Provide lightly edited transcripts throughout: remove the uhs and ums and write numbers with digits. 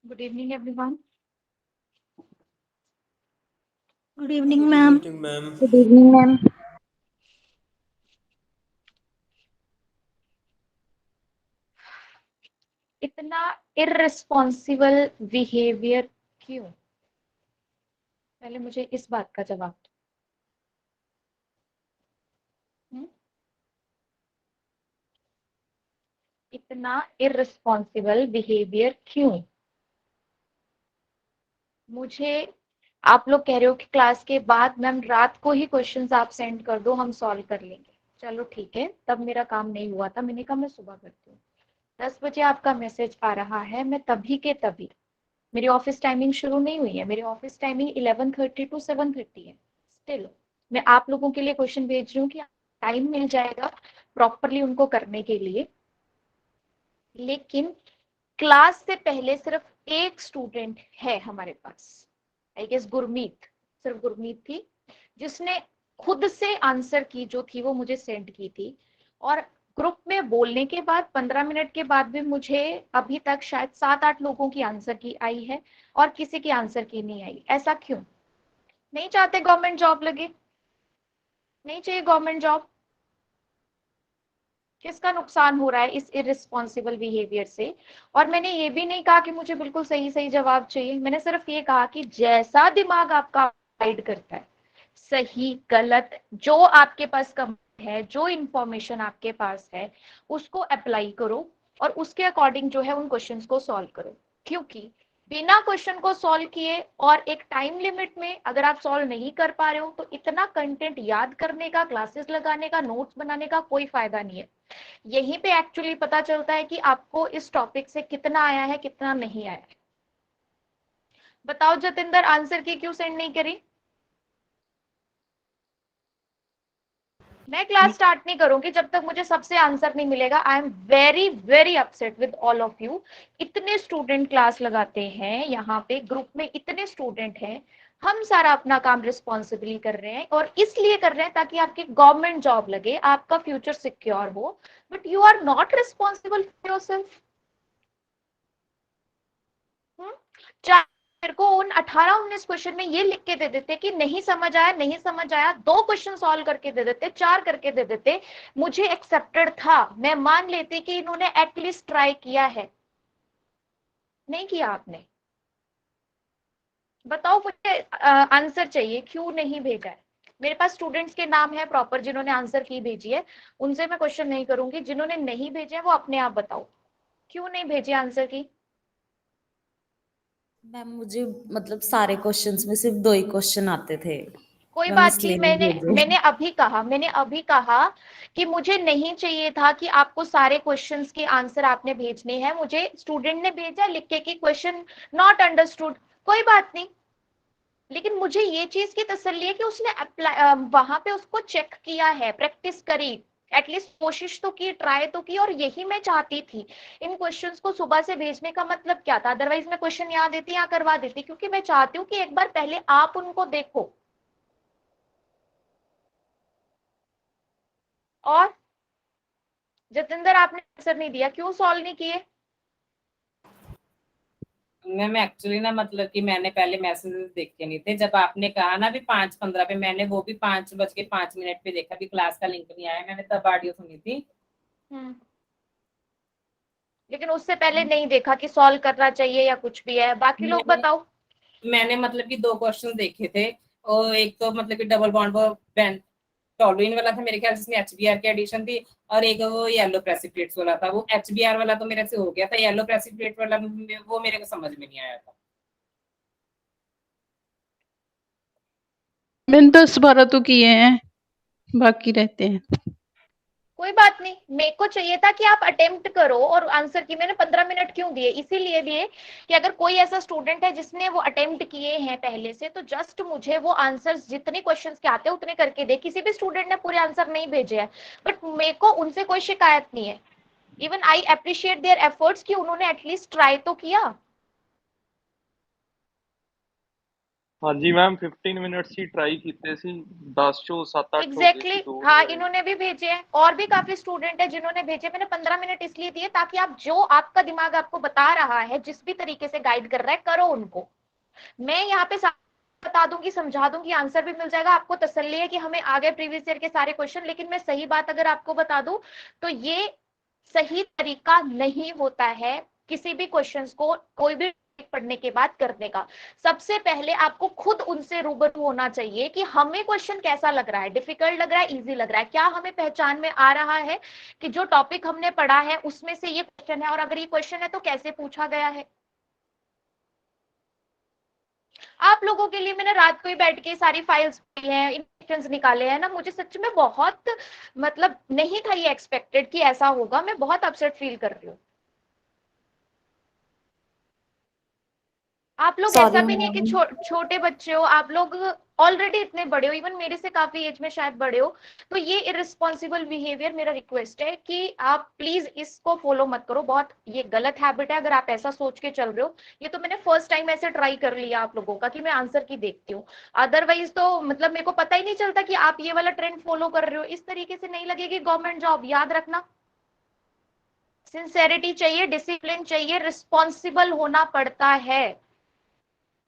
Good evening, everyone. Good evening Good ma'am. evening, ma'am. Good evening ma'am. इतना irresponsible behaviour क्यों? पहले मुझे इस बात का जवाब दो। इतना इररिस्पॉन्सिबल बिहेवियर क्यों? मुझे आप लोग कह रहे हो कि क्लास के बाद मैम रात को ही क्वेश्चंस आप सेंड कर दो, हम सॉल्व कर लेंगे। चलो ठीक है, तब मेरा काम नहीं हुआ था, मैंने कहा मैं सुबह करती हूँ। 10 बजे आपका मैसेज आ रहा है, मैं तभी के तभी, मेरी ऑफिस टाइमिंग शुरू नहीं हुई है, मेरी ऑफिस टाइमिंग 11:30 टू 7:30 है। स्टिल मैं आप लोगों के लिए क्वेश्चन भेज रही हूँ कि टाइम मिल जाएगा प्रॉपरली उनको करने के लिए। लेकिन क्लास से पहले सिर्फ एक स्टूडेंट है हमारे पास, आई गेस गुरमीत, सिर्फ गुरमीत थी जिसने खुद से आंसर की जो थी वो मुझे सेंड की थी। और ग्रुप में बोलने के बाद 15 मिनट के बाद भी मुझे अभी तक शायद 7-8 लोगों की आंसर की आई है और किसी की आंसर की नहीं आई। ऐसा क्यों? नहीं चाहते गवर्नमेंट जॉब लगे? नहीं चाहिए गवर्नमेंट जॉब? किसका नुकसान हो रहा है इस इररिस्पॉन्सिबल बिहेवियर से? और मैंने ये भी नहीं कहा कि मुझे बिल्कुल सही सही जवाब चाहिए, मैंने सिर्फ ये कहा कि जैसा दिमाग आपका गाइड करता है, सही गलत जो आपके पास कम है, जो इंफॉर्मेशन आपके पास है उसको अप्लाई करो और उसके अकॉर्डिंग जो है उन क्वेश्चंस को सॉल्व करो। क्योंकि बिना क्वेश्चन को सॉल्व किए और एक टाइम लिमिट में अगर आप सॉल्व नहीं कर पा रहे हो तो इतना कंटेंट याद करने का, क्लासेस लगाने का, नोट्स बनाने का कोई फायदा नहीं है। यहीं पे एक्चुअली पता चलता है कि आपको इस टॉपिक से कितना आया है, कितना नहीं आया है। बताओ जतिंदर, आंसर की क्यों सेंड नहीं करी? मैं क्लास स्टार्ट नहीं करूंगी जब तक मुझे सबसे आंसर नहीं मिलेगा। I am very very upset with all of you. इतने स्टूडेंट क्लास लगाते हैं, यहाँ पे ग्रुप में इतने स्टूडेंट हैं, हम सारा अपना काम रिस्पॉन्सिबली कर रहे हैं और इसलिए कर रहे हैं ताकि आपकी गवर्नमेंट जॉब लगे, आपका फ्यूचर सिक्योर हो। But you are not responsible for yourself. मेरे को उन 18-19 क्वेश्चन में ये लिख के दे देते कि नहीं समझ आया, नहीं समझ आया, 2 क्वेश्चन सॉल्व करके दे देते, 4 करके दे देते, मुझे एक्सेप्टेड था, मैं मान लेती कि इन्होंने एटलीस्ट ट्राई किया है। नहीं किया आपने। बताओ मुझे आंसर चाहिए, क्यों नहीं भेजा है? मेरे पास स्टूडेंट्स के नाम है प्रॉपर जिन्होंने आंसर की भेजी है, उनसे मैं क्वेश्चन नहीं करूंगी, जिन्होंने नहीं भेजे वो अपने आप बताओ क्यों नहीं भेजे आंसर की। मैम मुझे मतलब सारे क्वेश्चंस में सिर्फ 2 ही क्वेश्चन आते थे। कोई मैम बात नहीं, इसलिए नहीं मैंने भेजे। मैंने अभी कहा कि मुझे नहीं चाहिए था कि आपको सारे क्वेश्चंस के आंसर आपने भेजने हैं। मुझे स्टूडेंट ने भेजा लिख के कि क्वेश्चन नॉट अंडरस्टूड, कोई बात नहीं, लेकिन मुझे ये चीज की तसल्ली है कि उसने अप्लाई वहां पे उसको चेक किया है, प्रैक्टिस करी, एटलीस्ट कोशिश तो की, ट्राई तो की। और यही मैं चाहती थी। इन क्वेश्चंस को सुबह से भेजने का मतलब क्या था? अदरवाइज मैं क्वेश्चन यहाँ देती, यहाँ करवा देती, क्योंकि मैं चाहती हूँ कि एक बार पहले आप उनको देखो। और जतिंदर, आपने आंसर नहीं दिया, क्यों सॉल्व नहीं किए? मैम एक्चुअली ना मतलब कि मैंने पहले मैसेजेस देखे नहीं थे, जब आपने कहा ना भी 5:15 पे, मैंने वो भी 5:05 पे देखा भी क्लास का लिंक नहीं आया, मैंने तब ऑडियो सुनी थी। लेकिन उससे पहले नहीं देखा कि सॉल्व करना चाहिए या कुछ भी है? बाकी लोग मैंने बताओ। मैंने मतलब कि 2 क्वेश्चन देखे थे, और एक तो मतलब कि डबल बॉन्ड वो टॉलुइन वाला था मेरे ख्याल से, जिसमें एचबीआर की एडिशन थी, और एक वो येलो प्रेसिपिटेट्स वाला था। वो एचबीआर वाला तो मेरे से हो गया था, येलो प्रेसिपिटेट वाला वो मेरे को समझ में नहीं आया था। मैंने 10-12 तो किए हैं, बाकी रहते हैं। कोई बात नहीं, मेरे को चाहिए था कि आप अटेम्प्ट करो और आंसर की। मैंने 15 मिनट क्यों दिए? इसीलिए दिए कि अगर कोई ऐसा स्टूडेंट है जिसने वो अटेम्प्ट किए हैं पहले से, तो जस्ट मुझे वो आंसर्स जितने क्वेश्चंस के आते हैं उतने करके दे। किसी भी स्टूडेंट ने पूरे आंसर नहीं भेजे हैं, बट मेरे को उनसे कोई शिकायत नहीं है। Even I appreciate their efforts कि उन्होंने एटलीस्ट ट्राई तो किया। हाँ जी मैम 15 मिनट्स ही ट्राई कीते सी 10 चो 7-8 हो गए एग्जैक्टली सी, 2 हाँ, नहीं आए। इन्होंने भी भेजे हैं और भी काफी स्टूडेंट है जिन्होंने भेजे। मैंने 15 मिनट इसलिए दिए ताकि आप जो आपका दिमाग आपको बता रहा है, जिस भी तरीके से गाइड कर रहा है, करो उनको। मैं यहाँ पे बता दूंगी, समझा दूंगी, आंसर भी मिल जाएगा आपको। तसल्ली है कि हमें आ गए प्रीवियस ईयर के सारे क्वेश्चन। लेकिन मैं सही बात अगर आपको बता दूं तो ये सही तरीका नहीं होता है किसी भी क्वेश्चंस को कोई भी पढ़ने के बाद करने का। सबसे पहले आपको खुद उनसे रूबरू होना चाहिए कि हमें क्वेश्चन कैसा लग रहा है, डिफिकल्ट लग रहा है, इजी लग रहा है, क्या हमें पहचान में आ रहा है कि जो टॉपिक हमने पढ़ा है उसमें से ये क्वेश्चन है, और अगर ये क्वेश्चन है तो कैसे पूछा गया है। आप लोगों के लिए मैंने रात को ही बैठ के सारी फाइल्स पढ़ी हैं, इक्वेशंस निकाले हैं ना। मुझे सच में बहुत मतलब नहीं था ये एक्सपेक्टेड कि ऐसा होगा। मैं बहुत अपसेट फील कर रही हूँ। आप लोग सॉरी ऐसा भी नहीं है कि मैम। छोटे बच्चे हो, आप लोग ऑलरेडी इतने बड़े हो, इवन मेरे से काफी एज में शायद बड़े हो। तो ये इररिस्पॉन्सिबल बिहेवियर, मेरा रिक्वेस्ट है कि आप प्लीज इसको फॉलो मत करो। बहुत ये गलत हैबिट है अगर आप ऐसा सोच के चल रहे हो। ये तो मैंने फर्स्ट टाइम ऐसे ट्राई कर लिया आप लोगों का कि मैं आंसर की देखती हूँ। अदरवाइज तो मतलब मेरे को पता ही नहीं चलता कि आप ये वाला ट्रेंड फॉलो कर रहे हो। इस तरीके से नहीं लगेगी गवर्नमेंट जॉब, याद रखना। सिंसेरिटी चाहिए, डिसिप्लिन चाहिए, रिस्पॉन्सिबल होना पड़ता है,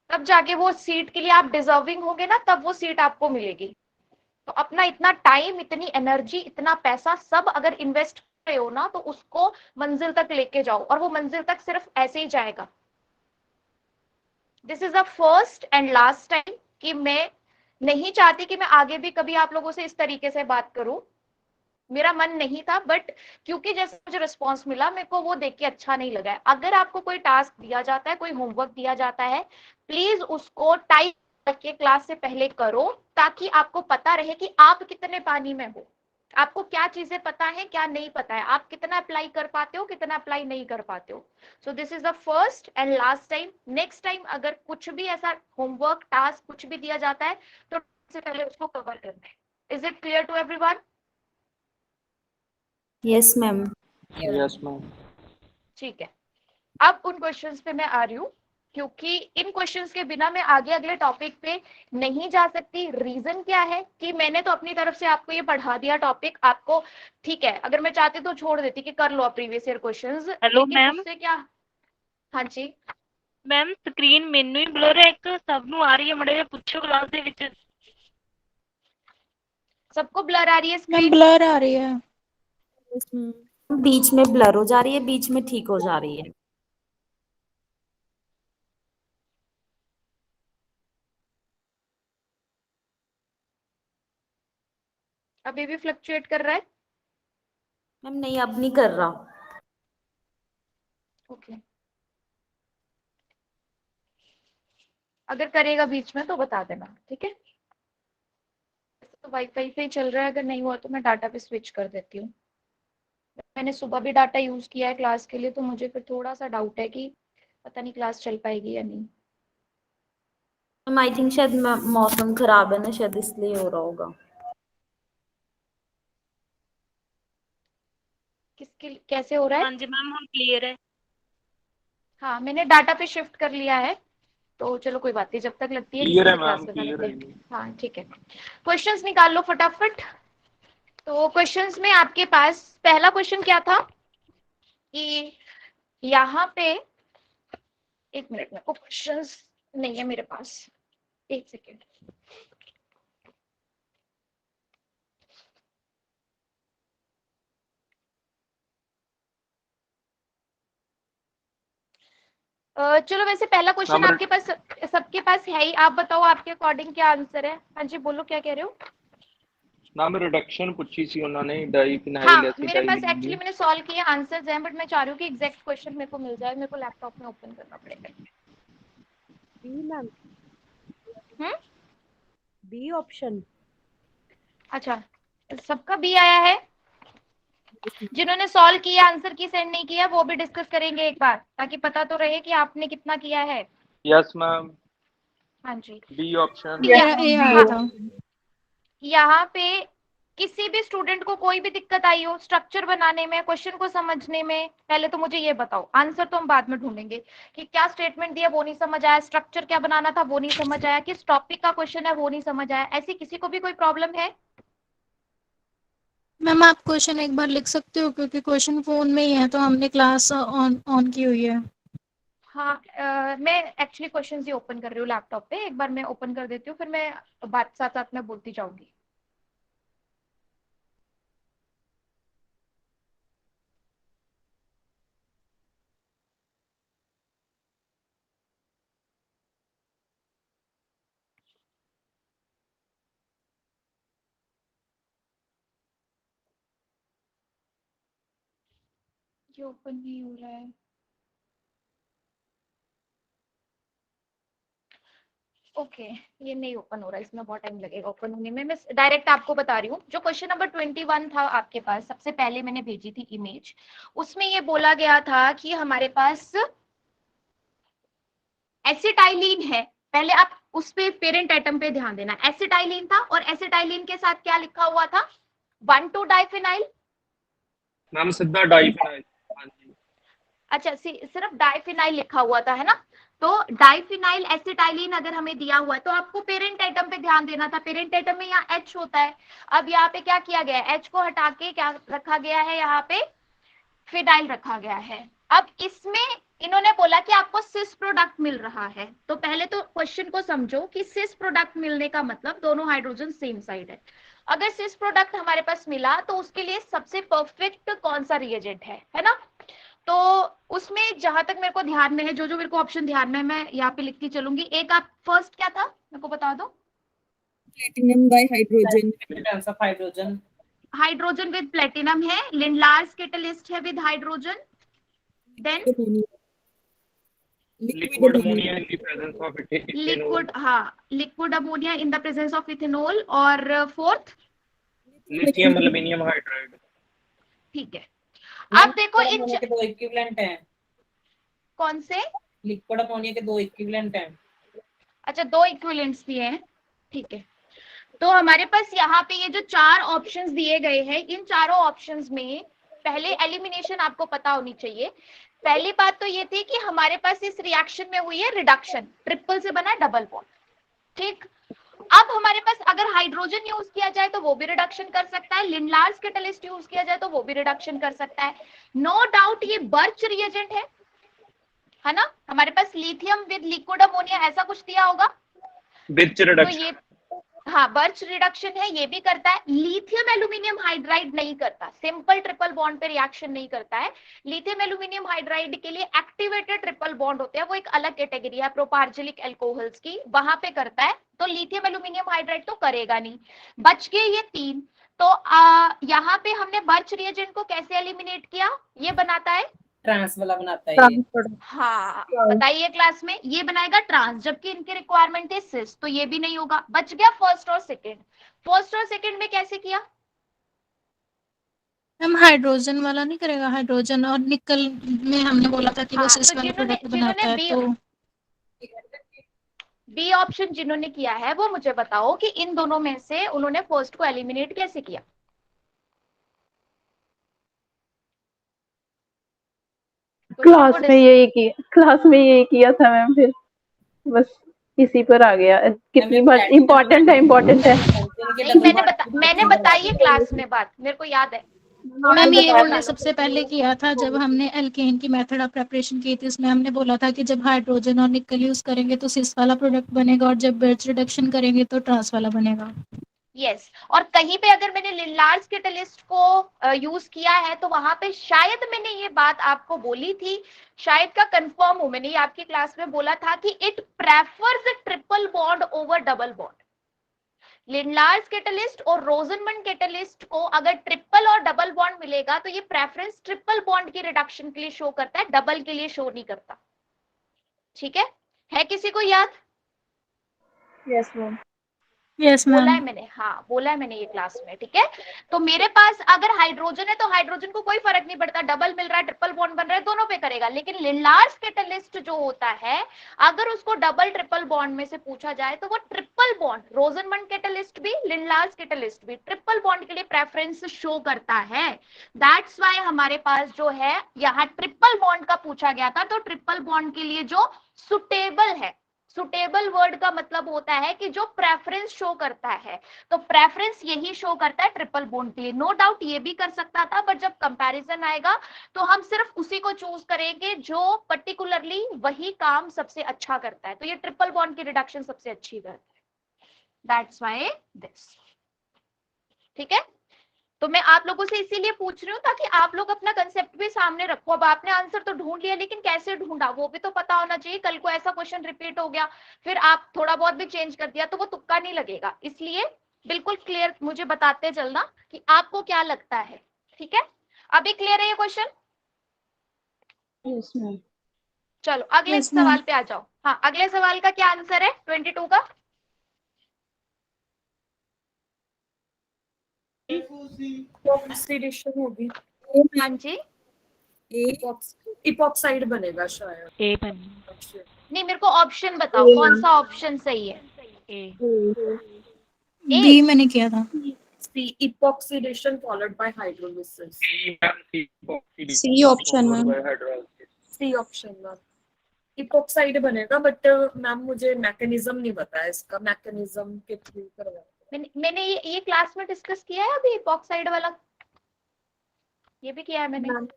तब जाके वो सीट के लिए आप डिजर्विंग होगे ना, तब वो सीट आपको मिलेगी। तो अपना इतना टाइम, इतनी एनर्जी, इतना पैसा सब अगर इन्वेस्ट कर रहे हो ना, तो उसको मंजिल तक लेके जाओ, और वो मंजिल तक सिर्फ ऐसे ही जाएगा। This is the first and last time कि मैं नहीं चाहती कि मैं आगे भी कभी आप लोगों से इस तरीके से बात करूं। मेरा मन नहीं था, बट क्योंकि जैसे मुझे रिस्पॉन्स मिला, मेरे को वो देख के अच्छा नहीं लगा है। अगर आपको कोई टास्क दिया जाता है, कोई होमवर्क दिया जाता है, प्लीज उसको टाइम रख के क्लास से पहले करो, ताकि आपको पता रहे कि आप कितने पानी में हो, आपको क्या चीजें पता है, क्या नहीं पता है, आप कितना अप्लाई कर पाते हो, कितना अप्लाई नहीं कर पाते हो। So this is the first and last time. Next time अगर कुछ भी ऐसा होमवर्क, टास्क कुछ भी दिया जाता है तो से पहले उसको कवर करना है। Is it clear to everyone? Yes ma'am. Yes ma'am. ठीक है, अब उन क्वेश्चंस पे मैं आ रही हूँ, क्योंकि इन क्वेश्चंस के बिना मैं आगे अगले टॉपिक पे नहीं जा सकती। रीजन क्या है कि मैंने तो अपनी तरफ से आपको ये पढ़ा दिया टॉपिक आपको। ठीक है, अगर मैं चाहती तो छोड़ देती कि कर लो आप प्रीवियस ईयर क्वेश्चंस, हेलो लेकिन मैम। उससे क्या। हाँ जी, मैम ਸਕਰੀਨ ਮੈਨੂੰ ਹੀ ਬਲਰ ਹੈ, ਇੱਕ ਸਭ ਨੂੰ ਆ ਰਹੀ ਹੈ, ਮੜੇ ਪੁੱਛੋ ਕਲਾਸ ਦੇ ਵਿੱਚ। सबको ब्लर आ रही है मैम स्क्रीन? ब्लर आ रही है। बीच में ब्लर हो जा रही है, बीच में ठीक हो जा रही है। अभी भी फ्लक्चुएट कर रहा है? मैम नहीं, अब नहीं कर रहा। ओके, अगर करेगा बीच में तो बता देना, ठीक है। तो वाईफाई से ही चल रहा है, अगर नहीं हुआ तो मैं डाटा पे स्विच कर देती हूँ। मैंने सुबह भी डाटा यूज किया है क्लास के लिए, तो मुझे फिर थोड़ा सा डाउट है कि पता नहीं क्लास चल पाएगी या नहीं। मैम आई थिंक शायद मौसम खराब है ना, शायद इसलिए हो रहा होगा। किसके कैसे हो रहा है? हाँ जी मैम, हम क्लियर है। हाँ, मैंने डाटा पे शिफ्ट कर लिया है, तो चलो कोई बात नहीं, जब तक लगती है किसी क्लियर है की क्लास मैम, लगा क्लियर लेते है। हैं। हाँ ठीक है, क्वेश्चंस निकाल लो फटाफट। तो क्वेश्चंस में आपके पास पहला क्वेश्चन क्या था कि यहाँ पे, एक मिनट में, क्वेश्चंस नहीं है मेरे पास, एक सेकेंड। चलो, वैसे पहला क्वेश्चन मैम आपके पास सबके पास है ही। आप बताओ आपके अकॉर्डिंग क्या आंसर है। हाँ जी बोलो, क्या कह रहे हो? मैम रिडक्शन पूछी सी उन्होंने, डाई फिनाइल हाँ, मेरे पास एसिटाइलिन। एक्चुअली मैंने सॉल्व किए आंसर्स हैं, बट मैं चाह रही हूँ कि एग्जैक्ट क्वेश्चन मेरे को मिल जाए। मेरे को लैपटॉप में ओपन करना पड़ेगा। बी मैम, हम्म, बी ऑप्शन। अच्छा, सबका बी आया है। जिन्होंने सॉल्व किया, आंसर की सेंड नहीं किया, वो भी डिस्कस करेंगे एक बार, ताकि पता तो रहे कि आपने कितना किया है। यस मैम, हाँ जी, बी ऑप्शन। मेरा ए आया हाँ, था। यहाँ पे किसी भी स्टूडेंट को कोई भी दिक्कत आई हो स्ट्रक्चर बनाने में, क्वेश्चन को समझने में, पहले तो मुझे ये बताओ। आंसर तो हम बाद में ढूंढेंगे कि क्या स्टेटमेंट दिया वो नहीं समझ आया, स्ट्रक्चर क्या बनाना था वो नहीं समझ आया, किस टॉपिक का क्वेश्चन है वो नहीं समझ आया। ऐसी किसी को भी कोई प्रॉब्लम है? मैम आप क्वेश्चन एक बार लिख सकते हो, क्योंकि क्वेश्चन फोन में ही है तो हमने क्लास ऑन की हुई है। हाँ मैं एक्चुअली क्वेश्चन ही ओपन कर रही हूँ लैपटॉप पे, एक बार मैं ओपन कर देती हूँ, फिर मैं बात साथ साथ में बोलती जाऊंगी। ये ओपन नहीं हो रहा है। ओके ये नहीं ओपन हो रहा है, इसमें बहुत टाइम लगेगा ओपन होने में। मैं डायरेक्ट आपको बता रही हूँ, जो क्वेश्चन नंबर 21 था आपके पास, सबसे पहले मैंने भेजी थी इमेज, उसमें ये बोला गया था कि हमारे पास एसिटाइलिन है। पहले आप उस पे पेरेंट एटम पे ध्यान देना, एसिटाइलिन था और एसिटाइलिन के साथ क्या लिखा हुआ था? 1,2 डाइफिनाइल। मैम सीधा डाइफिनाइल। हाँ जी। अच्छा सिर्फ डाइफिनाइल लिखा हुआ था, है ना? तो डाइफिनाइल एसिटाइलिन अगर हमें दिया हुआ है तो आपको पेरेंट एटम पे ध्यान देना था। पेरेंट एटम में यहाँ H होता है। अब यहाँ पे क्या किया गया है? H को हटा के क्या रखा गया है? यहाँ पे फिनाइल रखा गया है। अब इसमें इन्होंने बोला कि आपको सिस प्रोडक्ट मिल रहा है, तो पहले तो क्वेश्चन को समझो कि सिस प्रोडक्ट मिलने का मतलब दोनों हाइड्रोजन सेम साइड है। अगर सिस प्रोडक्ट हमारे पास मिला तो उसके लिए सबसे परफेक्ट कौन सा रिएजेंट है ना? तो उसमें जहां तक मेरे को ध्यान में है, जो जो मेरे को ऑप्शन ध्यान में है मैं यहाँ पे लिखती चलूंगी। एक आप फर्स्ट क्या था मेरे को बता दो? Platinum by hydrogen. Difference of hydrogen. Hydrogen with platinum है। लिंडलार्स कैटलिस्ट है with hydrogen. Then liquid ammonia in the presence of ethanol. Liquid, हाँ liquid ammonia in the presence of ethanol. और फोर्थ लिथियम एल्यूमिनियम हाइड्राइड। ठीक है। अब देखो इन के दो इक्विवेलेंट हैं। कौन से? लिक्विड अमोनिया के दो इक्विवेलेंट हैं। अच्छा दो इक्विवेलेंट्स दिए हैं, ठीक है। तो हमारे पास यहाँ पे ये जो चार ऑप्शंस दिए गए हैं, इन चारों ऑप्शंस में पहले एलिमिनेशन आपको पता होनी चाहिए। पहली बात तो ये थी कि हमारे पास इस रिएक्शन में हुई है रिडक्शन, ट्रिपल से बना डबल बॉन्ड, ठीक। अब हमारे पास अगर हाइड्रोजन यूज किया जाए तो वो भी रिडक्शन कर सकता है, लिंडलार्स कैटलिस्ट यूज किया जाए तो वो भी रिडक्शन कर सकता है। नो डाउट ये बर्च रिएजेंट है ना? हमारे पास लिथियम विद लिक्विड अमोनिया ऐसा कुछ दिया होगा। बिर्च तो रिडक्शन। ये हाँ बर्च रिडक्शन है, ये भी करता है। लिथियम एल्यूमिनियम हाइड्राइड नहीं करता, सिंपल ट्रिपल बॉन्ड पे रिएक्शन नहीं करता है। लिथियम एल्यूमिनियम हाइड्राइड के लिए एक्टिवेटेड ट्रिपल बॉन्ड होते हैं, वो एक अलग कैटेगरी है प्रोपार्जिलिक एल्कोहल्स की, वहां पे करता है। तो लिथियम एल्यूमिनियम हाइड्राइड तो करेगा नहीं। बच गए ये तीन। तो यहाँ पे हमने बर्च रिएजेंट को कैसे एलिमिनेट किया? ये बनाता है ट्रांस वाला बनाता है ये। हाँ बताइए क्लास में, ये बनाएगा ट्रांस, जबकि इनके रिक्वायरमेंट है सिस, तो ये भी नहीं होगा। बच गया फर्स्ट और सेकंड। फर्स्ट और सेकंड में कैसे किया? हम हाइड्रोजन वाला नहीं करेगा, हाइड्रोजन और निकल में हमने बोला था कि वो हाँ, सिस तो वाला प्रोडक्ट बनाता है। तो बी ऑप्शन जिन्होंने किया है वो मुझे बताओ कि इन दोनों में से उन्होंने फर्स्ट को एलिमिनेट कैसे किया? क्लास में यही किया था मैम, फिर बस इसी पर आ गया। कितनी बार इम्पोर्टेंट है। नहीं मैंने बताई है क्लास में बात, मेरे को याद है। मैम ये हमने सबसे पहले किया था जब हमने एल्केन की मेथड ऑफ प्रेपरेशन की थी, उसमें हमने बोला था कि जब हाइड्रोजन और निकल यूज करेंगे तो सिस वाला प्रोडक्ट बनेगा और जब बर्च रिडक्शन करेंगे तो ट्रांस वाला बनेगा। यस और कहीं पे अगर मैंने लिंडलार्स कैटलिस्ट को यूज किया है तो वहां पे शायद मैंने ये बात आपको बोली थी, शायद का कंफर्म हूं, मैंने ये आपकी क्लास में बोला था कि it prefers triple bond over double bond. Lindlar's catalyst और रोजनमंड कैटलिस्ट को अगर ट्रिपल और डबल बॉन्ड मिलेगा तो ये प्रेफरेंस ट्रिपल बॉन्ड की रिडक्शन के लिए शो करता है, डबल के लिए शो नहीं करता। ठीक है किसी को याद? Yes ma'am. यस बोला है मैम। मैंने, हाँ बोला है मैंने ये क्लास में, ठीक है। तो मेरे पास अगर हाइड्रोजन है तो हाइड्रोजन को कोई फर्क नहीं पड़ता, डबल मिल रहा है ट्रिपल बॉन्ड बन रहा है, दोनों पे करेगा। लेकिन लिनलार्स कैटलिस्ट जो होता है, अगर उसको डबल ट्रिपल बॉन्ड में से पूछा जाए तो वो ट्रिपल बॉन्ड, रोजनमंड कैटलिस्ट भी लिनलार्स कैटलिस्ट भी ट्रिपल बॉन्ड के लिए प्रेफरेंस शो करता है। दैट्स वाई हमारे पास जो है यहाँ ट्रिपल बॉन्ड का पूछा गया था। तो ट्रिपल बॉन्ड के लिए जो सुटेबल है, सुटेबल वर्ड का मतलब होता है कि जो प्रेफरेंस शो करता है, तो प्रेफरेंस यही शो करता है ट्रिपल बॉन्ड के लिए। नो डाउट ये भी कर सकता था, बट जब कंपैरिजन आएगा तो हम सिर्फ उसी को चूज करेंगे जो पर्टिकुलरली वही काम सबसे अच्छा करता है। तो ये ट्रिपल बॉन्ड की रिडक्शन सबसे अच्छी करता है, दैट्स व्हाई दिस, ठीक है। तो मैं आप लोगों से इसीलिए पूछ रही हूँ ताकि आप लोग अपना कंसेप्ट भी सामने रखो। अब आपने आंसर तो ढूंढ लिया, लेकिन कैसे ढूंढा वो भी तो पता होना चाहिए। कल को ऐसा क्वेश्चन रिपीट हो गया, फिर आप थोड़ा बहुत भी चेंज कर दिया तो वो तुक्का नहीं लगेगा। इसलिए बिल्कुल क्लियर मुझे बताते चलना कि आपको क्या लगता है, ठीक है। अभी क्लियर है ये क्वेश्चन? Yes ma'am. चलो अगले Yes, ma'am. सवाल पे आ जाओ। हाँ, अगले सवाल का क्या आंसर है 22 का? ऑक्सीडेशन होगी, हाँ जी, इपॉक्साइड बनेगा शायद। ए बन नहीं मेरे को ऑप्शन बताओ, कौन सा ऑप्शन सही है? ए ए बी मैंने किया था। C epoxidation followed by hydrolysis. C option ma'am. C option में इपॉक्साइड बनेगा, बट मैम मुझे मैकेनिज्म नहीं पता है इसका, मैकेनिज्म के थ्रू करवा। मैंने ये क्लास में डिस्कस किया है अभी इपॉक्साइड वाला, ये भी किया है मैंने।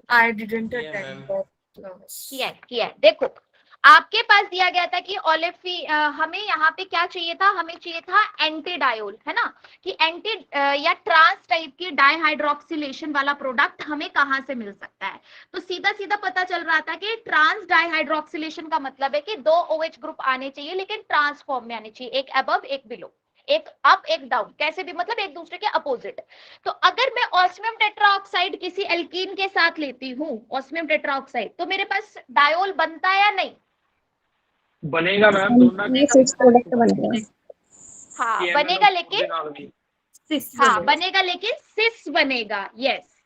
I didn't attend that class. किया है। देखो आपके पास दिया गया था कि ओलेफी हमें यहाँ पे क्या चाहिए था, हमें चाहिए था एंटी डायोल, है ना, कि एंटी या ट्रांस टाइप की डाइहाइड्रोक्सिलेशन वाला प्रोडक्ट हमें कहाँ से मिल सकता है। तो सीधा सीधा पता चल रहा था कि ट्रांस डाइहाइड्रोक्सिलेशन का मतलब है कि दो OH ग्रुप आने चाहिए, लेकिन ट्रांस फॉर्म में आने चाहिए, एक अबव एक बिलो, एक अप एक डाउन, कैसे भी मतलब एक दूसरे के अपोजिट। तो अगर मैं ऑस्मियम टेट्राऑक्साइड किसी एल्कीन के साथ लेती हूँ, ऑस्मियम टेट्राऑक्साइड, तो मेरे पास डायोल बनता है या नहीं? बनेगा मैम, दोनों ये सिक्स प्रोडक्ट बनेगा। हाँ बनेगा, लेकिन हाँ बनेगा लेकिन सिस बनेगा। यस,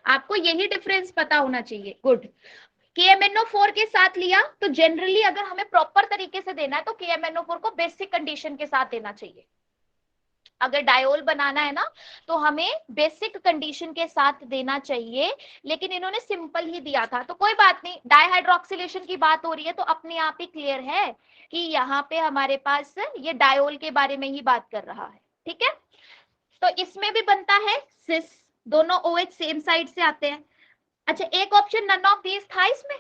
आपको यही डिफरेंस पता होना चाहिए। गुड। KMNO4 के साथ लिया तो जनरली अगर हमें प्रॉपर तरीके से देना है तो KMNO4 को बेसिक कंडीशन के साथ देना चाहिए। अगर डायोल बनाना है ना तो हमें बेसिक कंडीशन के साथ देना चाहिए, लेकिन इन्होंने सिंपल ही दिया था। तो कोई बात नहीं, डाइहाइड्रोक्सिलेशन की बात हो रही है तो अपने आप ही क्लियर है कि यहाँ पे हमारे पास ये डायोल के बारे में ही बात कर रहा है, ठीक है। तो इसमें भी बनता है सिस, दोनों OH सेम साइड से आते हैं। अच्छा, एक ऑप्शन नन ऑफ दीज था इसमें?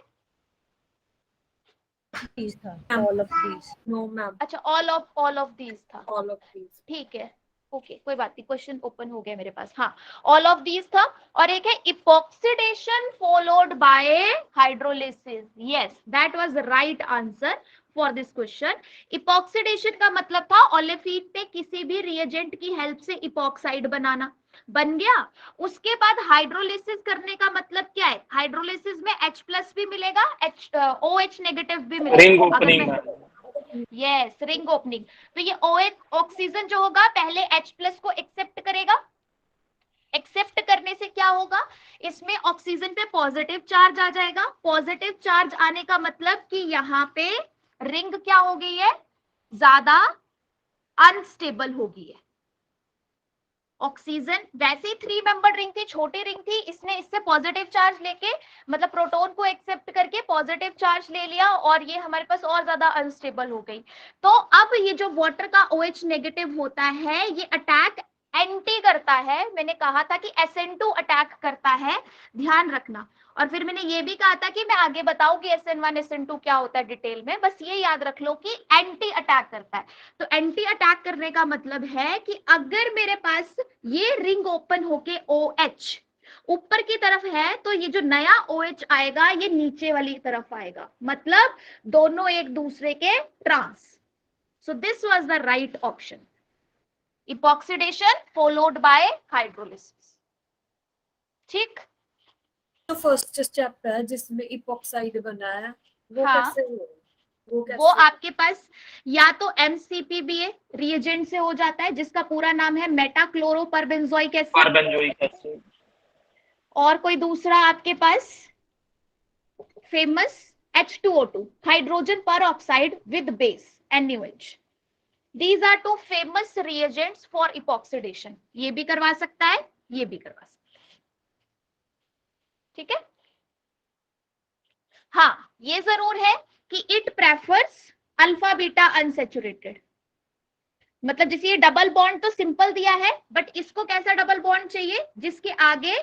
All of these. No ma'am, अच्छा, ऑल ऑफ दीज था। All of these. ठीक है, ओके कोई बात नहीं, क्वेश्चन ओपन हो गया मेरे पास। हाँ, ऑल ऑफ दीज था। और एक है epoxidation followed by hydrolysis. Yes, that was right answer for this question. Epoxidation का मतलब था ओलेफिन पे किसी भी रिएजेंट की हेल्प से इपॉक्साइड बनाना, बन गया। उसके बाद हाइड्रोलिसिस करने का मतलब क्या है, हाइड्रोलिसिस में H+ भी मिलेगा, OH नेगेटिव भी रिंग मिलेगा। ओपनिंग। Yes, ring opening. तो ये OH ऑक्सीजन जो होगा पहले H+ को एक्सेप्ट करेगा। एक्सेप्ट करने से क्या होगा, इसमें ऑक्सीजन पे पॉजिटिव चार्ज आ जाएगा। पॉजिटिव चार्ज आने का मतलब कि यहाँ पे रिंग क्या हो गई है, ज्यादा अनस्टेबल हो गई है। ऑक्सीजन वैसे ही 3 मेंबर रिंग थी, छोटी रिंग थी, इसने इससे पॉजिटिव चार्ज लेके मतलब प्रोटॉन को एक्सेप्ट करके पॉजिटिव चार्ज ले लिया और ये हमारे पास और ज्यादा अनस्टेबल हो गई। तो अब ये जो वाटर का OH नेगेटिव होता है ये अटैक एंटी करता है। मैंने कहा था कि SN2 अटैक करता है, ध्यान रखना। और फिर मैंने ये भी कहा था कि मैं आगे बताऊं कि SN1 SN2 क्या होता है डिटेल में, बस ये याद रख लो कि एंटी अटैक करता है। तो एंटी अटैक करने का मतलब है कि अगर मेरे पास ये रिंग ओपन होके OH ऊपर की तरफ है तो ये जो नया OH आएगा ये नीचे वाली तरफ आएगा, मतलब दोनों एक दूसरे के trans. So this was the right option, epoxidation followed by hydrolysis. ठीक, तो फर्स्ट स्टेप है जिसमें इपॉक्साइड बना है वो हाँ। कैसे हो? वो वो कैसे? आपके पास या तो MCPBA रिएजेंट से हो जाता है, जिसका पूरा नाम है मेटाक्लोरोपरबेंजोइक एसिड, कार्बेंजोइक एसिड, और कोई दूसरा आपके पास फेमस H2O2 हाइड्रोजन पर oxide with base NaOH। These are two famous reagents for epoxidation। ये भी करवा सकता है, ये भी करवा सकता है, ठीक है। हाँ, ये जरूर है कि it prefers alpha beta unsaturated, मतलब जैसे ये डबल बॉन्ड तो सिंपल दिया है, बट इसको कैसा डबल बॉन्ड चाहिए जिसके आगे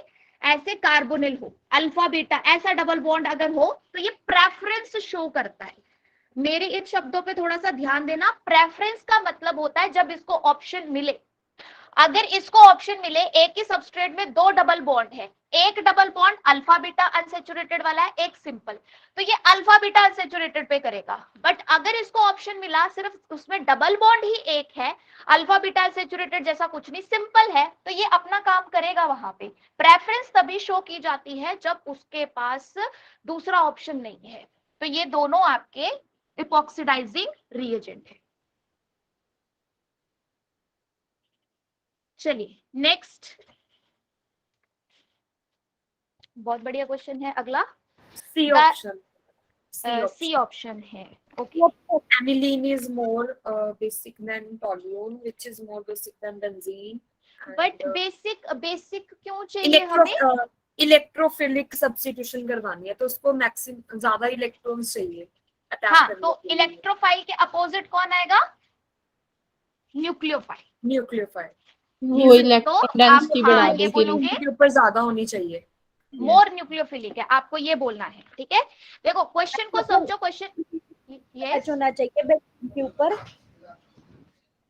ऐसे कार्बोनिल हो, अल्फा बीटा ऐसा डबल बॉन्ड अगर हो तो ये प्रेफरेंस शो करता है। मेरे इन शब्दों पे थोड़ा सा ध्यान देना, प्रेफरेंस का मतलब होता है जब इसको ऑप्शन मिले, अगर इसको ऑप्शन मिले एक ही सबस्ट्रेट में दो डबल बॉन्ड है, एक double bond alpha beta unsaturated वाला है, एक सिंपल, तो ये अल्फा बीटा अनसेचुरेटेड पे करेगा। बट अगर इसको ऑप्शन मिला सिर्फ उसमें डबल बॉन्ड ही एक है, अल्फा बीटा अनसेचुरेटेड जैसा कुछ नहीं, सिंपल है, तो ये अपना काम करेगा वहां पे। प्रेफरेंस तभी शो की जाती है जब उसके पास दूसरा ऑप्शन नहीं है। तो ये दोनों आपके इपॉक्सिडाइजिंग रिएजेंट है। चलिए नेक्स्ट, बहुत बढ़िया क्वेश्चन है अगला, C the- option. C option है। Okay, Aniline is more basic than toluene, which is more basic than benzene. But basic क्यों चाहिए हमें? इलेक्ट्रोफिलिक सब्स्टिट्यूशन करवानी है तो उसको मैक्सिमम ज्यादा इलेक्ट्रॉन्स चाहिए अटैक हाँ, करने तो के लिए। इलेक्ट्रोफाइल के अपोजिट कौन आएगा? न्यूक्लियोफाइल। न्यूक्लियोफाइल वो इलेक्ट्रॉन तो आप डेंसिटी बढ़ा हाँ ये देगी। बोलोगे के ऊपर ज्यादा होनी चाहिए। मोर न्यूक्लियोफिलिक है, आपको ये बोलना है, ठीक है। देखो क्वेश्चन को समझो, क्वेश्चन अटैच होना चाहिए बेंजीन के ऊपर,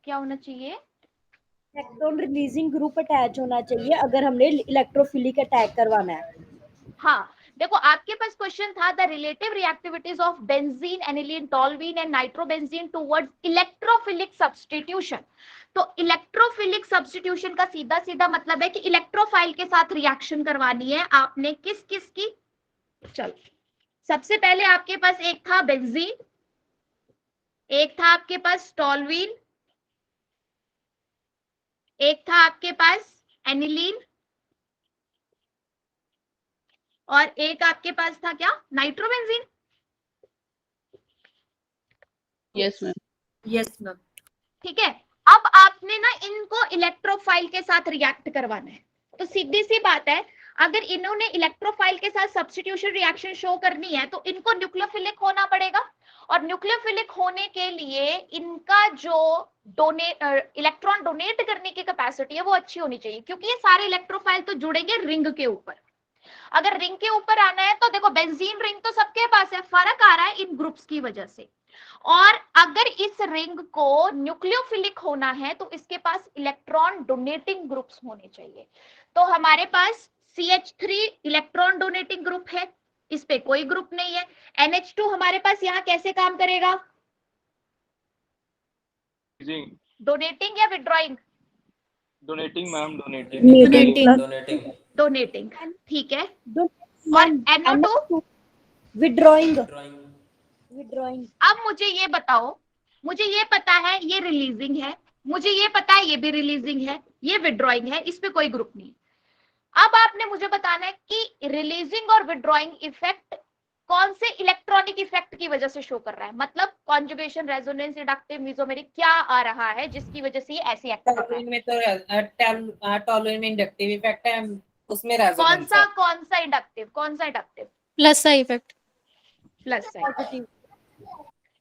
क्या होना चाहिए? इलेक्ट्रॉन रिलीजिंग ग्रुप अटैच होना चाहिए अगर हमने इलेक्ट्रोफिलिक अटैक करवाना है। हाँ, देखो आपके पास क्वेश्चन था the relative reactivities of benzene, aniline, toluene and nitrobenzene towards electrophilic substitution. तो इलेक्ट्रोफिलिक सब्स्टिट्यूशन का सीधा सीधा मतलब है कि इलेक्ट्रोफाइल के साथ रिएक्शन करवानी है आपने, किस किस की? चलो, सबसे पहले आपके पास एक था बेंजीन, एक था आपके पास टॉल्यूइन, एक था आपके पास एनिलीन, और एक आपके पास था क्या? Nitrobenzene. Yes ma'am. Yes ma'am. ठीक है, अब आपने ना इनको इलेक्ट्रोफाइल के साथ रिएक्ट करवाना है। तो सीधी सी बात है, अगर इन्होंने इलेक्ट्रोफाइल के साथ सब्स्टिट्यूशन रिएक्शन शो करनी है तो इनको न्यूक्लियोफिलिक होना पड़ेगा, और न्यूक्लियोफिलिक होने के लिए इनका जो इलेक्ट्रॉन डोनेट करने की कैपेसिटी है वो अच्छी होनी चाहिए, क्योंकि ये सारे इलेक्ट्रोफाइल तो जुड़ेंगे रिंग के ऊपर। अगर रिंग के ऊपर आना है तो देखो बेंजीन रिंग तो सबके पास है, फर्क आ रहा है इन ग्रुप्स की वजह से। और अगर इस रिंग को न्यूक्लियोफिलिक होना है तो इसके पास इलेक्ट्रॉन डोनेटिंग ग्रुप्स होने चाहिए। तो हमारे पास CH3 इलेक्ट्रॉन डोनेटिंग ग्रुप है, इस पे कोई ग्रुप नहीं है। NH2 हमारे पास यहाँ कैसे काम करेगा? डोनेटिंग या withdrawing? Donating ma'am, donating. Donating, ठीक है। दो और NO2 विड्रॉइंग। अब मुझे ये बताओ, मुझे ये पता है ये रिलीजिंग है, मुझे ये पता है ये भी रिलीजिंग है, ये विड्रॉइंग है, इस पे कोई ग्रुप नहीं। अब आपने मुझे बताना है कि रिलीजिंग और विड्रॉइंग इफेक्ट कौन से इलेक्ट्रॉनिक इफेक्ट की वजह से शो कर रहा है, मतलब कॉन्जुगेशन, रेजोनेंस, इंडक्टिव, मेसोमेरिक, क्या आ रहा है जिसकी वजह से ये ऐसे एक्ट कर रहा है? टॉलुइन में तो टॉलुइन में इंडक्टिव इफेक्ट है, उसमें कौन रेजोनेंस सा है। कौन सा इंडक्टिव, कौन सा इंडक्टिव? प्लस सा इफेक्ट। Plus side.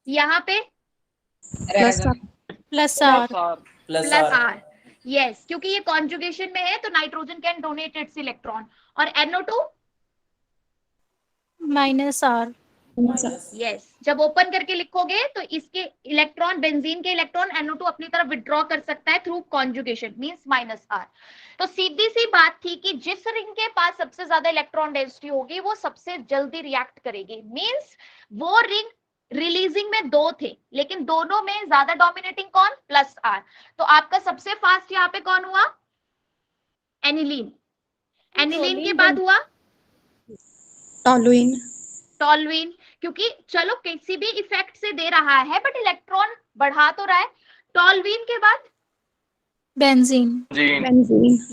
यहाँ पे plus R. Plus R, yes, क्योंकि ये कॉन्जुगेशन में है तो nitrogen can donate its electron. और NO2 माइनस आर। यस, जब ओपन करके लिखोगे तो इसके इलेक्ट्रॉन, बेंजीन के इलेक्ट्रॉन NO2 अपनी तरफ विड्रॉ कर सकता है through conjugation, means minus R. तो सीधी सी बात थी कि जिस रिंग के पास सबसे ज्यादा इलेक्ट्रॉन डेंसिटी होगी वो सबसे जल्दी रिएक्ट करेगी, मींस वो रिंग रिलीजिंग में दो थे लेकिन दोनों में ज्यादा डोमिनेटिंग कौन? Plus R. तो आपका सबसे फास्ट यहाँ पे कौन हुआ? एनिलीन। एनिलीन के बाद हुआ टॉलुइन। टॉल्यूइन, क्योंकि चलो किसी भी इफेक्ट से दे रहा है बट इलेक्ट्रॉन बढ़ा तो रहा है। टॉल्यूइन के बाद बेंजीन।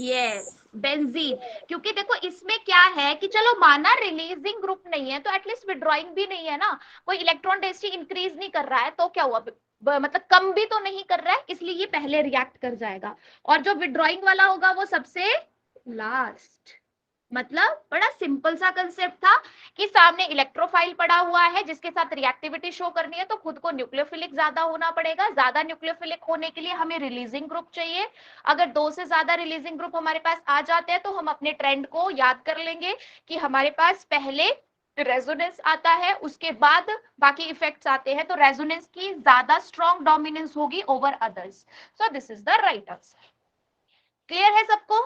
यस बेंजीन, क्योंकि देखो इसमें क्या है कि चलो माना रिलीजिंग ग्रुप नहीं है तो एटलीस्ट विड्रॉइंग भी नहीं है ना, कोई इलेक्ट्रॉन डेंसिटी इंक्रीज नहीं कर रहा है, तो क्या हुआ, मतलब कम भी तो नहीं कर रहा है, इसलिए ये पहले रिएक्ट कर जाएगा। और जो विड्रॉइंग वाला होगा वो सबसे लास्ट। मतलब बड़ा सिंपल सा कंसेप्ट था कि सामने इलेक्ट्रोफाइल पड़ा हुआ है जिसके साथ रिएक्टिविटी शो करनी है, तो खुद को न्यूक्लियोफिलिक ज्यादा होना पड़ेगा। ज्यादा न्यूक्लियोफिलिक होने के लिए हमें रिलीजिंग ग्रुप चाहिए। अगर 2 से ज्यादा रिलीजिंग ग्रुप हमारे पास आ जाते हैं तो हम अपने ट्रेंड को याद कर लेंगे कि हमारे पास पहले रेजोनेंस आता है, उसके बाद बाकी इफेक्ट्स आते हैं, तो रेजोनेंस की ज्यादा स्ट्रॉन्ग डोमिनेंस होगी over others. So this is the right answer. Clear है सबको?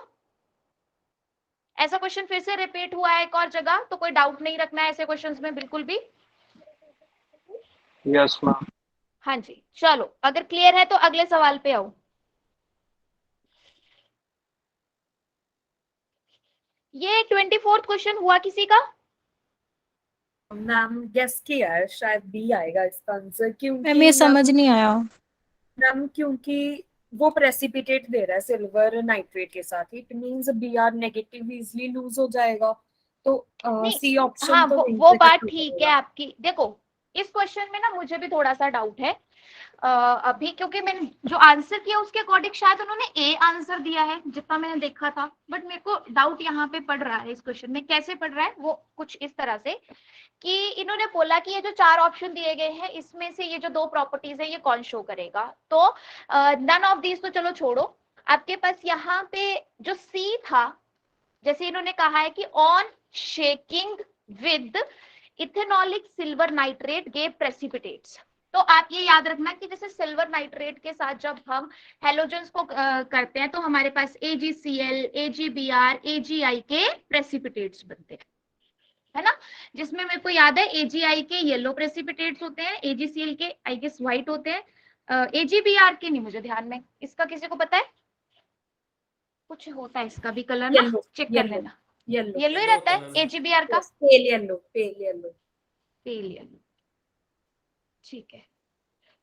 ऐसा क्वेश्चन फिर से रिपीट हुआ है एक और जगह, तो कोई डाउट नहीं रखना है ऐसे क्वेश्चंस में बिल्कुल भी। Yes ma'am. हाँ जी, चलो अगर क्लियर है तो अगले सवाल पे आओ। ये 24th क्वेश्चन हुआ किसी का? मैम गेस किया है, शायद बी आएगा इसका आंसर, क्योंकि मैम ये समझ नहीं आया। मैम क्योंकि वो प्रेसिपिटेट दे रहा है सिल्वर नाइट्रेट के साथ ही, it means Br negative easily lose हो जाएगा, तो सी ऑप्शन हाँ, तो वो वहीं से बात खत्म ठीक होगा। है आपकी। देखो इस क्वेश्चन में ना मुझे भी थोड़ा सा डाउट है अभी, क्योंकि मैंने जो आंसर किया उसके अकॉर्डिंग शायद उन्होंने ए आंसर दिया है जितना मैंने देखा था, बट मेरे को डाउट यहाँ पे पड़ रहा है इस क्वेश्चन में। कैसे पड़ रहा है वो कुछ इस तरह से कि इन्होंने बोला कि ये जो 4 ऑप्शन दिए गए हैं इसमें से ये जो 2 प्रॉपर्टीज है ये कौन शो करेगा, तो नन ऑफ दीज तो चलो छोड़ो। आपके पास यहाँ पे जो सी था, जैसे इन्होंने कहा है कि on shaking with ethanolic silver nitrate gave precipitates, तो आप ये याद रखना कि जैसे सिल्वर नाइट्रेट के साथ जब हम हेलोजेंस को करते हैं तो हमारे पास AgCl, AgBr, AgI के प्रेसिपिटेट्स बनते हैं, है ना, जिसमें मेरे को याद है AgI के येलो प्रेसिपिटेट्स होते हैं, AgCl के आई गेस व्हाइट होते हैं, AgBr के नहीं मुझे ध्यान में, इसका किसी को पता है? कुछ होता है इसका भी कलर ना, येलो, चेक कर येलो, लेना। येलो येलो ही रहता है AgBr का, pale yellow, pale yellow. Pale yellow, ठीक है।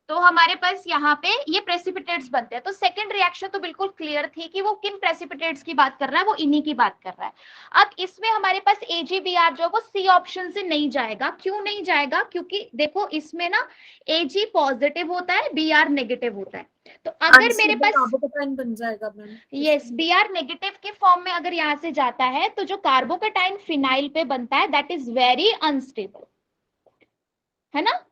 तो हमारे पास यहाँ पे ये प्रेसिपिटेट्स बनते हैं, तो सेकंड रिएक्शन तो बिल्कुल क्लियर थी कि वो किन प्रेसिपिटेट्स की बात कर रहा है, वो इन्हीं की बात कर रहा है। अब इसमें हमारे पास AgBr जो वो सी ऑप्शन से नहीं जाएगा। क्यों नहीं जाएगा? क्योंकि देखो इसमें ना Ag पॉजिटिव होता है, Br नेगेटिव होता है, तो अगर मेरे पास कार्बोकटाइन बन जाएगा मैम। यस Br नेगेटिव के फॉर्म में अगर यहाँ से जाता है तो जो कार्बोकटाइन फिनाइल पे बनता है दैट इज वेरी अनस्टेबल, है ना,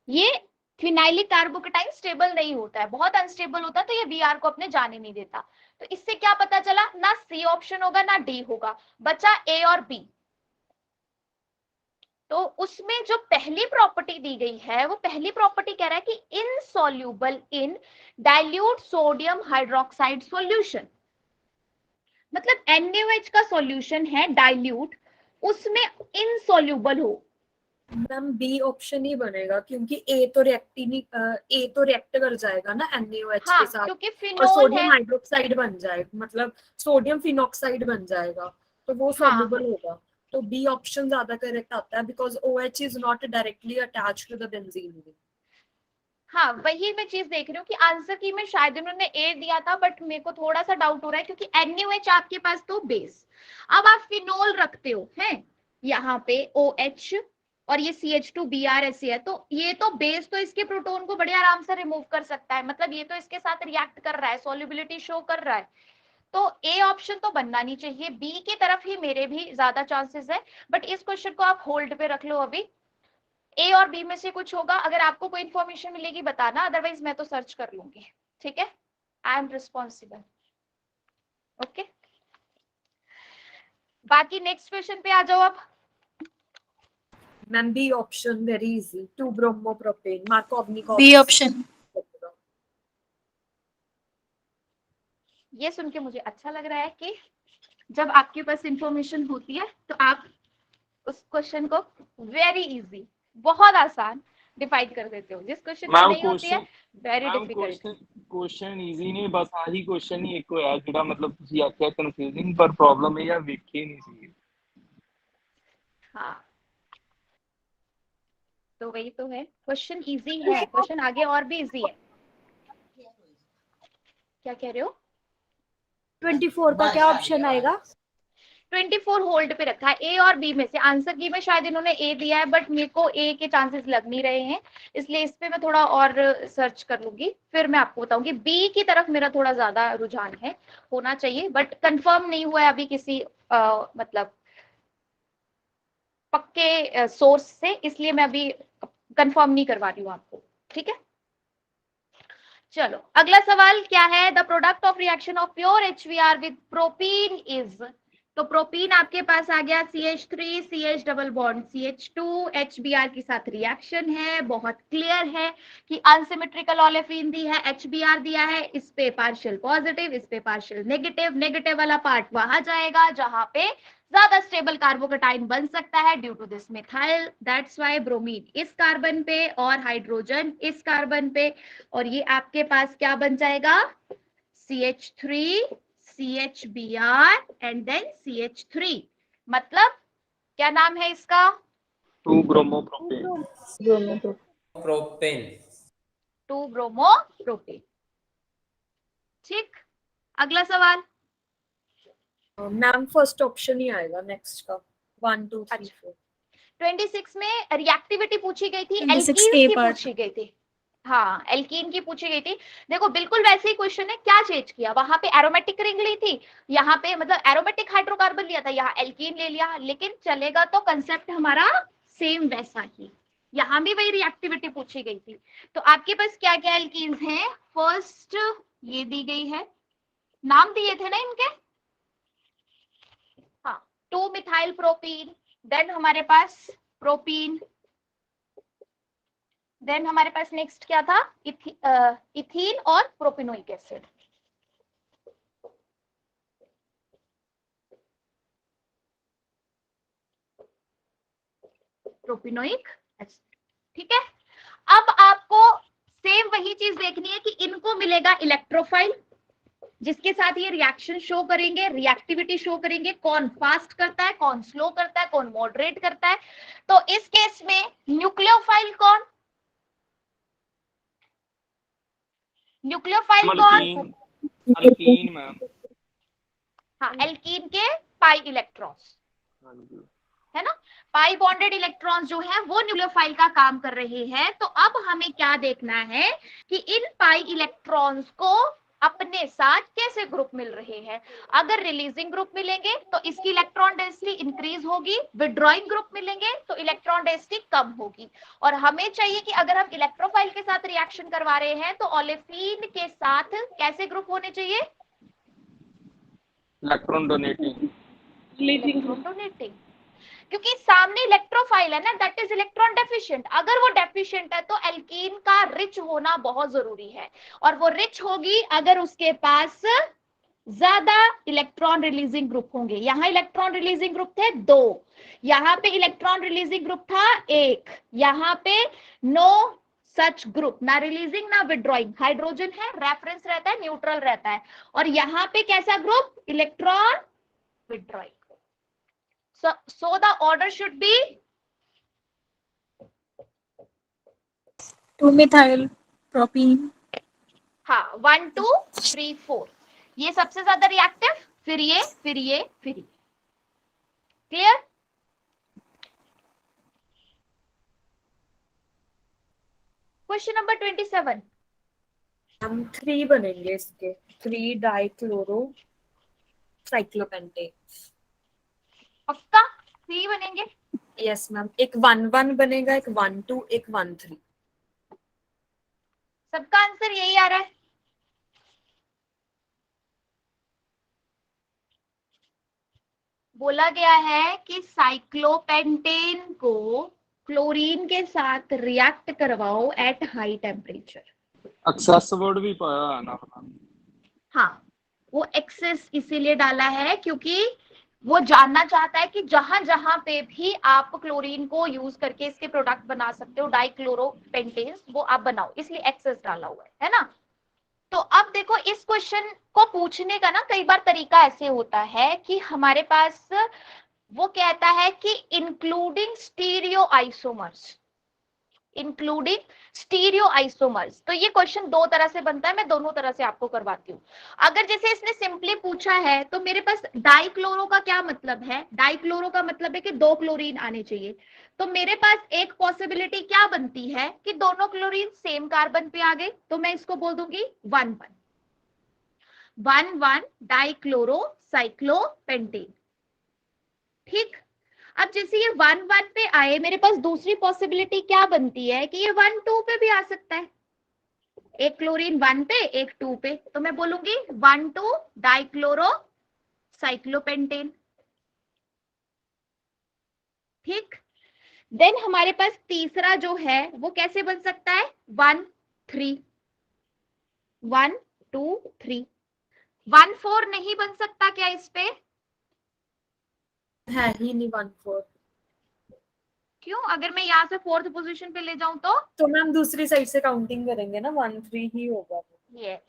ये फिनाइलिक कार्बोकटाइन स्टेबल नहीं होता है, बहुत अनस्टेबल होता है, तो ये Br को अपने जाने नहीं देता। तो इससे क्या पता चला, ना सी ऑप्शन होगा ना डी होगा, बचा ए और बी। तो उसमें जो पहली प्रॉपर्टी दी गई है वो पहली प्रॉपर्टी कह रहा है कि इनसॉल्यूबल इन डाइल्यूट सोडियम हाइड्रोक्साइड सॉल्यूशन, मतलब NaOH का सॉल्यूशन है डाइल्यूट, उसमें इनसॉल्यूबल हो। मैम बी ऑप्शन ही बनेगा, क्योंकि ए तो रिएक्ट कर जाएगा ना NaOH हाँ, के साथ, क्योंकि और फिनोल सोडियम है, हाइड्रोक्साइड बन जाएगा, मतलब सोडियम फिनॉक्साइड बन जाएगा, तो वो सॉल्युबल होगा। तो बी ऑप्शन ज्यादा करेक्ट आता है, because OH is not directly attached to the benzene. हाँ वही मैं चीज देख रही हूँ कि आंसर की में शायद उन्होंने ए दिया था, बट मेरे को थोड़ा सा डाउट हो रहा है क्योंकि NaOH आपके पास तो बेस, अब आप फिनोल रखते हो हैं यहाँ पे OH और ये CH2Br ऐसे है, तो ये तो बेस तो इसके प्रोटॉन को बड़े आराम से रिमूव कर सकता है, मतलब ये तो इसके साथ रिएक्ट कर रहा है, सॉल्युबिलिटी शो कर रहा है, तो ए ऑप्शन तो बनना नहीं चाहिए, बी की तरफ ही मेरे भी ज्यादा चांसेस है। बट इस क्वेश्चन को आप होल्ड पे रख लो, अभी ए और बी में से कुछ होगा, अगर आपको कोई इन्फॉर्मेशन मिलेगी बताना, अदरवाइज मैं तो सर्च कर लूंगी, ठीक है, आई एम रिस्पॉन्सिबल। ओके, बाकी नेक्स्ट क्वेश्चन पे आ जाओ अब। Ma'am B option very easy, 2 bromopropane Markovnikov B option. ये सुन के मुझे अच्छा लग रहा है कि जब आपके पास इंफॉर्मेशन होती है तो आप उस क्वेश्चन को वेरी इजी, बहुत आसान डिफाइन कर देते हो, जिस क्वेश्चन में नहीं होती है वेरी डिफिकल्ट। क्वेश्चन इजी नहीं, बस आही क्वेश्चन ही एक होया जेड़ा मतलब ਤੁਸੀਂ ਆਖਿਆ ਕਨਫਿਊਜ਼ਿੰਗ ਪਰ ਪ੍ਰੋਬਲਮ ਇਹ ਆ ਵੇਖੇ ਨਹੀਂ ਸੀ। हाँ तो वही तो है, क्वेश्चन इजी है, क्वेश्चन आगे और भी इजी है। क्या कह रहे हो? 24 का क्या ऑप्शन आएगा? 24 होल्ड पे रखा है, ए और बी में से। आंसर की में शायद इन्होंने ए दिया है, बट मेरे को ए के चांसेस लग नहीं रहे हैं, इसलिए इस पे मैं थोड़ा और सर्च कर लूंगी, फिर मैं आपको बताऊंगी। बी की तरफ मेरा थोड़ा ज्यादा रुझान है, होना चाहिए, बट कंफर्म नहीं हुआ है अभी किसी मतलब पक्के सोर्स से, इसलिए मैं अभी कंफर्म नहीं करवा रही हूँ आपको। ठीक है, चलो अगला सवाल क्या है? The product of reaction of pure HBr with propene is. तो प्रोपीन आपके पास आ गया CH3 CH double bond CH2 HBr के साथ रिएक्शन है, बहुत क्लियर है कि अनसिमेट्रिकल ओलेफिन दी है, HBr दिया है, इस पे पार्शियल पॉजिटिव, इस पे पार्शियल नेगेटिव, नेगेटिव वाला पार्ट वहां जाएगा जहां पे ज्यादा स्टेबल कार्बोकेटाइन बन सकता है due to this methyl, that's why bromine इस कार्बन पे और हाइड्रोजन इस कार्बन पे, और ये आपके पास क्या बन जाएगा? CH3 CHBr and then CH3, मतलब क्या नाम है इसका? 2 bromo propane. Propane. 2 bromo propane. ठीक, अगला सवाल। मैम फर्स्ट ऑप्शन ही आएगा नेक्स्ट का, 1 2 3 4। 26 में रिएक्टिविटी पूछी गई थी, 26 एल्कीन्स A की part। पूछी गई थी। हाँ, एल्कीन की पूछी गई थी। देखो बिल्कुल वैसे ही क्वेश्चन है, क्या चेंज किया? वहां पे एरोमेटिक रिंग ली थी, यहाँ पे मतलब एरोमेटिक हाइड्रोकार्बन लिया था, यहाँ एल्कीन ले लिया, लेकिन चलेगा तो कंसेप्ट हमारा सेम वैसा ही। यहाँ भी वही रिएक्टिविटी पूछी गई थी। तो आपके पास क्या क्या एल्कीन्स हैं? फर्स्ट ये दी गई है, नाम दिए थे ना इनके, हाँ, 2 मिथाइल प्रोपीन, देन हमारे पास प्रोपीन, देन हमारे पास नेक्स्ट क्या था? इथीन और प्रोपिनोइक एसिड। प्रोपिनोइक एसिड, ठीक है। अब आपको सेम वही चीज देखनी है कि इनको मिलेगा इलेक्ट्रोफाइल, जिसके साथ ये रिएक्शन शो करेंगे, रिएक्टिविटी शो करेंगे, कौन फास्ट करता है, कौन स्लो करता है, कौन मॉडरेट करता है। तो इस केस में न्यूक्लियोफाइल कौन? न्यूक्लियोफाइल कौन? Alkyne ma'am. हाँ, एल्कीन के पाई इलेक्ट्रॉन्स, है ना, पाई बॉन्डेड इलेक्ट्रॉन्स जो है वो न्यूक्लियोफाइल का काम कर रहे हैं। तो अब हमें क्या देखना है कि इन पाई इलेक्ट्रॉन्स को अपने साथ कैसे ग्रुप मिल रहे हैं। अगर रिलीजिंग ग्रुप मिलेंगे तो इसकी इलेक्ट्रॉन डेंसिटी इंक्रीज होगी, विड्रॉइंग ग्रुप मिलेंगे तो इलेक्ट्रॉन डेंसिटी कम होगी। और हमें चाहिए कि अगर हम इलेक्ट्रोफाइल के साथ रिएक्शन करवा रहे हैं तो ओलेफिन के साथ कैसे ग्रुप होने चाहिए? Electron donating. इलेक्ट्रॉन डोनेटिंग, क्योंकि सामने इलेक्ट्रोफाइल है ना, दैट इज इलेक्ट्रॉन डेफिशिएंट। अगर वो डेफिशिएंट है तो एल्कीन का रिच होना बहुत जरूरी है, और वो रिच होगी अगर उसके पास ज्यादा इलेक्ट्रॉन रिलीजिंग ग्रुप होंगे। यहाँ इलेक्ट्रॉन रिलीजिंग ग्रुप थे 2, यहाँ पे इलेक्ट्रॉन रिलीजिंग ग्रुप था 1, यहाँ पे नो सच ग्रुप, ना रिलीजिंग ना विड्रॉइंग, हाइड्रोजन है, रेफरेंस रहता है, न्यूट्रल रहता है, और यहाँ पे कैसा group? Electron withdrawing. So the order should be 2 methyl propene। हाँ 1 2 3 4, ये सबसे ज्यादा रिएक्टिव, फिर ये, फिर ये, फिर ये। क्लियर? Question number 27। हम 3 बनेंगे इसके, 3 डाइक्लोरो साइक्लोपेंटेन। पक्का 3 बनेंगे? यस मैम, एक 1 1 बनेगा, एक 1 2, एक 1 3। सबका आंसर यही आ रहा है? बोला गया है कि साइक्लोपेंटेन को क्लोरीन के साथ रिएक्ट करवाओ at high temperature. Excess word भी पाया है ना। हाँ, वो एक्सेस इसीलिए डाला है क्योंकि वो जानना चाहता है कि जहां जहां पे भी आप क्लोरीन को यूज करके इसके प्रोडक्ट बना सकते हो, डाइक्लोरोपेंटेन्स, वो आप बनाओ, इसलिए एक्सेस डाला हुआ है ना। तो अब देखो इस क्वेश्चन को पूछने का ना कई बार तरीका ऐसे होता है कि हमारे पास वो कहता है कि including stereo isomers, including stereo isomers. तो ये क्वेश्चन दो तरह से बनता है, मैं दोनों तरह से आपको करवाती हूँ। अगर जैसे इसने सिंपली पूछा है तो मेरे पास डाइक्लोरो का क्या मतलब है, डाइक्लोरो का मतलब है कि 2 क्लोरीन आने चाहिए। तो मेरे पास एक पॉसिबिलिटी क्या बनती है कि दोनों क्लोरीन सेम कार्बन पे आ गए, तो मैं इसको बोल दूंगी 1,1 डाइक्लोरो साइक्लोपेंटेन। ठीक, अब जैसे ये 1,1 पे आए, मेरे पास दूसरी पॉसिबिलिटी क्या बनती है कि ये 1,2 पे भी आ सकता है। एक क्लोरीन 1 पे, एक 2 पे, तो मैं बोलूंगी 1,2 डाइक्लोरो साइक्लोपेंटेन। ठीक, देन हमारे पास तीसरा जो है वो कैसे बन सकता है, 1,3 1,2,3 1,4 नहीं बन सकता क्या इस पे? है ही नहीं 1,4। क्यों? अगर मैं यहाँ से 4th पोजीशन पे ले जाऊं तो मैम दूसरी साइड से काउंटिंग करेंगे ना, 1,3 ही होगा। यस,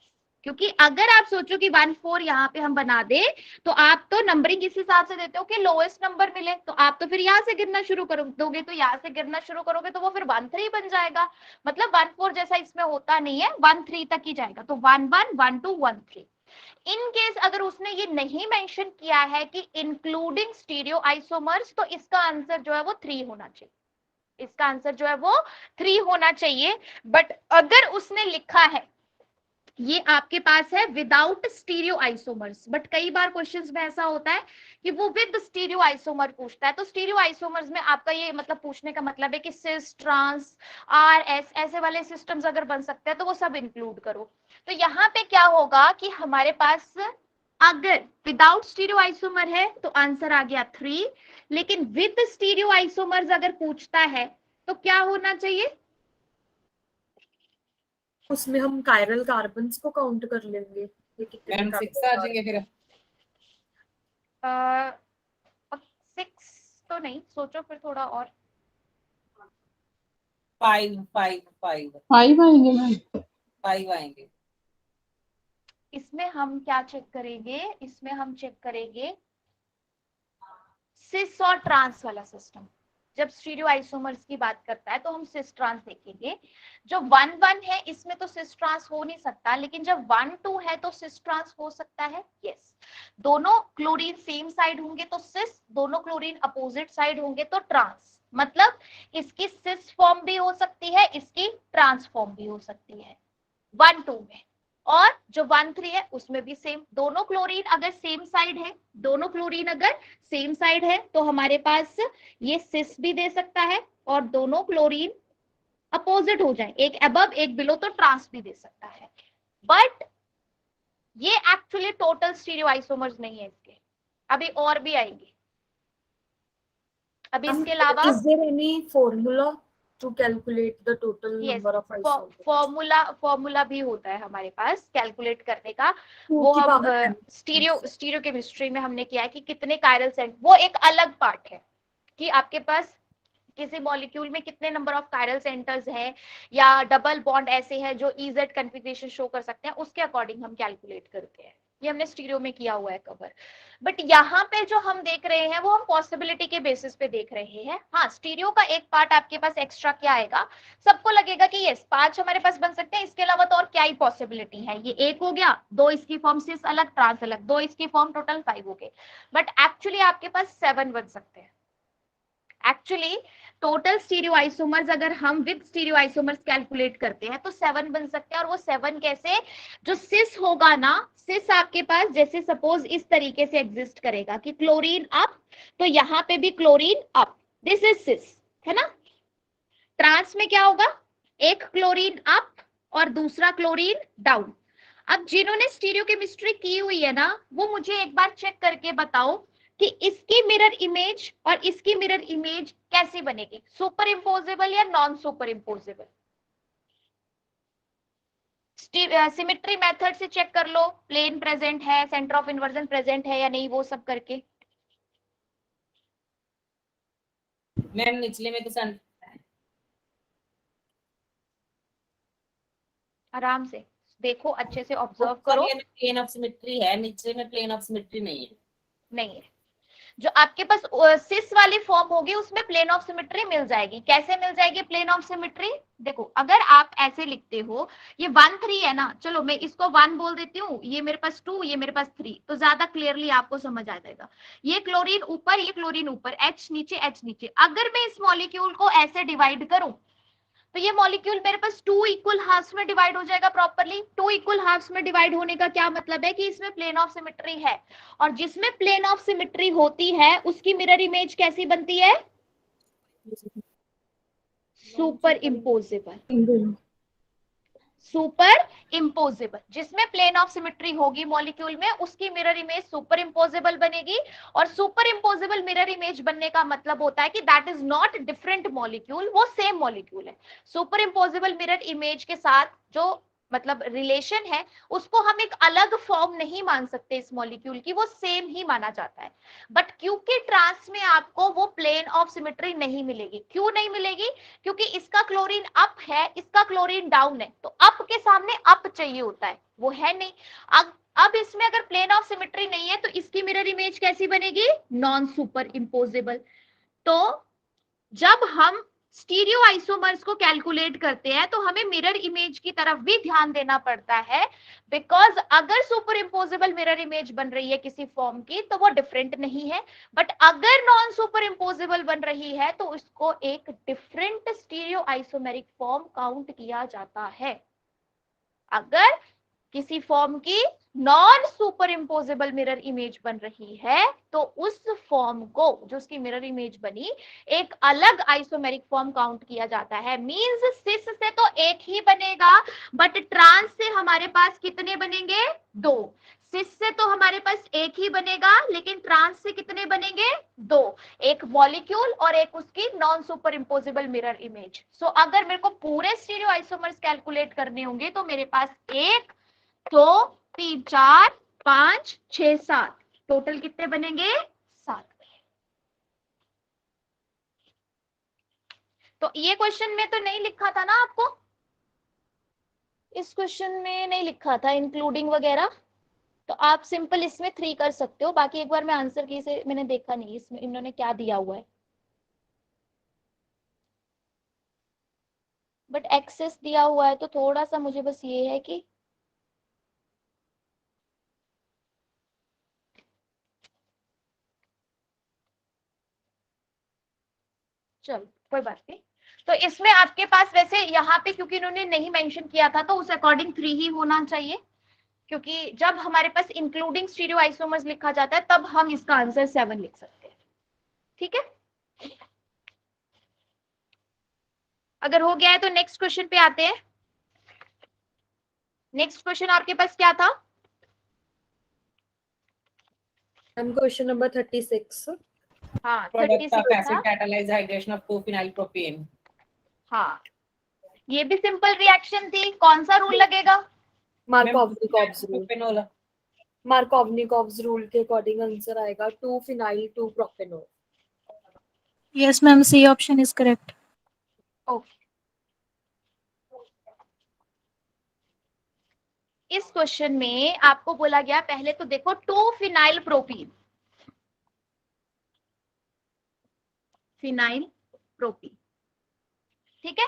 क्योंकि अगर आप सोचो कि 1,4 यहाँ पे हम बना दे तो आप तो नंबरिंग इस हिसाब से देते हो कि लोएस्ट नंबर मिले, तो आप तो फिर यहाँ से गिरना शुरू कर दोगे, तो यहाँ से गिरना शुरू करोगे तो वो फिर 1,3 बन जाएगा। मतलब 1,4 जैसा इसमें होता नहीं है, 1,3 तक ही जाएगा। तो 1,1 1,2 1,3। इन केस अगर उसने ये नहीं मेंशन किया है कि इंक्लूडिंग स्टीरियो आइसोमर्स, तो इसका आंसर जो है वो 3 होना चाहिए, इसका आंसर जो है वो 3 होना चाहिए। बट अगर उसने लिखा है ये आपके पास है विदाउट स्टीरियो आइसोमर्स, बट कई बार क्वेश्चंस में ऐसा होता है कि वो विद स्टीरियो आइसोमर पूछता है, तो स्टीरियो आइसोमर्स में आपका ये मतलब पूछने का मतलब है कि सिस, ट्रांस, आर, एस ऐसे वाले सिस्टम्स अगर बन सकते हैं तो वो सब इंक्लूड करो। तो यहाँ पे क्या होगा कि हमारे पास अगर विदाउट स्टीरियो आइसोमर है तो आंसर आ गया 3, लेकिन विद स्टीरियो आइसोमर्स अगर पूछता है तो क्या होना चाहिए? उसमें हम कायरल कार्बन्स को काउंट कर लेंगे, ये कितने मैम 6 आ जाएंगे फिर। 6 तो नहीं, सोचो फिर थोड़ा और। 5 आएंगे मैम। आएंगे। इसमें हम क्या चेक करेंगे, इसमें हम चेक करेंगे सिस और ट्रांस वाला सिस्टम। जब स्टीरियो आइसोमर्स की बात करता है तो हम सिस ट्रांस देखेंगे। जो 1,1 है इसमें तो सिस ट्रांस हो नहीं सकता, लेकिन जब 1,2 है तो सिस ट्रांस हो सकता है। यस, दोनों क्लोरीन सेम साइड होंगे तो सिस, दोनों क्लोरीन अपोजिट साइड होंगे तो ट्रांस। मतलब इसकी सिस फॉर्म भी हो सकती है, इसकी ट्रांस फॉर्म भी हो सकती है 1,2 में। और जो 1,3 है उसमें भी सेम, दोनों क्लोरीन अगर सेम साइड है, दोनों क्लोरीन अगर सेम साइड है तो हमारे पास ये सिस भी दे सकता है, और दोनों क्लोरीन अपोजिट हो जाए, एक अबव एक बिलो, तो ट्रांस भी दे सकता है। बट ये एक्चुअली टोटल स्टीरियो आइसोमर्स नहीं है इसके, अभी और भी आएंगे। अभी इसके अलावा is there any formula to calculate the total number of isomers? Formula भी होता है हमारे पास कैलकुलेट करने का। वो हम स्टीरियो केमिस्ट्री में हमने किया है कि कितने कायरल सेंट, वो एक अलग पार्ट है कि आपके पास किसी मॉलिक्यूल में कितने नंबर ऑफ कायरल सेंटर्स है, या डबल बॉन्ड ऐसे है जो इजेड कन्फिगरेशन शो कर सकते हैं, उसके अकॉर्डिंग हम कैलकुलेट करते हैं। ये हमने स्टीरियो में किया हुआ है कवर। बट यहाँ पे जो हम देख रहे हैं वो हम पॉसिबिलिटी के बेसिस पे देख रहे हैं। हाँ, स्टीरियो का एक पार्ट आपके पास एक्स्ट्रा क्या आएगा, सबको लगेगा कि यस 5 हमारे पास बन सकते हैं, इसके अलावा तो और क्या ही पॉसिबिलिटी है। ये 1 हो गया, 2 इसकी फॉर्म सिस अलग, ट्रांस अलग, 2 इसकी फॉर्म, टोटल 5 हो गए। बट एक्चुअली आपके पास 7 बन सकते हैं। एक्चुअली टोटल स्टीरियो आइसोमर्स अगर हम विद स्टीरियो आइसोमर्स कैलकुलेट करते हैं तो 7 बन सकते हैं। और वो 7 कैसे, जो सिस होगा ना, सिस आपके पास जैसे सपोज इस तरीके से एग्जिस्ट करेगा कि क्लोरीन अप, तो यहाँ पे भी क्लोरीन अप, दिस इज सिस, है ना। ट्रांस में क्या होगा, एक क्लोरीन अप और दूसरा क्लोरीन डाउन। अब जिन्होंने स्टीरियो केमिस्ट्री की हुई है ना, वो मुझे एक बार चेक करके बताओ कि इसकी मिरर इमेज और इसकी मिरर इमेज कैसी बनेगी, सुपर इम्पोजेबल या non super imposable. Symmetry method से चेक कर लो, प्लेन प्रेजेंट है, सेंटर ऑफ इन्वर्जन प्रेजेंट है या नहीं, वो सब करके। मैम निचले में तो आराम से देखो, अच्छे से ऑब्जर्व करो। प्लेन ऑफ सिमेट्री है, नीचे में प्लेन ऑफ सिमेट्री नहीं है। नहीं है, जो आपके पास सिस वाली फॉर्म होगी उसमें प्लेन ऑफ सिमेट्री मिल जाएगी। कैसे मिल जाएगी प्लेन ऑफ सिमेट्री? देखो अगर आप ऐसे लिखते हो, ये 1 3 है ना, चलो मैं इसको 1 बोल देती हूँ, ये मेरे पास 2, ये मेरे पास 3, तो ज्यादा क्लियरली आपको समझ आ जाएगा। ये क्लोरीन ऊपर, ये क्लोरीन ऊपर, H नीचे, H नीचे। अगर मैं इस मॉलिक्यूल को ऐसे डिवाइड करूं तो ये मॉलिक्यूल मेरे पास 2 इक्वल हाफ्स में डिवाइड हो जाएगा प्रॉपर्ली। 2 इक्वल हाफ्स में डिवाइड होने का क्या मतलब है कि इसमें प्लेन ऑफ सिमेट्री है, और जिसमें प्लेन ऑफ सिमेट्री होती है उसकी मिरर इमेज कैसी बनती है? Super imposable. सुपर इम्पोजेबल, जिसमें प्लेन ऑफ सिमेट्री होगी मॉलिक्यूल में उसकी मिरर इमेज सुपर इम्पोजेबल बनेगी। और सुपर इम्पोजेबल मिरर इमेज बनने का मतलब होता है कि that is not different molecule, वो सेम मॉलिक्यूल है। सुपर इम्पोजेबल मिरर इमेज के साथ जो मतलब रिलेशन है उसको हम एक अलग फॉर्म नहीं मान सकते इस मॉलिक्यूल की, वो सेम ही माना जाता है। बट क्योंकि ट्रांस में आपको वो प्लेन ऑफ सिमेट्री नहीं मिलेगी। क्यों नहीं मिलेगी? क्योंकि इसका क्लोरीन अप है, इसका क्लोरीन डाउन है, तो अप के सामने अप चाहिए होता है, वो है नहीं। अब इसमें अगर प्लेन ऑफ सिमेट्री नहीं है तो इसकी मिरर इमेज कैसी बनेगी? Non super imposable. तो जब हम स्टीरियो आइसोमर्स को कैलकुलेट करते हैं तो हमें मिरर इमेज की तरफ भी ध्यान देना पड़ता है, बिकॉज अगर सुपर इम्पोजेबल मिरर इमेज बन रही है किसी फॉर्म की तो वो डिफरेंट नहीं है, बट अगर नॉन सुपर इम्पोजेबल बन रही है तो उसको एक different stereo isomeric form count किया जाता है। अगर किसी फॉर्म की non super imposable mirror image बन रही है तो उस फॉर्म को, जो उसकी मिरर इमेज बनी, एक अलग आइसोमेरिक फॉर्म काउंट किया जाता है। मींस सिस से तो एक ही बनेगा, बट ट्रांस से हमारे पास कितने बनेंगे? 2। सिस से तो हमारे पास एक ही बनेगा, लेकिन ट्रांस से कितने बनेंगे? 2, एक मॉलिक्यूल और एक उसकी non super imposable mirror image. So अगर मेरे को पूरे स्टीरियो आइसोमर्स कैलकुलेट करने होंगे तो मेरे पास 1 2 3 4 5 6 7, टोटल कितने बनेंगे? 7। तो ये क्वेश्चन में तो नहीं लिखा था ना आपको, इस क्वेश्चन में नहीं लिखा था इंक्लूडिंग वगैरह, तो आप सिंपल इसमें 3 कर सकते हो। बाकी एक बार मैं आंसर की से मैंने देखा नहीं इसमें इन्होंने क्या दिया हुआ है, बट एक्सेस दिया हुआ है तो थोड़ा सा मुझे बस ये है कि चलो कोई बात नहीं। तो इसमें आपके पास वैसे यहाँ पे क्योंकि इन्होंने नहीं मेंशन किया था तो उस अकॉर्डिंग 3 ही होना चाहिए, क्योंकि जब हमारे पास इंक्लूडिंग स्टीरियो आइसोमर्स लिखा जाता है तब हम इसका आंसर 7 लिख सकते हैं। ठीक है, अगर हो गया है तो नेक्स्ट क्वेश्चन पे आते हैं। नेक्स्ट क्वेश्चन आपके पास क्या था? Question number 36। हाँ, प्रोडक्ट 36 ऑफ एसिड था। Catalyse hydration of 2-phenyl propane। हाँ, ये भी सिंपल रिएक्शन थी। कौन सा रूल लगेगा? Markovnikov's rule. मार्कोवनिकोव्स रूल के अकॉर्डिंग आंसर आएगा 2-phenyl 2-propanol। Yes ma'am, C option is correct. Okay, इस क्वेश्चन में आपको बोला गया, पहले तो देखो 2-phenyl प्रोपीन, फिनाइल प्रोपीन, ठीक है,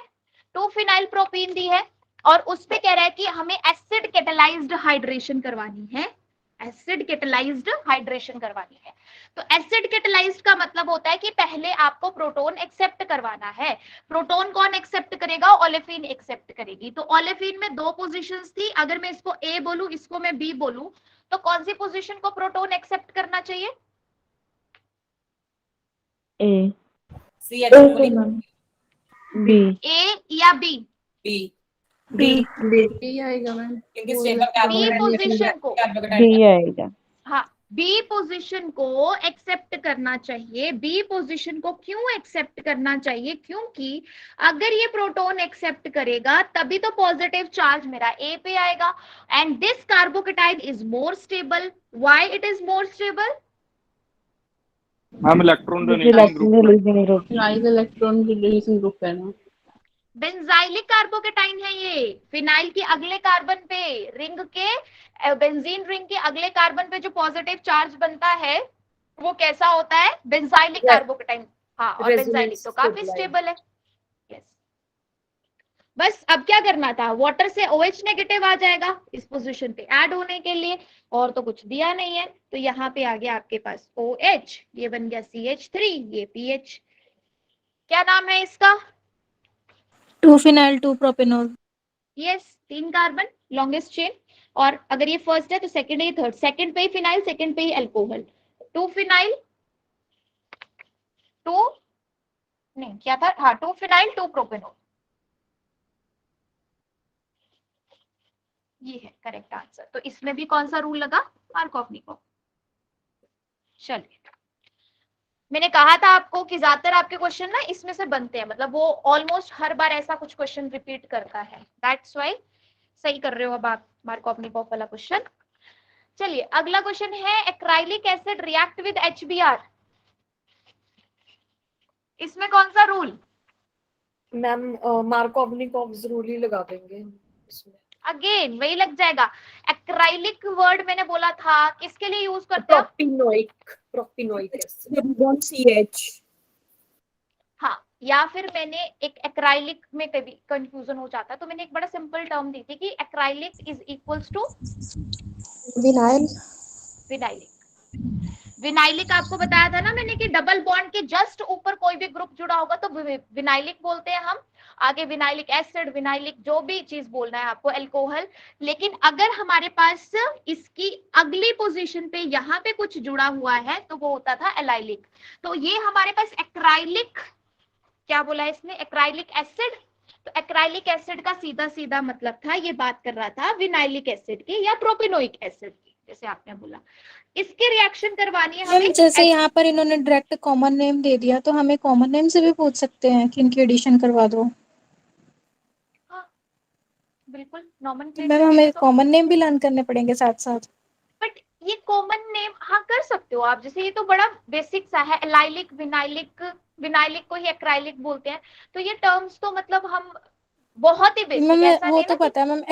2-phenyl प्रोपीन दी है और उस पे कह रहा है कि हमें एसिड कैटालाइज्ड हाइड्रेशन करवानी है। एसिड कैटालाइज्ड हाइड्रेशन करवानी है। तो एसिड कैटालाइज्ड का मतलब होता है कि पहले आपको प्रोटॉन एक्सेप्ट करवाना है। प्रोटॉन कौन एक्सेप्ट करेगा? ओलेफिन एक्सेप्ट करेगी। तो ओलेफिन में 2 पोजीशंस थी, अगर मैं इसको ए बोलूं, इसको मैं बी बोलूं, तो कौन सी पोजीशन को प्रोटॉन एक्सेप्ट करना चाहिए? ए, सी एक्चुअली बी, ए या बी? बी। बी आएगा मैम। इनकी स्टेबल बी पोजीशन को, बी आएगा। हाँ, बी पोजीशन को एक्सेप्ट करना चाहिए। बी पोजीशन को क्यों एक्सेप्ट करना चाहिए? क्योंकि अगर ये प्रोटॉन एक्सेप्ट करेगा तभी तो पॉजिटिव चार्ज मेरा ए पे आएगा। And this carbocation is more stable. Why it is more stable? हम electron donating group electron releasing group है ना। बेंजाइलिक कार्बोकेटाइन है ये। फिनाइल के अगले कार्बन पे, रिंग के, बेंजीन रिंग के अगले कार्बन पे जो पॉजिटिव चार्ज बनता है वो कैसा होता है, बेंजाइलिक Yes. कार्बोकेटाइन। हाँ, और बेंजाइलिक तो काफी Resonance स्टेबल है। यस, बस अब क्या करना था, वाटर से OH नेगेटिव आ जाएगा इस पोजीशन पे ऐड होने के लिए, और तो कुछ दिया नहीं है। तो यहाँ पे आ गया आपके पास OH, ये बन गया CH3, ये PH। क्या नाम है इसका? 2 phenyl 2 propanol. Yes, 3 carbon, longest chain. और अगर ये फर्स्ट है तो सेकंड है, ये थर्ड, सेकंड पे ही फिनाइल, सेकंड पे ही अल्कोहल। 2 फिनाइल 2, नहीं क्या था, हाँ 2 फिनाइल 2 प्रोपेनॉल, ये है करेक्ट आंसर। तो इसमें भी कौन सा रूल लगा, मार्कोव-निकोव। चलिए, मैंने कहा था आपको कि ज्यादातर आपके क्वेश्चन ना इसमें से बनते हैं, मतलब वो ऑलमोस्ट हर बार ऐसा कुछ क्वेश्चन रिपीट करता है, दैट्स व्हाई सही कर रहे हो अब आप मार्कोव-निकोव वाला क्वेश्चन। चलिए अगला क्वेश्चन है, acrylic acid react with HBr, इसमें कौन सा रूल? मैम मार्कोव-निकोव रूल ही लगा देंगे इसमें। अगेन वही लग जाएगा। एक्राइलिक वर्ड मैंने बोला था किसके लिए यूज करते हैं? Propanoic acid CH। हाँ, या फिर मैंने एक एक्राइलिक में कभी कंफ्यूजन हो जाता है, तो मैंने एक बड़ा सिंपल टर्म दी थी कि acrylic is equals to vinyl. Vinylic. Vinylic आपको बताया था ना मैंने कि डबल बॉन्ड के जस्ट ऊपर कोई भी ग्रुप जुड़ा होगा तो विनाइलिक बोलते हैं हम। आगे विनाइलिक एसिड, विनाइलिक जो भी चीज बोलना है आपको, अल्कोहल। लेकिन अगर हमारे पास इसकी अगली पोजीशन पे यहाँ पे कुछ जुड़ा हुआ है तो वो होता था एलाइलिक। तो ये हमारे पास एक्राइलिक, क्या बोला इसने, एक्राइलिक एसिड। तो एक्राइलिक एसिड का सीधा सीधा मतलब था, ये बात कर रहा था विनाइलिक एसिड की या प्रोपिनोइक एसिड की, जैसे आपने बोला। इसके रिएक्शन करवानी है हमें। जैसे यहाँ पर इन्होंने डायरेक्ट कॉमन नेम दे दिया, तो हमें कॉमन नेम से भी पूछ सकते हैं कि इनकी एडिशन करवा दो। हाँ, बिल्कुल नॉर्मल मैम हमें कॉमन नेम भी लर्न करने पड़ेंगे साथ साथ। बट ये कॉमन नेम हाँ कर सकते हो आप, जैसे ये तो बड़ा बेसिक सा है, एलाइलिक, विनाइलिक, विनाइलिक को ही एक्राइलिक बोलते हैं। तो ये टर्म्स तो मतलब हम बहुत ही बेसिक, मैम ऐसा वो नहीं तो ना कि पता है मैम,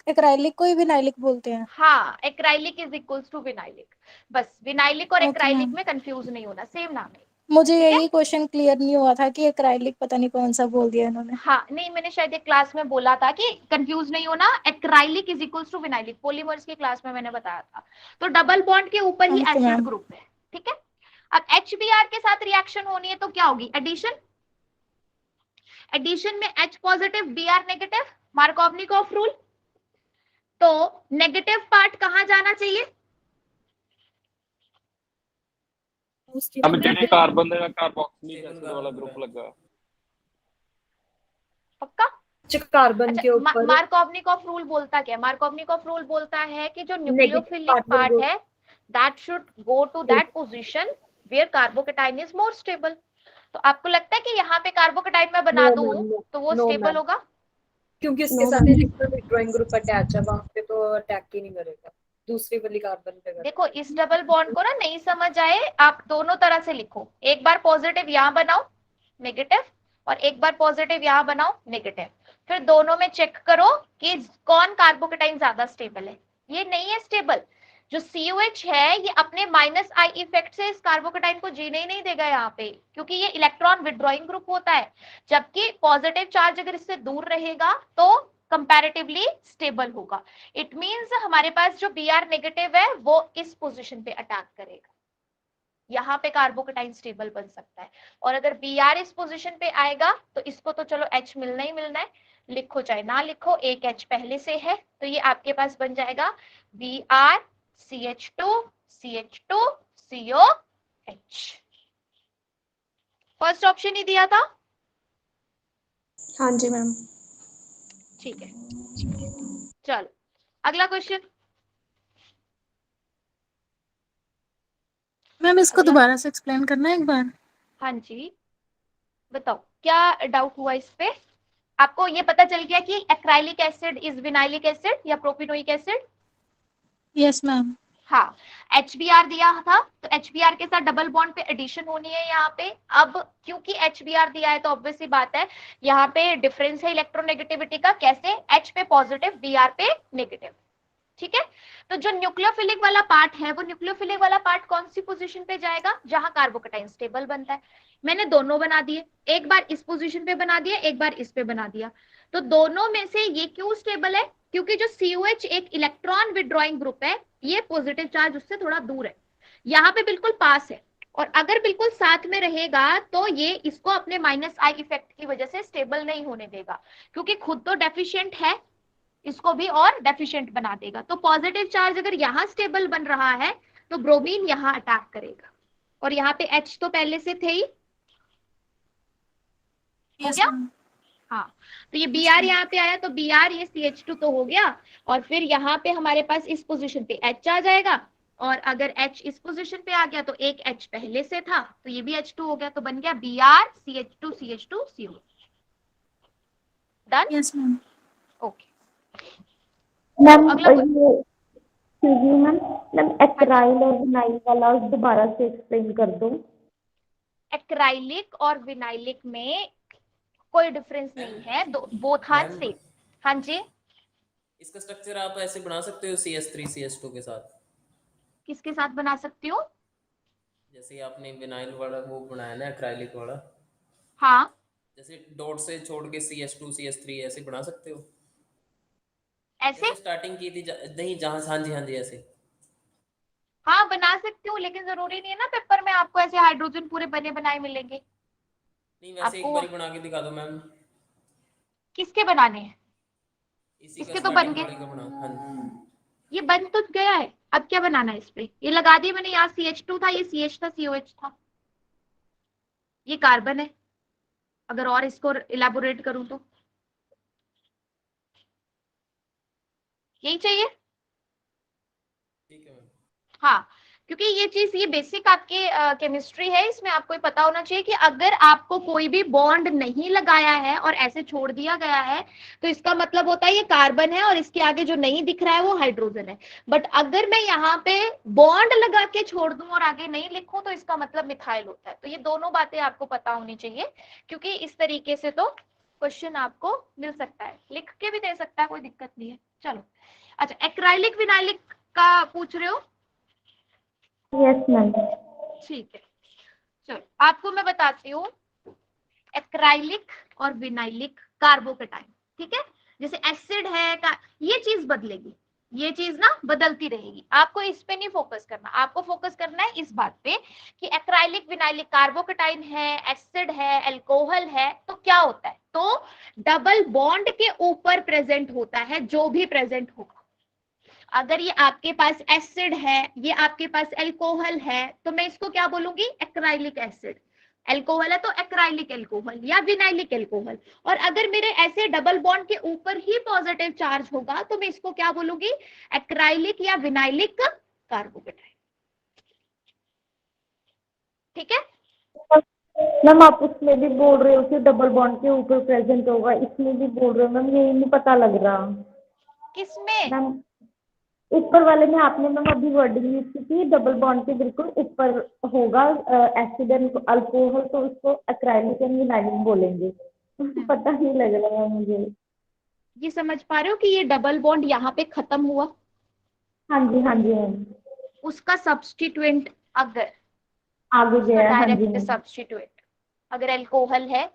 एक्राइलिक को ही विनाइलिक बोलते हैं। हाँ, acrylic is equals to vinylic. बस विनाइलिक और ओके एक्राइलिक मैम, में कंफ्यूज नहीं होना, सेम नाम है। मुझे ठीक है, यही क्वेश्चन क्लियर नहीं हुआ था कि एक्राइलिक पता नहीं कौन सा बोल दिया इन्होंने। हाँ नहीं, मैंने शायद एक क्लास में बोला था कि कंफ्यूज नहीं होना, acrylic is equals to vinylic, polymers की क्लास में मैंने बताया था। तो डबल बॉन्ड के ऊपर ही ओके एसिड मैम। ग्रुप है, ठीक है। अब HBr के साथ रिएक्शन होनी है तो क्या होगी, एडिशन। एडिशन में H positive Br negative, Markovnikov rule. तो नेगेटिव पार्ट कहां जाना चाहिए, अब ਜਿਹੜੇ ਕਾਰਬਨ ਦੇ ਨਾਲ ਕਾਰਬੋਕਸਿਲਿਕ ਐਸਿਡ ਵਾਲਾ ਗਰੁੱਪ ਲੱਗਾ, पक्का? कार्बन के ऊपर मार्कोव-निकोव रूल बोलता क्या है, मार्कोव-निकोव रूल बोलता है कि जो Negative nucleophilic part will part go- है that should go to that position where carbocation is more stable. तो आपको लगता है कि यहाँ पे कार्बोकेटाइन में बना No, दूं ma'am, no. तो वो No, स्टेबल ma'am. होगा? क्योंकि इसके साथ इलेक्ट्रॉन विथड्रॉइंग ग्रुप अटैच है, वहां पे तो अटैक ही नहीं करेगा, दूसरी वाली कार्बन पे करेगा। देखो इस डबल बॉन्ड को ना नहीं समझ आए, आप दोनों तरह से लिखो, एक बार पॉजिटिव यहाँ बनाओ नेगेटिव, और एक बार पॉजिटिव यहाँ बनाओ नेगेटिव, फिर दोनों में चेक करो कि कौन कार्बोकेटाइन ज्यादा स्टेबल है। ये नहीं है स्टेबल, जो COH है ये अपने -I इफेक्ट से इस कार्बोकेटाइन को जीने ही नहीं देगा यहाँ पे, क्योंकि ये इलेक्ट्रॉन विथड्रॉइंग ग्रुप होता है। जबकि पॉजिटिव चार्ज अगर इससे दूर रहेगा तो कंपैरेटिवली स्टेबल होगा। इट मींस हमारे पास जो Br नेगेटिव है वो इस पोजीशन पे अटैक करेगा, यहाँ पे कार्बोकेटाइन स्टेबल बन सकता है। और अगर Br इस पोजीशन पे आएगा तो इसको तो चलो H मिलना ही मिलना है, लिखो चाहे ना लिखो, एक H पहले से है, तो ये आपके पास बन जाएगा Br CH2 CH2 COH। First option ही दिया था। हाँ जी मैम। ठीक है, चलो अगला क्वेश्चन। मैम इसको दोबारा से एक्सप्लेन करना है एक बार। हाँ जी, बताओ क्या डाउट हुआ इस पे? आपको ये पता चल गया कि acrylic acid is vinylic acid या प्रोपिनोइक एसिड? Yes ma'am. हाँ, HBr दिया था तो HBr के साथ डबल बॉन्ड पे एडिशन होनी है यहाँ पे। अब क्योंकि HBr दिया है तो ऑब्वियस सी बात है यहाँ पे डिफरेंस है इलेक्ट्रोनेगेटिविटी का, कैसे, H पे पॉजिटिव Br पे नेगेटिव, ठीक है। तो जो न्यूक्लियोफिलिक वाला पार्ट है वो न्यूक्लियोफिलिक वाला पार्ट कौन सी पोजीशन पे जाएगा, जहां कार्बोकेटाइन स्टेबल बनता है। मैंने दोनों बना दिए, एक बार इस पोजीशन पे बना दिया, एक बार इस पे बना दिया। तो दोनों में से ये क्यों स्टेबल है, क्योंकि जो COH एक इलेक्ट्रॉन विड्रॉइंग ग्रुप है, ये पॉजिटिव चार्ज उससे थोड़ा दूर है, यहाँ पे बिल्कुल पास है। और अगर बिल्कुल साथ में रहेगा तो ये इसको अपने -I इफेक्ट की वजह से स्टेबल नहीं होने देगा, क्योंकि खुद तो डेफिशिएंट है, इसको भी और डेफिशिएंट बना देगा। तो पॉजिटिव चार्ज अगर यहाँ स्टेबल बन रहा है तो ब्रोमीन यहाँ अटैक करेगा, और यहाँ पे H तो पहले से थे ही, हो यस गया। मैम। हाँ, तो ये Br यहाँ पे आया तो Br ये CH2 तो हो गया, और फिर यहाँ पे हमारे पास इस पोजीशन पे H आ जाएगा, और अगर H इस पोजीशन पे आ गया तो एक H पहले से था तो ये भी H2 हो गया, तो बन गया Br CH2 CH2 CO। Done. Yes ma'am. Okay, ma'am अगला ये मैम मैम एक्राइल और विनाइल वाला दोबारा से एक्सप्लेन कर दो। एक्राइलिक और विनाइलिक में कोई डिफरेंस नहीं है, बोथ आर मैम, सेम। हाँ जी, इसका स्ट्रक्चर आप ऐसे बना सकते हो CS3 CS2 के साथ, किसके साथ बना सकती हूँ? जैसे आपने विनाइल वाला वो बनाया ना एक्राइलिक वाला, हाँ, जैसे डॉट से छोड़ के CS2 CS3 ऐसे बना सकते हो, ऐसे जैसे स्टार्टिंग की थी नहीं जहाँ, हाँ जी ऐसे। हाँ बना सकती हूँ, लेकिन जरूरी नहीं है ना पेपर में आपको ऐसे हाइड्रोजन पूरे बने बनाए मिलेंगे। नहीं वैसे एक आपको बार बना के दिखा दो मैम, किसके बनाने हैं? इसी का इसके तो बन स्टार्टिंग गए, वाले का बना। हाँ जी, ये बन तो गया है, अब क्या बनाना है इस पे? ये लगा दिया मैंने, यहाँ CH2 था, ये CH था, COH था, ये कार्बन है। अगर और इसको इलेबोरेट करूं तो यही चाहिए। ठीक है मैम। हाँ, क्योंकि ये चीज, ये बेसिक आपके केमिस्ट्री है, इसमें आपको पता होना चाहिए कि अगर आपको कोई भी बॉन्ड नहीं लगाया है और ऐसे छोड़ दिया गया है तो इसका मतलब होता है ये कार्बन है और इसके आगे जो नहीं दिख रहा है वो हाइड्रोजन है। बट अगर मैं यहाँ पे बॉन्ड लगा के छोड़ दूं और आगे नहीं लिखूं तो इसका मतलब मिथाइल होता है। तो ये दोनों बातें आपको पता होनी चाहिए, क्योंकि इस तरीके से तो क्वेश्चन आपको मिल सकता है, लिख के भी दे सकता है, कोई दिक्कत नहीं है। चलो, अच्छा, एक्राइलिक विनाइलिक का पूछ रहे हो? Yes ma'am. ठीक है, चलो आपको मैं बताती हूँ एक्राइलिक और विनाइलिक कार्बोकेटाइन। ठीक है, जैसे एसिड है का, ये चीज बदलेगी, ये चीज ना बदलती रहेगी। आपको इस पे नहीं फोकस करना, आपको फोकस करना है इस बात पे कि एक्राइलिक विनाइलिक कार्बोकेटाइन है, एसिड है, अल्कोहल है, तो क्या होता है? तो डबल बॉन्ड के ऊपर प्रेजेंट होता है, जो भी प्रेजेंट होगा। अगर ये आपके पास एसिड है, ये आपके पास अल्कोहल है, तो मैं इसको क्या बोलूंगी? Acrylic acid. अल्कोहल है तो एक्राइलिक अल्कोहल या विनाइलिक अल्कोहल। और अगर मेरे ऐसे डबल बॉन्ड के ऊपर ही पॉजिटिव चार्ज होगा तो मैं इसको क्या बोलूंगी? एक्राइलिक या विनाइलिक कार्बोकेटाइन। ठीक है मैम आप उसमें भी बोल रहे हो कि डबल बॉन्ड के ऊपर प्रेजेंट होगा, इसमें भी बोल रहे हो मैम, यही नहीं पता लग रहा। किसमें? मैम ऊपर वाले में आपने मैम अभी वर्डिंग यूज की थी डबल बॉन्ड के बिल्कुल ऊपर होगा एसिड एंड अल्कोहल, तो उसको एक्राइलिक एंड विनाइलिक बोलेंगे। पता नहीं लग रहा है मुझे। ये समझ पा रहे हो कि ये डबल बॉन्ड यहाँ पे खत्म हुआ, हाँ जी मैम। उसका सब्स्टिट्यूएंट अगर आगे गया, हाँ जी डायरेक्ट मैम। सब्स्टिट्यूएंट अगर अल्कोहल है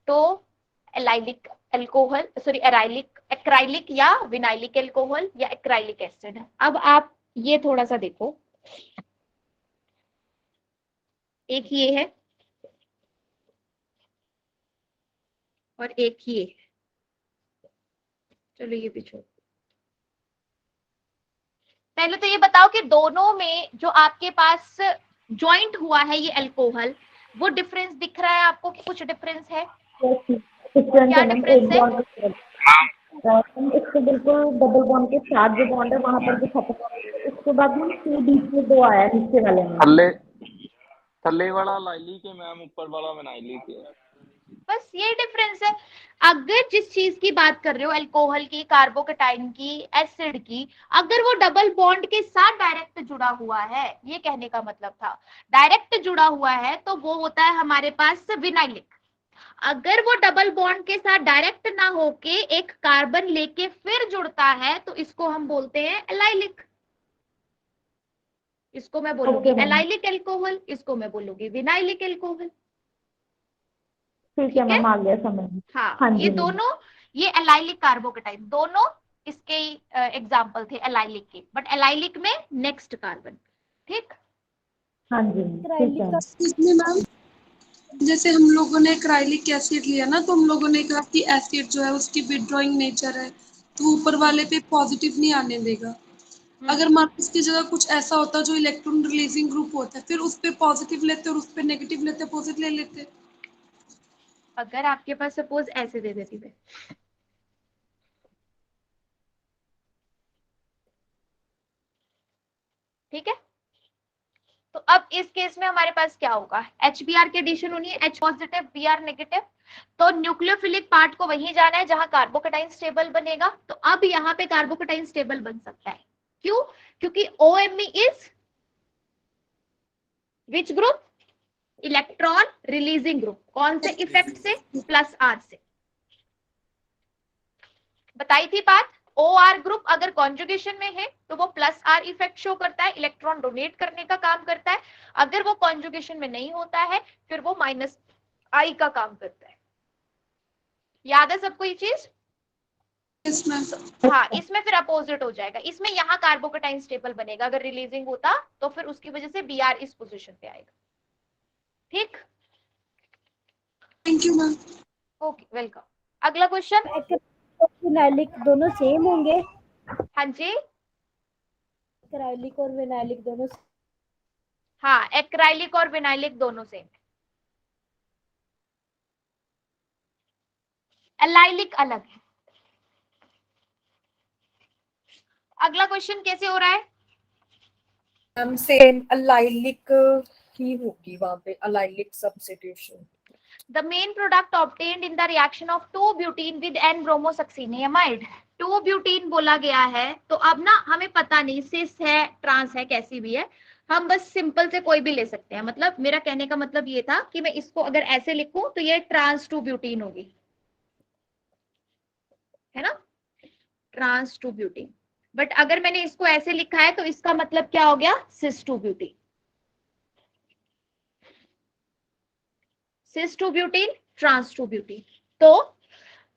तो एलाइलिक अल्कोहल, सॉरी एराइलिक एक्राइलिक या विनाइलिक अल्कोहल या एक्राइलिक एसिड है। अब आप ये थोड़ा सा देखो, एक ये है और एक ये है। चलो ये भी छोड़, पहले तो ये बताओ कि दोनों में जो आपके पास ज्वाइंट हुआ है ये अल्कोहल, वो डिफरेंस दिख रहा है आपको कि कुछ डिफरेंस है? डिफरेंस क्या है मैम, डिफरेंस एक है? बॉन्ड इसको बिल्कुल डबल बॉन्ड के साथ जो बॉन्ड है वहां पर भी खत्म हो गया, उसके बाद में सी बीच में 2 आया नीचे वाले में। थल्ले वाला लाइलिक है मैम, ऊपर वाला विनाइलिक है। बस ये डिफरेंस है। अगर जिस चीज की बात कर रहे हो, अल्कोहल की, कार्बोकेटाइन की, एसिड की, अगर वो डबल बॉन्ड के साथ डायरेक्ट जुड़ा हुआ है, ये कहने का मतलब था डायरेक्ट जुड़ा हुआ है, तो वो होता है हमारे पास विनाइलिक। अगर वो डबल बॉन्ड के साथ डायरेक्ट ना होके एक कार्बन लेके फिर जुड़ता है तो इसको हम बोलते हैं एलाइलिक। इसको मैं बोलूंगी Okay, ma'am. एलाइलिक एल्कोहल, इसको मैं बोलूंगी विनाइलिक एल्कोहल। ठीक है मैम, आ गया समझ में। हाँ, हाँ ये जी दोनों, ये एलाइलिक कार्बोकेटाइन दोनों इसके एग्जाम्पल थे एलाइलिक के, बट एलाइलिक में नेक्स्ट कार्बन। ठीक, हाँ जी ठीक है। इसमें मैम जैसे हम लोगों ने क्राइलिक एसिड लिया ना, तो हम लोगों ने कहा कि एसिड जो है उसकी विड्रॉइंग नेचर है, तो ऊपर वाले पे पॉजिटिव नहीं आने देगा। अगर मान लो इसकी जगह कुछ ऐसा होता जो इलेक्ट्रॉन रिलीजिंग ग्रुप होता है, फिर उस पे पॉजिटिव लेते और उस पे नेगेटिव लेते, अपोजिट ले लेते। अगर आपके पास सपोज ऐसे दे देती मैं, ठीक है, तो अब इस केस में हमारे पास क्या होगा, HBr की एडिशन होनी है, H पॉजिटिव Br नेगेटिव, तो न्यूक्लियोफिलिक पार्ट को वहीं जाना है जहां कार्बोकेटाइन स्टेबल बनेगा। तो अब यहाँ पे कार्बोकेटाइन स्टेबल बन सकता है, क्यों? क्योंकि OMe is which group, electron releasing group. कौन से इफेक्ट से? प्लस R से। बताई थी बात, OR ग्रुप अगर कॉन्जुगेशन में है तो वो प्लस R इफेक्ट शो करता है, इलेक्ट्रॉन डोनेट करने का काम करता है। अगर वो कॉन्जुगेशन में नहीं होता है फिर वो माइनस I का काम करता है। याद है सबको ये चीज? हाँ, इसमें फिर अपोजिट हो जाएगा, इसमें यहाँ कार्बोकेटाइन स्टेबल बनेगा। अगर रिलीजिंग होता तो फिर उसकी वजह से Br इस पोजीशन पे आएगा। ठीक, thank you ma'am. Okay, welcome. अगला क्वेश्चन। विनाइलिक दोनों सेम होंगे? हाँ जी, एक्राइलिक और विनाइलिक दोनों? हाँ, एक्राइलिक और विनाइलिक दोनों सेम। एलाइलिक अलग है। अगला क्वेश्चन कैसे हो रहा है? मैम सेम एलाइलिक ही होगी वहां पे, allylic substitution. The main product obtained in the reaction of 2-butene with N-bromosuccinimide। 2-butene बोला गया है, तो अब ना हमें पता नहीं सिस है ट्रांस है कैसी भी है, हम बस सिंपल से कोई भी ले सकते हैं। मतलब मेरा कहने का मतलब ये था कि मैं इसको अगर ऐसे लिखूं तो ये ट्रांस 2-ब्यूटीन होगी, है ना, ट्रांस 2-ब्यूटीन। बट अगर मैंने इसको ऐसे लिखा है तो इसका मतलब क्या हो गया, सिस 2-ब्यूटीन। सिस 2-ब्यूटीन, ट्रांस 2-ब्यूटीन। तो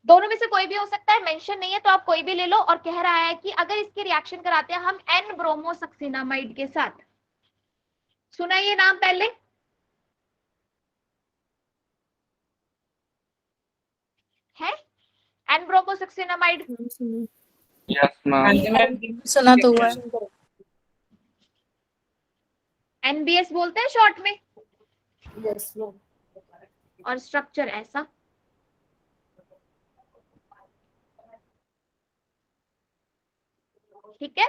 दोनों में से कोई भी हो सकता है, मेंशन नहीं है तो आप कोई भी ले लो। और कह रहा है कि अगर इसकी रिएक्शन कराते हैं हम N-ब्रोमोसक्सिनामाइड के साथ, सुना ये नाम पहले? है N-ब्रोमोसक्सिनामाइड? यस मैम, सुना तो हुआ है। NBS बोलते हैं शॉर्ट में, यस मैम। और स्ट्रक्चर ऐसा। ठीक है,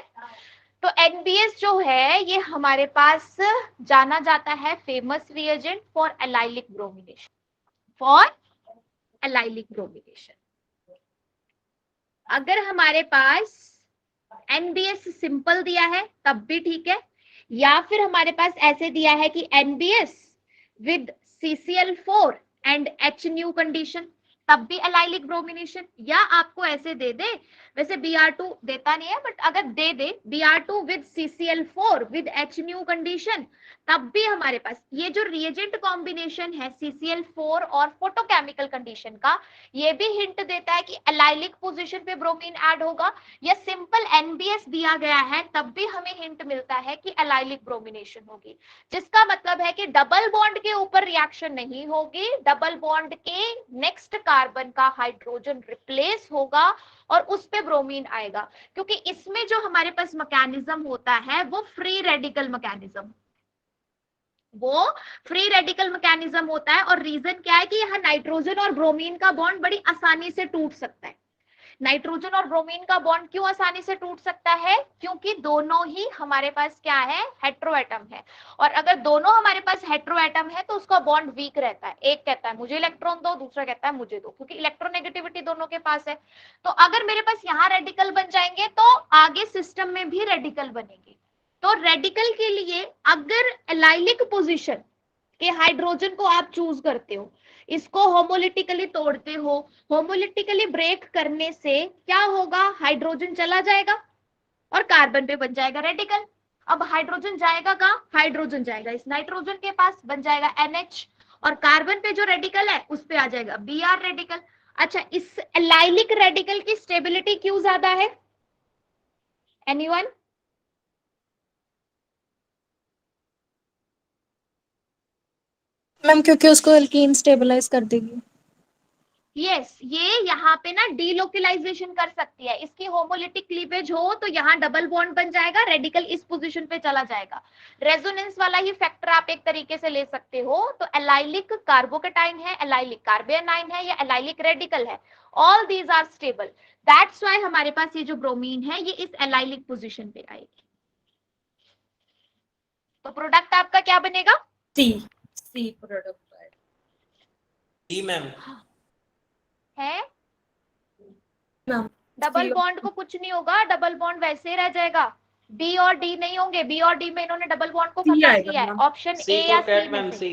तो NBS जो है ये हमारे पास जाना जाता है famous reagent for allylic bromination, for allylic bromination. अगर हमारे पास NBS सिंपल दिया है तब भी ठीक है, या फिर हमारे पास ऐसे दिया है कि NBS with CCl4 and H new condition, तब भी एलाइलिक ब्रोमिनेशन। या आपको ऐसे दे दे, वैसे Br2 देता नहीं है बट अगर दे दे Br2 with CCl4 with H new condition, तब भी हमारे पास ये जो रिएजेंट कॉम्बिनेशन है CCl4 और फोटोकेमिकल कंडीशन का, ये भी हिंट देता है कि एलाइलिक पोजीशन पे ब्रोमीन ऐड होगा। या सिंपल NBS दिया गया है तब भी हमें हिंट मिलता है कि एलाइलिक ब्रोमिनेशन होगी, जिसका मतलब है कि डबल बॉन्ड के ऊपर रिएक्शन नहीं होगी, डबल बॉन्ड के नेक्स्ट कार्बन का हाइड्रोजन रिप्लेस होगा और उस पे ब्रोमीन आएगा। क्योंकि इसमें जो हमारे पास मैकेनिज्म होता है वो फ्री रेडिकल मैकेनिज्म, वो फ्री रेडिकल मैकेनिज्म होता है। और रीजन क्या है कि यहाँ नाइट्रोजन और ब्रोमीन का बॉन्ड बड़ी आसानी से टूट सकता है। नाइट्रोजन और ब्रोमीन का बॉन्ड क्यों आसानी से टूट सकता है? क्योंकि दोनों ही हमारे पास क्या है, हेट्रो एटम है। और अगर दोनों हमारे पास हेट्रो एटम है तो उसका बॉन्ड वीक रहता है, एक कहता है मुझे इलेक्ट्रॉन दो, दूसरा कहता है मुझे दो, क्योंकि इलेक्ट्रोनेगेटिविटी दोनों के पास है। तो अगर मेरे पास यहाँ रेडिकल बन जाएंगे तो आगे सिस्टम में भी रेडिकल बनेंगे। तो रेडिकल के लिए अगर एलाइलिक पोजीशन के हाइड्रोजन को आप चूज करते हो इसको होमोलिटिकली तोड़ते हो, होमोलिटिकली ब्रेक करने से क्या होगा, हाइड्रोजन चला जाएगा और कार्बन पे बन जाएगा रेडिकल। अब हाइड्रोजन जाएगा कहाँ, हाइड्रोजन जाएगा इस नाइट्रोजन के पास, बन जाएगा NH, और कार्बन पे जो रेडिकल है उस पे आ जाएगा Br रेडिकल। अच्छा, इस एलाइलिक रेडिकल की स्टेबिलिटी क्यों ज्यादा है, एनीवन? मैम क्योंकि उसको एल्कीन स्टेबलाइज कर देगी। यस, ये यहाँ पे ना डीलोकलाइजेशन कर सकती है, इसकी होमोलिटिक क्लीवेज हो तो यहाँ डबल बॉन्ड बन जाएगा, रेडिकल इस पोजीशन पे चला जाएगा। रेजोनेंस वाला ही फैक्टर आप एक तरीके से ले सकते हो। तो एलाइलिक कार्बोकेटाइन है, एलाइलिक कार्बेनाइन है, या एलाइलिक रेडिकल है, all these are stable. That's why हमारे पास ये जो ब्रोमीन है ये इस एलाइलिक पोजीशन पे आएगी। तो प्रोडक्ट आपका क्या बनेगा, सी प्रोडक्ट डी मैम है मैम। डबल बॉन्ड को कुछ नहीं होगा, डबल बॉन्ड वैसे ही रह जाएगा, बी और डी नहीं होंगे, बी और डी में इन्होंने डबल बॉन्ड को खत्म आएगा किया है, मैम। ऑप्शन ए या सी में से।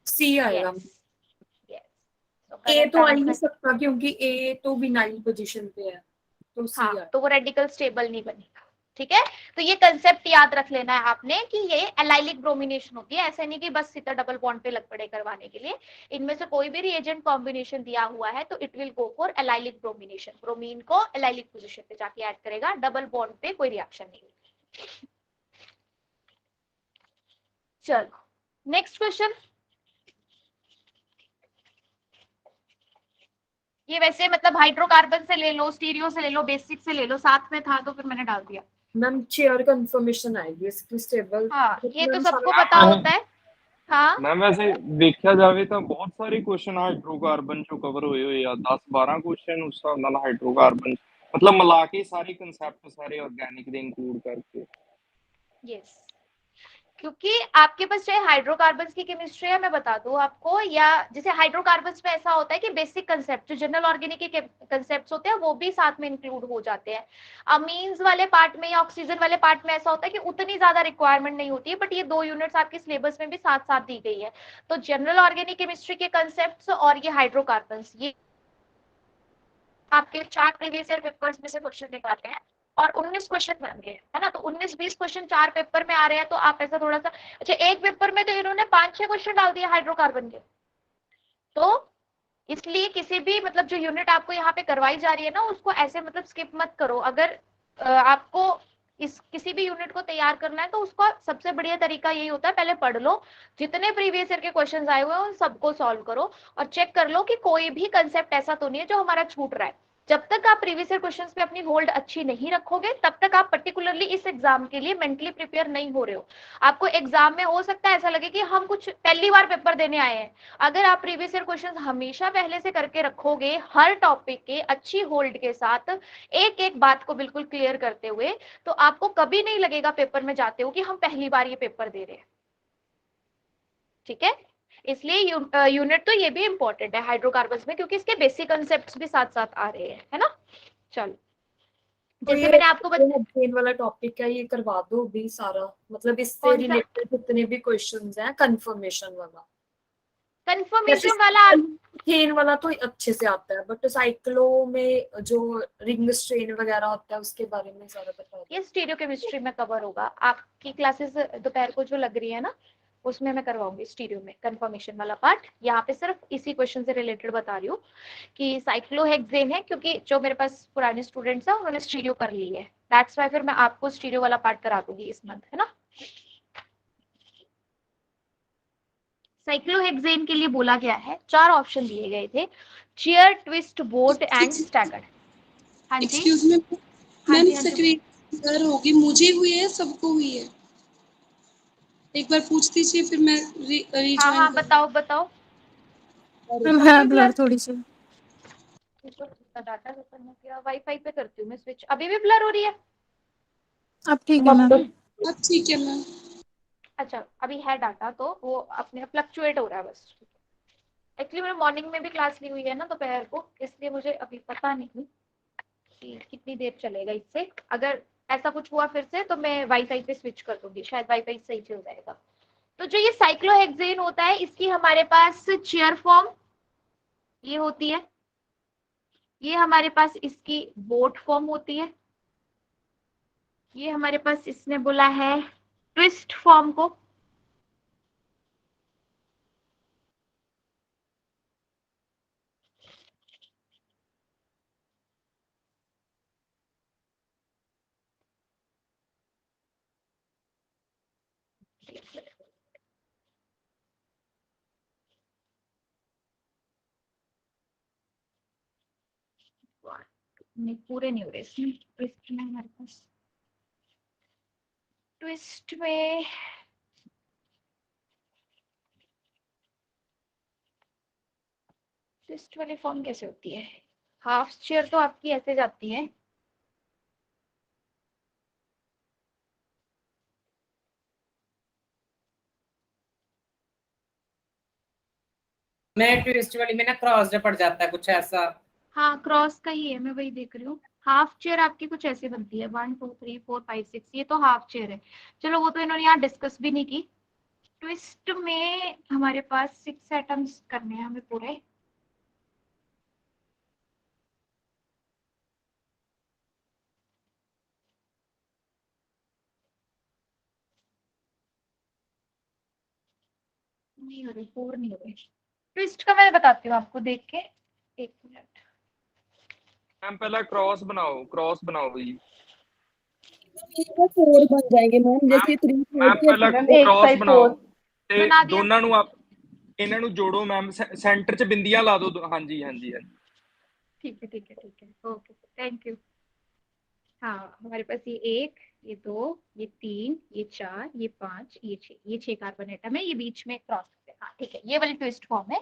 सी आएगा। ए तो आ ही नहीं सकता क्योंकि ए तो विनाइल पोजीशन पे है, तो सी हाँ, आएगा। तो वो रेडिकल स्टेबल नहीं बनेगा। ठीक है, तो ये कंसेप्ट याद रख लेना है आपने कि ये एलाइलिक ब्रोमिनेशन होती है, ऐसे नहीं कि बस सीधा डबल बॉन्ड पे लग पड़े करवाने के लिए। इनमें से कोई भी रिएजेंट कॉम्बिनेशन दिया हुआ है तो it will go for allylic bromination, bromine को एलाइलिक पोजीशन पे जाके ऐड करेगा, डबल बॉन्ड पे कोई रिएक्शन नहीं होगी। चलो नेक्स्ट क्वेश्चन। ये वैसे मतलब हाइड्रोकार्बन से ले लो, स्टीरियो से ले लो, बेसिक से ले लो, साथ में था तो फिर मैंने डाल दिया। मैम चेयर कंफर्मेशन आएगी इसकी स्टेबल। हाँ, ये तो सबको पता होता है। हाँ मैम वैसे देखा जाए तो बहुत सारे क्वेश्चन हाइड्रोकार्बन चो कवर हुए हुए आ, 10-12 क्वेश्चन उस हिसाब नाल हाइड्रोकार्बन मतलब मिला के सारे कंसेप्ट सारे ऑर्गेनिक दे इंक्लूड करके। यस, क्योंकि आपके पास चाहे हाइड्रोकार्बन्स की केमिस्ट्री है, मैं बता दूं आपको, या जैसे हाइड्रोकार्बन्स में ऐसा होता है कि बेसिक कंसेप्ट जो जनरल ऑर्गेनिक के कंसेप्ट्स होते हैं वो भी साथ में इंक्लूड हो जाते हैं। अमीन्स वाले पार्ट में या ऑक्सीजन वाले पार्ट में ऐसा होता है कि उतनी ज्यादा रिक्वायरमेंट नहीं होती है, बट ये 2 यूनिट्स आपके सिलेबस में भी साथ साथ दी गई है। तो जनरल ऑर्गेनिक केमिस्ट्री के कंसेप्ट और ये हाइड्रोकार्बन्स, ये आपके 4 प्रीवियस ईयर पेपर्स में से क्वेश्चन निकालते हैं और 19 क्वेश्चन बन गए, है ना। तो 19-20 क्वेश्चन 4 पेपर में आ रहे हैं, तो आप ऐसा थोड़ा सा, अच्छा एक पेपर में तो इन्होंने 5-6 क्वेश्चन डाल दिए हाइड्रोकार्बन के। तो इसलिए किसी भी मतलब जो यूनिट आपको यहाँ पे करवाई जा रही है ना, उसको ऐसे मतलब स्किप मत करो। अगर आपको इस किसी भी यूनिट को तैयार करना है तो उसका सबसे बढ़िया तरीका यही होता है, पहले पढ़ लो, जितने प्रीवियस ईयर के क्वेश्चंस आए हुए हैं उन सबको सॉल्व करो और चेक कर लो कि कोई भी कंसेप्ट ऐसा तो नहीं है जो हमारा छूट रहा है। जब तक आप प्रीवियस ईयर क्वेश्चंस पे अपनी होल्ड अच्छी नहीं रखोगे तब तक आप पर्टिकुलरली इस एग्जाम के लिए मेंटली प्रिपेयर नहीं हो रहे हो। आपको एग्जाम में हो सकता है ऐसा लगे कि हम कुछ पहली बार पेपर देने आए हैं। अगर आप प्रीवियस ईयर क्वेश्चंस हमेशा पहले से करके रखोगे, हर टॉपिक के अच्छी होल्ड के साथ, एक एक बात को बिल्कुल क्लियर करते हुए, तो आपको कभी नहीं लगेगा पेपर में जाते हो कि हम पहली बार ये पेपर दे रहे हैं। ठीक है, इसलिए यूनिट तो ये भी इंपॉर्टेंट है हाइड्रोकार्बन्स में, क्योंकि इसके बेसिक कंसेप्ट्स भी साथ साथ आ रहे हैं, है ना। चलो, जैसे मैंने आपको बताया वाला टॉपिक है, ये करवा दो भी सारा, मतलब इससे रिलेटेड जितने भी क्वेश्चंस हैं। कंफर्मेशन वाला तो अच्छे से आता है, बट साइक्लो में जो रिंग स्ट्रेन वगैरह होता है उसके बारे में ज्यादा पता है। ये स्टीरियोकेमिस्ट्री में कवर होगा। आपकी क्लासेस दोपहर को जो लग रही है ना, उसमें मैं करवाऊंगी स्टीरियो में कंफर्मेशन वाला पार्ट। यहाँ पे सिर्फ इसी क्वेश्चन से रिलेटेड बता रही हूँ कि साइक्लोहेक्सेन है, क्योंकि जो मेरे पास पुराने स्टूडेंट्स हैं उन्होंने स्टीरियो कर ली है, दैट्स व्हाई फिर मैं आपको स्टीरियो वाला पार्ट करा दूंगी इस मंथ, है ना। साइक्लोहेक्सेन के लिए बोला गया है, 4 ऑप्शन दिए गए थे, chair, twist, boat and staggered. हाँ जी, एक्सक्यूज मी मैम, सक्रिय होगी, मुझे हुई है, सबको हुई है, एक बार पूछ दीजिए फिर मैं हाँ हाँ बताओ बताओ। मैम है ब्लर थोड़ी सी। डाटा खत्म हो गया, वाईफाई पे करती हूँ मैं स्विच। अभी भी ब्लर हो रही है? अब ठीक है मैम। अब ठीक है मैम। अच्छा, अभी है डाटा तो वो अपने फ्लक्चुएट हो रहा है बस। एक्चुअली मैंने मॉर्निंग में भी क्लास ली हुई है ना दोपहर को, इसलिए मुझे अभी पता नहीं कि कितनी देर चलेगा इससे। अगर ऐसा कुछ हुआ फिर से तो मैं वाईफाई पे स्विच कर दूंगी, शायद वाईफाई सही चल जाएगा। तो जो ये साइक्लोहेक्सेन होता है, इसकी हमारे पास चेयर फॉर्म ये होती है, ये हमारे पास इसकी बोट फॉर्म होती है, ये हमारे पास इसने बोला है ट्विस्ट फॉर्म को, नहीं पूरे नहीं हो रहे इसमें, ट्विस्ट में हमारे पास, ट्विस्ट में ट्विस्ट वाली फॉर्म कैसे होती है? हाफ चेयर तो आपकी ऐसे जाती है, मैं ट्विस्ट वाली में ना क्रॉस पड़ जाता है कुछ ऐसा। हाँ क्रॉस का ही है, मैं वही देख रही हूँ। हाफ चेयर आपकी कुछ ऐसे बनती है, 1 2 3 4 5 6, ये तो हाफ चेयर है। चलो वो तो इन्होंने यहाँ डिस्कस भी नहीं की। ट्विस्ट में हमारे पास 6 एटम्स करने हैं हमें पूरे, नहीं हो रही, 4 नहीं हो रही। ट्विस्ट का मैं बताती हूँ आपको देख के, 1 मिनट। मैम पहला क्रॉस बनाओ जी। 4 बन जाएंगे मैम, जैसे 3 मैम पहला मैम 8 क्रॉस बाई बनाओ 4 ਤੇ बना दिया। ਦੋਨਾਂ ਨੂੰ ਆਪ ਇਹਨਾਂ ਨੂੰ ਜੋੜੋ मैम, सेंटर च बिंदियां ला दो। हाँ जी हाँ जी हाँ जी। ठीक है ठीक है ठीक है, ओके थैंक यू। हाँ हमारे पास ये 1, ये 2, ये 3, ये 4, ये 5, ये 6, ये 6 कार्बन एटम है, ये बीच में क्रॉस करते हैं। हाँ ठीक है, ये वाली ट्विस्ट फॉर्म है।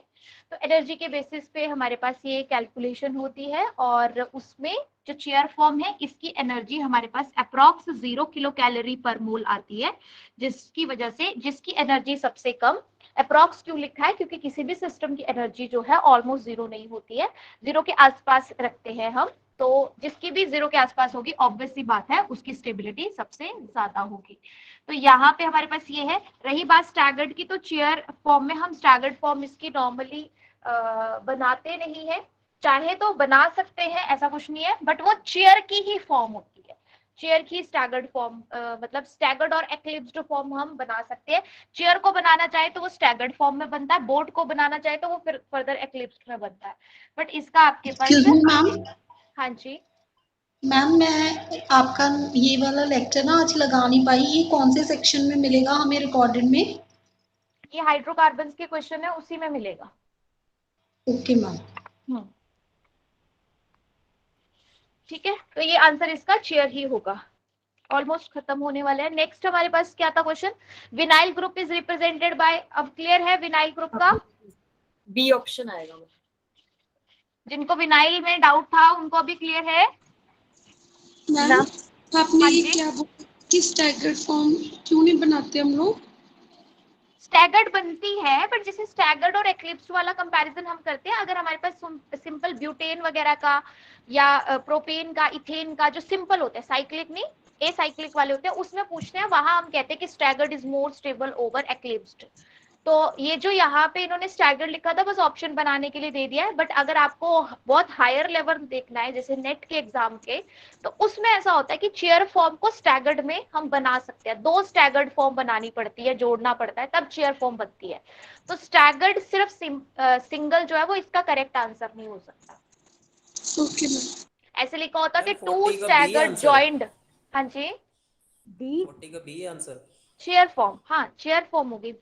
तो एनर्जी के बेसिस पे हमारे पास ये कैलकुलेशन होती है, और उसमें जो चेयर फॉर्म है इसकी एनर्जी हमारे पास अप्रॉक्स 0 किलो कैलोरी पर मोल आती है, जिसकी वजह से जिसकी एनर्जी सबसे कम, अप्रॉक्स क्यों लिखा है क्योंकि किसी भी सिस्टम की एनर्जी जो है ऑलमोस्ट 0 नहीं होती है, 0 के आसपास रखते हैं हम। तो जिसकी भी 0 के आसपास होगी ऑब्वियस सी बात है उसकी स्टेबिलिटी सबसे ज्यादा होगी। तो यहाँ पे हमारे पास ये है। रही बात स्टैगर्ड की, तो चेयर फॉर्म में हम स्टैगर्ड फॉर्म इसकी नॉर्मली बनाते नहीं है, चाहे तो बना सकते हैं ऐसा कुछ नहीं है, बट वो चेयर की ही फॉर्म होती है, चेयर की स्टैगर्ड फॉर्म, मतलब स्टैगर्ड और एक्लिप्स्ड फॉर्म हम बना सकते हैं। चेयर को बनाना चाहे तो वो स्टैगर्ड फॉर्म में बनता है, बोर्ड को बनाना चाहे तो वो फिर फर्दर एक्लिप्स्ड में बनता है, बट इसका आपके पास एक्सक्यूज मी मैम, हाँ जी मैम मैं आपका ये वाला लेक्चर ना आज लगा नहीं पाई, ये कौन से सेक्शन में मिलेगा हमें रिकॉर्डेड में? ये हाइड्रोकार्बन्स के क्वेश्चन है, उसी में मिलेगा। Okay ma'am. ठीक है, तो ये आंसर इसका चेयर ही होगा। ऑलमोस्ट खत्म होने वाले हैं। नेक्स्ट हमारे पास क्या था question, vinyl group is represented by, अब क्लियर है विनाइल ग्रुप का? बी ऑप्शन आएगा। जिनको विनाइल में डाउट था उनको अभी क्लियर है मैम ना? आपने हाँ ये जी, क्या बोला कि स्टैगर्ड फॉर्म क्यों नहीं बनाते हम लोग? स्टैगर्ड बनती है, बट जैसे स्टैगर्ड और एक्लिप्स वाला कंपैरिजन हम करते हैं, अगर हमारे पास सिंपल ब्यूटेन वगैरह का या प्रोपेन का, इथेन का जो सिंपल होता है, साइक्लिक नहीं ए साइक्लिक वाले होते हैं, उसमें पूछते हैं, वहां हम कहते हैं कि staggered is more stable over eclipsed. तो ये जो यहाँ पे इन्होंने स्टैगर्ड लिखा था बस ऑप्शन बनाने के लिए दे दिया है, बट अगर आपको बहुत हायर लेवल देखना है जैसे नेट के एग्जाम के, तो उसमें ऐसा होता है कि चेयर फॉर्म को स्टैगर्ड में हम बना सकते हैं, 2 स्टैगर्ड फॉर्म बनानी पड़ती है, जोड़ना पड़ता है तब चेयर फॉर्म बनती है। तो स्टैगर्ड सिर्फ सिंगल जो है वो इसका करेक्ट आंसर नहीं हो सकता। Okay ma'am. ऐसे लिखा होता कि मैम 2 40 का बी स्टैगर्ड आंसर है। जॉइंड। हाँ जी, डी 40 का बी आंसर। चेयर फॉर्म, हाँ चेयर फॉर्म होगी।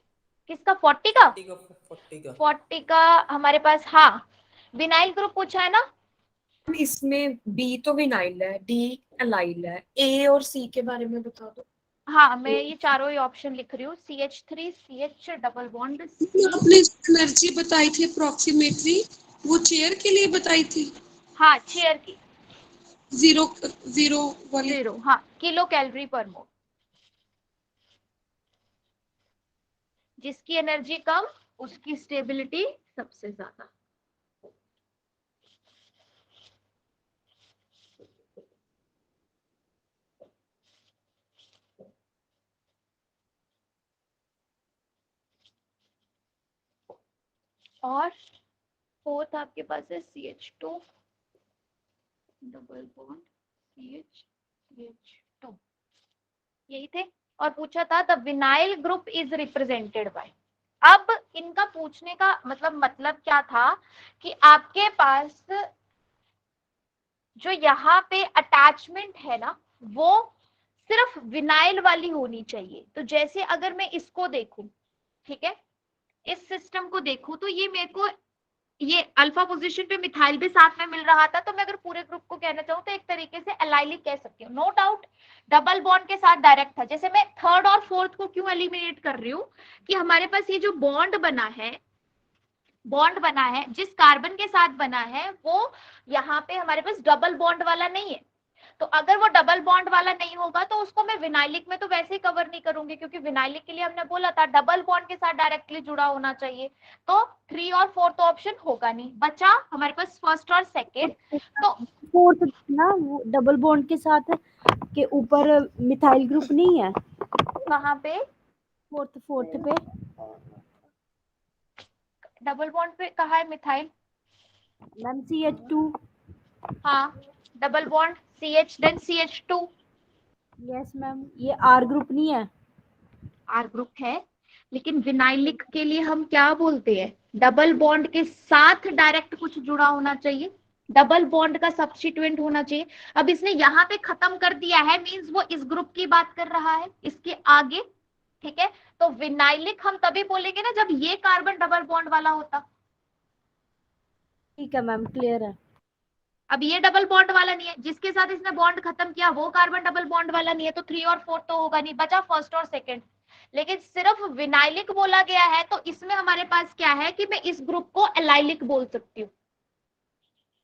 किसका? 40 का? 40 का 40 का हमारे पास, हाँ विनाइल ग्रुप पूछा है ना। इसमें बी तो विनाइल है, डी एलाइल है, ए और सी के बारे में बता दो। हाँ मैं ये चारों ही ऑप्शन लिख रही हूँ, CH3 CH डबल बॉन्ड आपने एनर्जी बताई थी अप्रोक्सीमेटली, वो चेयर के लिए बताई थी? हाँ चेयर की जीरो जीरो वाली। 0, हाँ किलो कैलोरी पर मोल। जिसकी एनर्जी कम उसकी स्टेबिलिटी सबसे ज्यादा। और फोर्थ आपके पास है CH2 डबल बॉन्ड CH2, यही थे। और पूछा था the vinyl group is represented by. अब इनका पूछने का मतलब क्या था कि आपके पास जो यहाँ पे अटैचमेंट है ना वो सिर्फ विनाइल वाली होनी चाहिए। तो जैसे अगर मैं इसको देखूं, ठीक है, इस सिस्टम को देखूं तो ये मेरे को ये अल्फा पोजीशन पे मिथाइल भी साथ में मिल रहा था। तो मैं अगर पूरे ग्रुप को कहना चाहूँ तो एक तरीके से एलाइलिक कह सकती हूँ। नो डाउट डबल बॉन्ड के साथ डायरेक्ट था। जैसे मैं थर्ड और फोर्थ को क्यों एलिमिनेट कर रही हूँ कि हमारे पास ये जो बॉन्ड बना है जिस कार्बन के साथ बना है वो यहाँ पे हमारे पास डबल बॉन्ड वाला नहीं है। तो अगर वो डबल बॉन्ड वाला नहीं होगा तो उसको मैं विनाइलिक में तो वैसे ही कवर नहीं करूंगी, क्योंकि विनाइलिक के लिए हमने बोला था डबल बॉन्ड के साथ डायरेक्टली जुड़ा होना चाहिए। तो 3 और 4 तो ऑप्शन होगा नहीं, बचा हमारे पास फर्स्ट और सेकेंड। तो फोर्थ ना वो डबल बॉन्ड के साथ के ऊपर मिथाइल ग्रुप नहीं है। कहाँ पे? फोर्थ पे डबल बॉन्ड पे कहाँ है मिथाइल? Ma'am CH2। हाँ, double bond CH then CH2। Yes ma'am, ये R ग्रुप नहीं है। आर ग्रुप है, लेकिन विनाइलिक के लिए हम क्या बोलते हैं? डबल बॉन्ड के साथ डायरेक्ट कुछ जुड़ा होना चाहिए, डबल बॉन्ड का सब्स्टिट्यूएंट होना चाहिए। अब इसने यहाँ पे खत्म कर दिया है, मींस वो इस ग्रुप की बात कर रहा है, इसके आगे, ठीक है। तो विनाइलिक हम तभी बोलेंगे ना जब ये कार्बन डबल बॉन्ड वाला होता। ठीक है मैम, क्लियर है। अब ये डबल बॉन्ड वाला नहीं है, जिसके साथ इसने बॉन्ड खत्म किया वो कार्बन डबल बॉन्ड वाला नहीं है, तो 3 और 4 तो होगा नहीं, बचा फर्स्ट और सेकंड। लेकिन सिर्फ विनाइलिक बोला गया है तो इसमें हमारे पास क्या है कि मैं इस ग्रुप को एलाइलिक बोल सकती हूँ।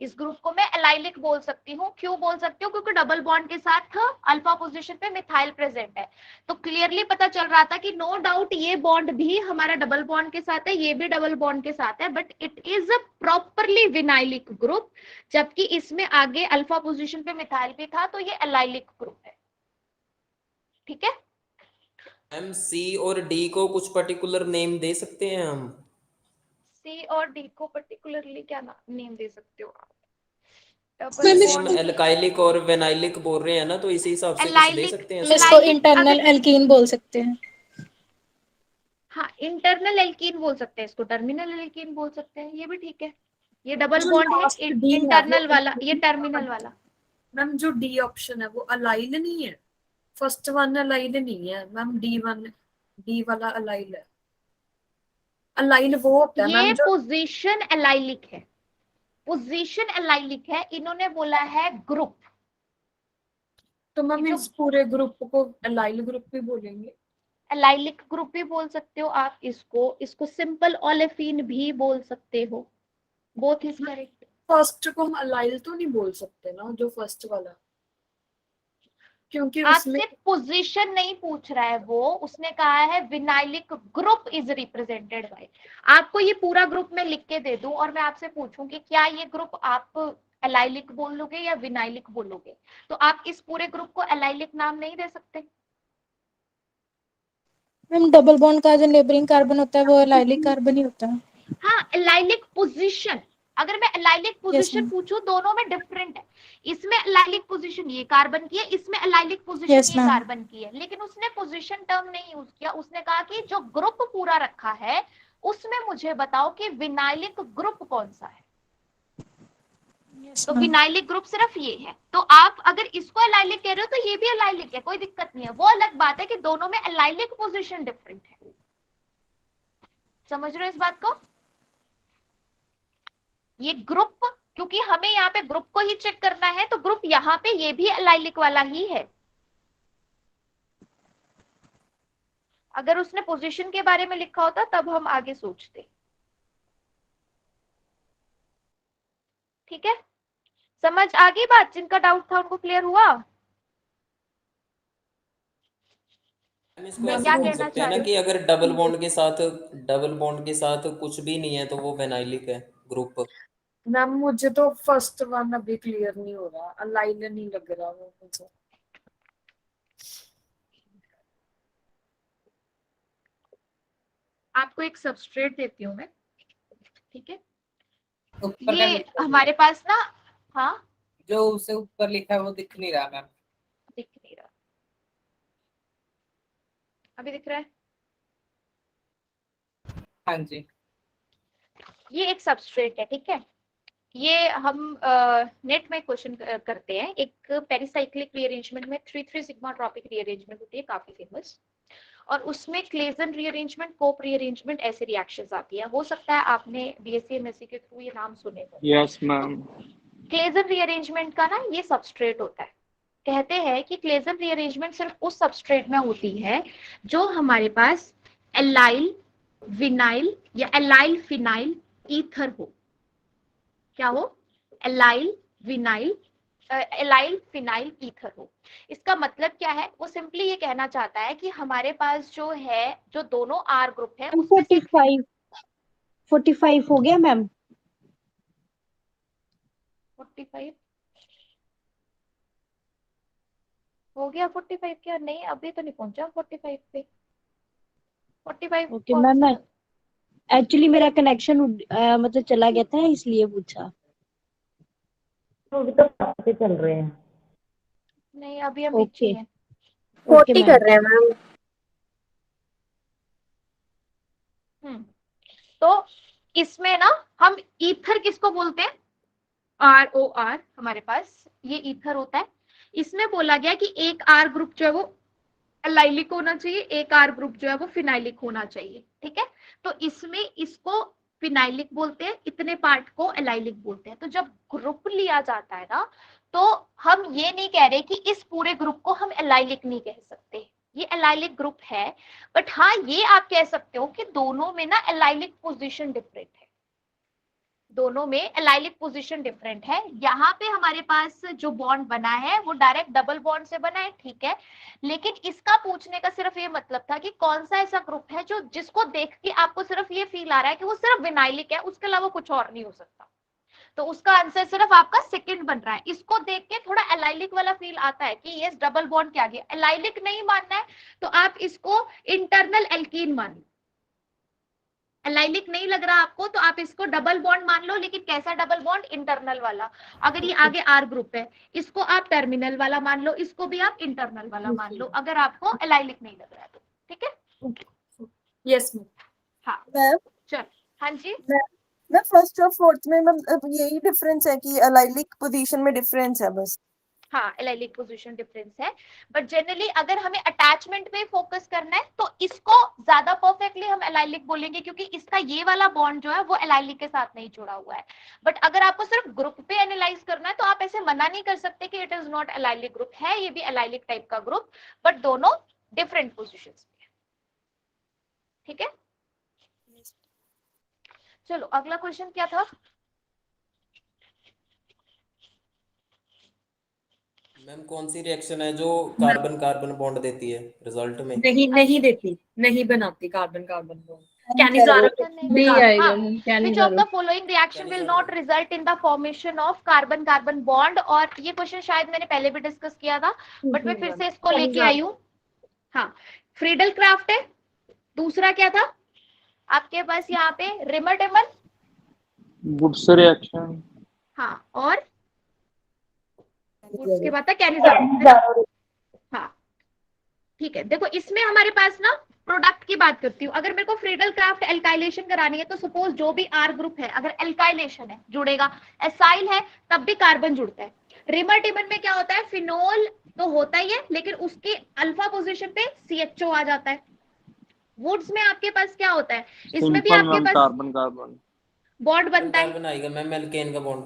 इस ग्रुप को मैं एलाइलिक बोल सकती हूँ। क्यों बोल सकती हूँ? क्योंकि डबल बॉन्ड के साथ अल्फा पोजीशन पे मिथाइल प्रेजेंट है। तो क्लियरली पता चल रहा था कि नो डाउट ये बॉन्ड भी हमारा डबल बॉन्ड के साथ है, ये भी डबल बॉन्ड के साथ है, but it is a properly vinylic group. जबकि इसमें आगे अल्फा पोजीशन पे मिथाइल भी था, तो ये एलाइलिक ग्रुप है। ठीक है। मैम सी और डी को कुछ पर्टिकुलर नेम दे सकते हैं हम? सी और डी को पर्टिकुलरली क्या नेम दे सकते हो आप? जैसे हम एल्काइलिक और वेनाइलिक बोल रहे हैं ना, तो इसी हिसाब से कुछ दे सकते हैं इसको इंटरनल एल्कीन बोल सकते हैं। हाँ, इंटरनल एल्कीन बोल सकते हैं इसको, टर्मिनल एल्कीन बोल सकते हैं, ये भी ठीक है। ये डबल जो बॉन्ड last है, D है, इंटरनल वो वाला, ये टर्मिनल वाला। मैम जो डी ऑप्शन है वो अलाइल नहीं है। फर्स्ट वन अलाइल नहीं है मैम, डी वाला अलाइल है। अलाइल वो होता है ये मैम जो पोजीशन एलाइलिक है, पोजीशन एलाइलिक है, इन्होंने बोला है ग्रुप। तो मैम इस पूरे ग्रुप को अलाइल ग्रुप भी बोलेंगे। एलाइलिक ग्रुप भी बोल सकते हो आप इसको सिंपल ओलेफिन भी बोल सकते हो, बोथ इज करेक्ट। फर्स्ट को हम अलाइल तो नहीं बोल सकते ना, जो फर्स्ट वाला, क्योंकि उसमें आपसे पोजीशन नहीं पूछ रहा है वो, उसने कहा है vinylic group is represented by. आपको ये पूरा ग्रुप में लिख के दे दूं और मैं आपसे पूछूं कि क्या ये ग्रुप आप एलाइलिक बोलोगे या विनाइलिक बोलोगे, तो आप इस पूरे ग्रुप को एलाइलिक नाम नहीं दे सकते। मैम डबल बॉन्ड का जो नेबरिंग कार्बन होता है वो एलाइलिक कार्बन ही होता है। हाँ, एलाइलिक पोजीशन, अगर मैं एलाइलिक पोजीशन ma'am. पूछूं दोनों में डिफरेंट है। इसमें एलाइलिक पोजीशन ये कार्बन की है, इसमें एलाइलिक पोजीशन Yes, ये ma'am. कार्बन की है, लेकिन उसने पोजीशन टर्म नहीं यूज किया। उसने कहा कि जो ग्रुप पूरा रखा है उसमें मुझे बताओ कि विनाइलिक ग्रुप कौन सा है। Yes, तो ma'am. विनाइलिक ग्रुप सिर्फ ये है। तो आप अगर इसको एलाइलिक कह रहे हो तो ये भी एलाइलिक है, कोई दिक्कत नहीं है। वो अलग बात है कि दोनों में एलाइलिक पोजीशन डिफरेंट है। समझ रहे हो इस बात को? ये ग्रुप, क्योंकि हमें यहाँ पे ग्रुप को ही चेक करना है, तो ग्रुप यहाँ पे ये भी एलाइलिक वाला ही है। अगर उसने पोजीशन के बारे में लिखा होता तब हम आगे सोचते। ठीक है, समझ आ गई बात? जिनका डाउट था उनको क्लियर हुआ? हम इसको मैं ऐसे क्या बोल कहना सकते चाह हैं ना रही कि अगर डबल बॉन्ड के साथ कुछ भी नहीं है तो वो वेनाइलिक है ग्रुप। मैम मुझे तो फर्स्ट वन अभी क्लियर नहीं हो रहा, अलाइल नहीं लग रहा वो मुझे। आपको एक सबस्ट्रेट देती हूँ मैं, ठीक है। ऊपर का ये नीचे हमारे पास ना, हाँ जो उससे ऊपर लिखा है वो दिख नहीं रहा मैम। दिख नहीं रहा, अभी दिख रहा है? हाँ जी। ये एक सबस्ट्रेट है, ठीक है। ये हम नेट में क्वेश्चन करते हैं, एक पेरिसाइक्लिक रीअरेंजमेंट में 3,3 सिग्मा ट्रॉपिक रीअरेंजमेंट होती है, काफी फेमस, और उसमें क्लेजन रीअरेंजमेंट, कोप रीअरेंजमेंट, ऐसे रिएक्शंस आती है। हो सकता है आपने बीएससी एमएससी के थ्रू ये नाम सुने हो। Yes ma'am. क्लेजन रीअरेंजमेंट का ना ये सबस्ट्रेट होता है। कहते हैं कि क्लेजन रीअरेंजमेंट सिर्फ उस सबस्ट्रेट में होती है जो हमारे पास एलाइल विनाइल या एलाइल फिनाइल ईथर हो। क्या हो? Allyl vinyl allyl phenyl ether हो। इसका मतलब क्या है? वो सिंपली ये कहना चाहता है कि हमारे पास जो है, जो दोनों आर ग्रुप है उसमें से 45 हो गया मैम। 45 हो गया। 45 क्या? नहीं अभी तो नहीं पहुंचा 45 पे। 45 ओके मैम, एक्चुअली मेरा कनेक्शन मतलब चला गया था इसलिए पूछा। तो अभी तो पे चल रहे हैं। नहीं अभी हम पीछे ओके हैं। 40 कर रहे हैं मैम। तो इसमें ना हम ईथर किसको बोलते हैं? ROR हमारे पास ये ईथर होता है। इसमें बोला गया कि एक आर ग्रुप जो है वो एलाइलिक होना चाहिए, एक आर ग्रुप जो है वो फिनाइलिक होना चाहिए, ठीक है। तो इसमें इसको फिनाइलिक बोलते हैं, इतने पार्ट को एलाइलिक बोलते हैं। तो जब ग्रुप लिया जाता है ना, तो हम ये नहीं कह रहे कि इस पूरे ग्रुप को हम एलाइलिक नहीं कह सकते, ये एलाइलिक ग्रुप है। बट हाँ ये आप कह सकते हो कि दोनों में ना एलाइलिक पोजीशन डिफरेंट है, दोनों में एलाइलिक पोजीशन डिफरेंट है। यहाँ पे हमारे पास जो बॉन्ड बना है वो डायरेक्ट डबल बॉन्ड से बना है, ठीक है। लेकिन इसका पूछने का सिर्फ ये मतलब था कि कौन सा ऐसा ग्रुप है जो जिसको देख के आपको सिर्फ ये फील आ रहा है कि वो सिर्फ विनाइलिक है, उसके अलावा कुछ और नहीं हो सकता। तो उसका आंसर सिर्फ आपका सेकंड बन रहा है। इसको देख के थोड़ा एलाइलिक वाला फील आता है कि ये डबल बॉन्ड क्या गया। एलाइलिक नहीं मानना है तो आप इसको इंटरनल एल्कीन मान लो। एलाइलिक नहीं लग रहा आपको तो आप इसको डबल बॉन्ड मान लो, लेकिन कैसा डबल बॉन्ड? इंटरनल वाला। अगर ये आगे आर ग्रुप है, इसको आप टर्मिनल वाला मान लो, इसको भी आप इंटरनल वाला मान लो, अगर आपको एलाइलिक नहीं लग रहा है तो, ठीक है। Yes ma'am. हाँ मैम चल, हाँ जी मैं फर्स्ट और फोर्थ में मैम यही डिफरेंस है कि एलाइलिक पोजीशन में डिफरेंस है बस। हाँ एलाइलिक पोजीशन डिफरेंस है, बट जनरली अगर हमें अटैचमेंट में फोकस करना है तो इसको ज्यादा परफेक्टली हम एलाइलिक बोलेंगे, क्योंकि इसका ये वाला बॉन्ड जो है वो एलाइलिक के साथ नहीं जुड़ा हुआ है। बट अगर आपको सिर्फ ग्रुप पे एनालाइज करना है तो आप ऐसे मना नहीं कर सकते कि it is not allylic group, है ये भी एलाइलिक टाइप का ग्रुप, बट दोनों डिफरेंट पोजिशन में, ठीक है। चलो अगला क्वेश्चन क्या था? मैम कौन सी रिएक्शन है जो कार्बन कार्बन बॉन्ड देती है रिजल्ट में? नहीं देती, नहीं बनाती carbon carbon bond. Cannizzaro B आएगा ma'am, Which of Cannizzaro. the following reaction will not result in the formation of carbon carbon bond? और ये क्वेश्चन शायद मैंने पहले भी डिस्कस किया था, बट मैं फिर से इसको लेके आई हूँ। हाँ फ्रीडल क्राफ्ट है, दूसरा क्या था आपके पास यहाँ पे? रिमर टेमन, वुड्स रिएक्शन, हाँ, और उसके बाद था कैनिजारो। हाँ ठीक है, देखो इसमें हमारे पास ना प्रोडक्ट की बात करती हूँ। अगर मेरे को फ्रीडल क्राफ्ट एल्काइलेशन करानी है तो सपोज जो भी आर ग्रुप है अगर एल्काइलेशन है जुड़ेगा, एसाइल है तब भी कार्बन जुड़ता है। रिमर टेमन में क्या होता है? फिनोल तो होता ही है लेकिन उसके अल्फा पोजीशन पे CHO आ जाता है। वुड्स में आपके पास क्या होता है? इसमें भी आपके पास कार्बन कार्बन बॉन्ड बनता है। कार्बन आएगा मैम, एल्केन का बॉन्ड।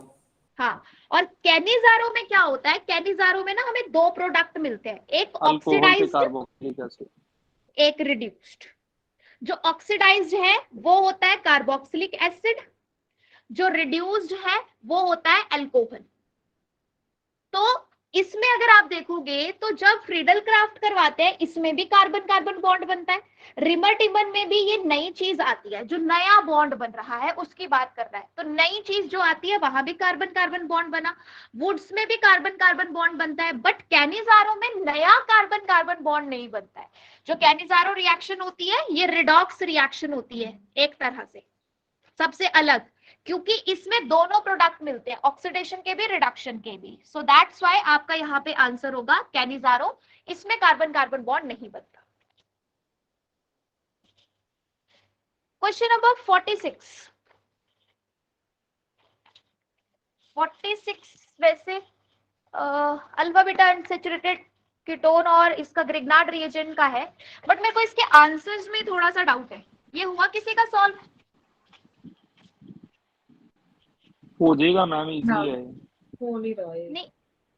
हाँ, और कैनिजारो में क्या होता है? कैनिजारो में ना हमें दो प्रोडक्ट मिलते हैं, एक ऑक्सीडाइज्ड, कार्बोक्सिलिक एसिड, एक रिड्यूस्ड। जो ऑक्सीडाइज्ड है वो होता है कार्बोक्सिलिक एसिड, जो रिड्यूस्ड है वो होता है अल्कोहल। तो इसमें अगर आप देखोगे तो जब फ्रीडल क्राफ्ट करवाते हैं इसमें भी कार्बन कार्बन बॉन्ड बनता है, रिमर टिमन में भी ये नई चीज आती है, जो नया बॉन्ड बन रहा है उसकी बात कर रहा है। तो नई चीज जो आती है वहां भी कार्बन कार्बन बॉन्ड बना, वुड्स में भी कार्बन कार्बन बॉन्ड बनता है, बट कैनिजारो में नया कार्बन कार्बन बॉन्ड नहीं बनता है। जो कैनिजारो रिएक्शन होती है ये रिडॉक्स रिएक्शन होती है एक तरह से, सबसे अलग। क्योंकि इसमें दोनों प्रोडक्ट मिलते हैं, ऑक्सीडेशन के भी रिडक्शन के भी। सो दैट्स व्हाई आपका यहाँ पे आंसर होगा कैनिजारो। इसमें कार्बन कार्बन बॉन्ड नहीं बनता। Question number 46। 46 वैसे अल्फा बीटा अनसैचुरेटेड कीटोन और इसका ग्रिग्नार्ड रिएजेंट का है, बट मेरे को इसके आंसर्स में थोड़ा सा डाउट है। ये हुआ किसी का सॉल्व? हो जाएगा मैम, इजी है। हो नहीं रहा है। नहीं,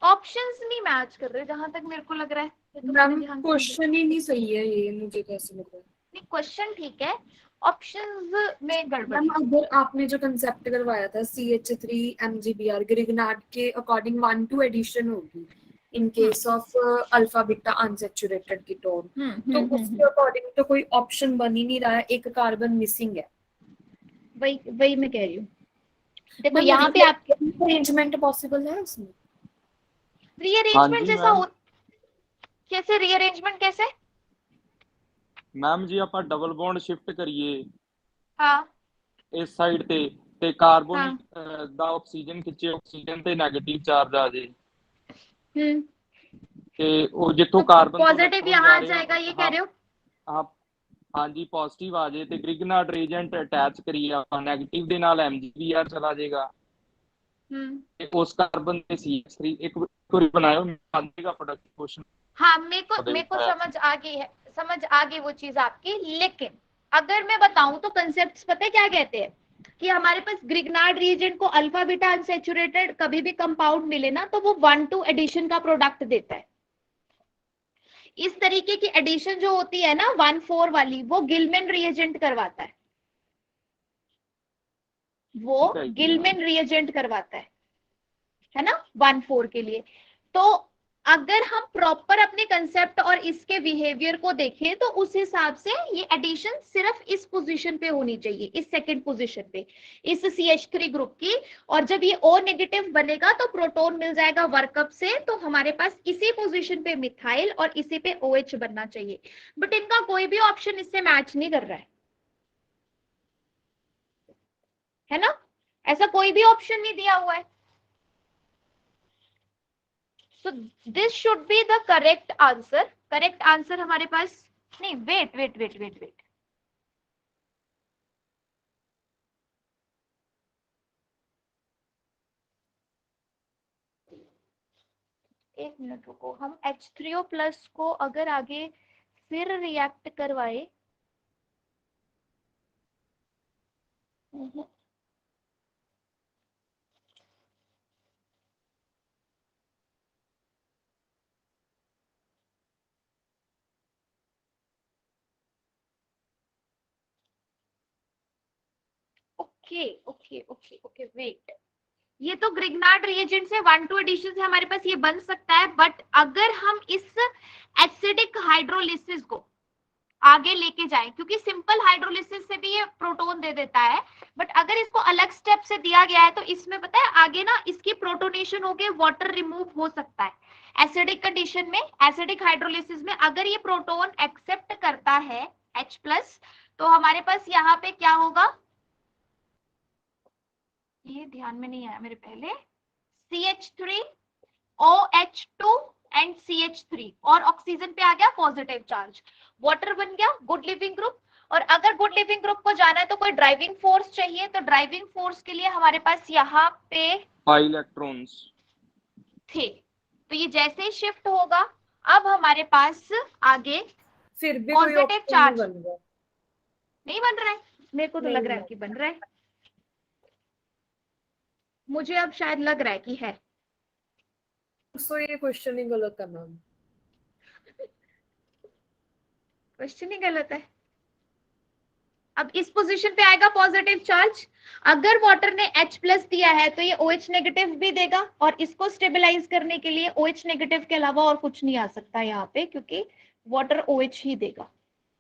ऑप्शंस नहीं मैच कर रहे जहां तक मेरे को लग रहा है। ये तो मैंने मैम ध्यान से क्वेश्चन ही नहीं सही है, ये मुझे कैसे लग रहा है। नहीं, क्वेश्चन ठीक है, ऑप्शंस में गड़बड़ मैम है। अगर आपने जो कंसेप्ट करवाया था CH3 MgBr ग्रिग्नार्ड के अकॉर्डिंग 1-2 एडिशन होगी in case of alpha beta unsaturated ketone, तो उसके अकॉर्डिंग तो कोई ऑप्शन बन ही नहीं रहा है, एक कार्बन मिसिंग है। वही मैं कह रही हूँ। देखो यहाँ पे आपके अरेंजमेंट पॉसिबल है इसमें? रीअरेंजमेंट जी जैसा मैम। हो, कैसे रीअरेंजमेंट कैसे? मैम जी ਆਪਾਂ ਡਬਲ ਬੌਂਡ ਸ਼ਿਫਟ ਕਰੀਏ हाँ ਇਸ ਸਾਈਡ ਤੇ ਕਾਰਬਨ ਦਾ ਆਕਸੀਜਨ ਖਿੱਚੇ, ਆਕਸੀਜਨ ਤੇ 네ਗੇਟਿਵ ਚਾਰਜ ਆ ਜੇ ਤੇ ਉਹ ਜਿੱਥੋਂ ਕਾਰਬਨ पॉजिटिव यहाँ आ जाएगा, ये कह रहे हो? आप हाँ जी पॉजिटिव आ जाए तो ग्रिग्नार्ड रिएजेंट अटैच करिए ਆਪਾਂ 네ਗੇਟਿਵ ਦੇ ਨਾਲ MgBr चला जाएगा ਤੇ ਉਸ ਕਾਰਬਨ ਤੇ CH3 ਇੱਕ ਵਾਰੀ बनायो आ जाएगा प्रोडक्ट क्वेश्चन। हाँ मेरे को समझ आ गई है, समझ आ गई वो चीज आपकी। लेकिन अगर मैं बताऊं तो कंसेप्ट पता है क्या कहते हैं कि हमारे पास ग्रिग्नार्ड रिएजेंट को अल्फा बीटा अनसैचुरेटेड कभी भी कंपाउंड मिले ना तो वो 1-2 एडिशन का प्रोडक्ट देता है। इस तरीके की एडिशन जो होती है ना 1-4 वाली, वो गिलमैन रिएजेंट करवाता है, वो गिलमैन रिएजेंट करवाता है ना 1-4 के लिए। तो अगर हम प्रॉपर अपने कंसेप्ट और इसके बिहेवियर को देखें तो उस हिसाब से ये एडिशन सिर्फ इस पोजीशन पे होनी चाहिए, इस सेकंड पोजीशन पे, इस CH3 ग्रुप की। और जब ये O नेगेटिव बनेगा तो प्रोटॉन मिल जाएगा वर्कअप से, तो हमारे पास इसी पोजीशन पे मिथाइल और इसी पे OH बनना चाहिए। बट इनका कोई भी ऑप्शन इससे मैच नहीं कर रहा है ना? ऐसा कोई भी ऑप्शन नहीं दिया हुआ है। So this should be the correct answer. Correct answer हमारे पास नहीं, wait. एक मिनट रुको, हम H3O प्लस को अगर आगे फिर रिएक्ट करवाए, ओके वेट। ये तो ग्रिग्नार्ड रिएजेंट से 1-2 एडिशन से हमारे पास ये बन सकता है, बट अगर हम इस एसिडिक हाइड्रोलिसिस को आगे लेके जाएं, क्योंकि सिंपल हाइड्रोलिसिस से भी ये प्रोटॉन दे देता है, बट अगर इसको अलग स्टेप से दिया गया है तो इसमें पता है आगे ना इसकी प्रोटोनेशन होके वाटर रिमूव हो सकता है। एसिडिक कंडीशन में, एसिडिक हाइड्रोलिसिस में अगर ये प्रोटॉन एक्सेप्ट करता है H+, तो हमारे पास यहाँ पे क्या होगा, ये ध्यान में नहीं आया मेरे पहले, CH3 OH2 एंड CH3 और ऑक्सीजन पे आ गया पॉजिटिव चार्ज, वाटर बन गया गुड लिविंग ग्रुप। और अगर गुड लिविंग ग्रुप को जाना है तो कोई ड्राइविंग फोर्स चाहिए, तो ड्राइविंग फोर्स के लिए हमारे पास यहाँ पे 5 इलेक्ट्रॉन्स थे। तो ये जैसे ही शिफ्ट होगा, अब हमारे पास आगे फिर भी पॉजिटिव चार्ज नहीं बन रहा है। मेरे को तो लग रहा है कि बन रहा है, मुझे अब शायद लग रहा है कि है। तो ये क्वेश्चन ही गलत है मैम। क्वेश्चन ही गलत है। अब इस पोजीशन पे आएगा पॉजिटिव चार्ज, अगर वाटर ने H+ दिया है तो ये OH नेगेटिव भी देगा, और इसको स्टेबलाइज करने के लिए OH नेगेटिव के अलावा और कुछ नहीं आ सकता यहाँ पे, क्योंकि वाटर OH ही देगा।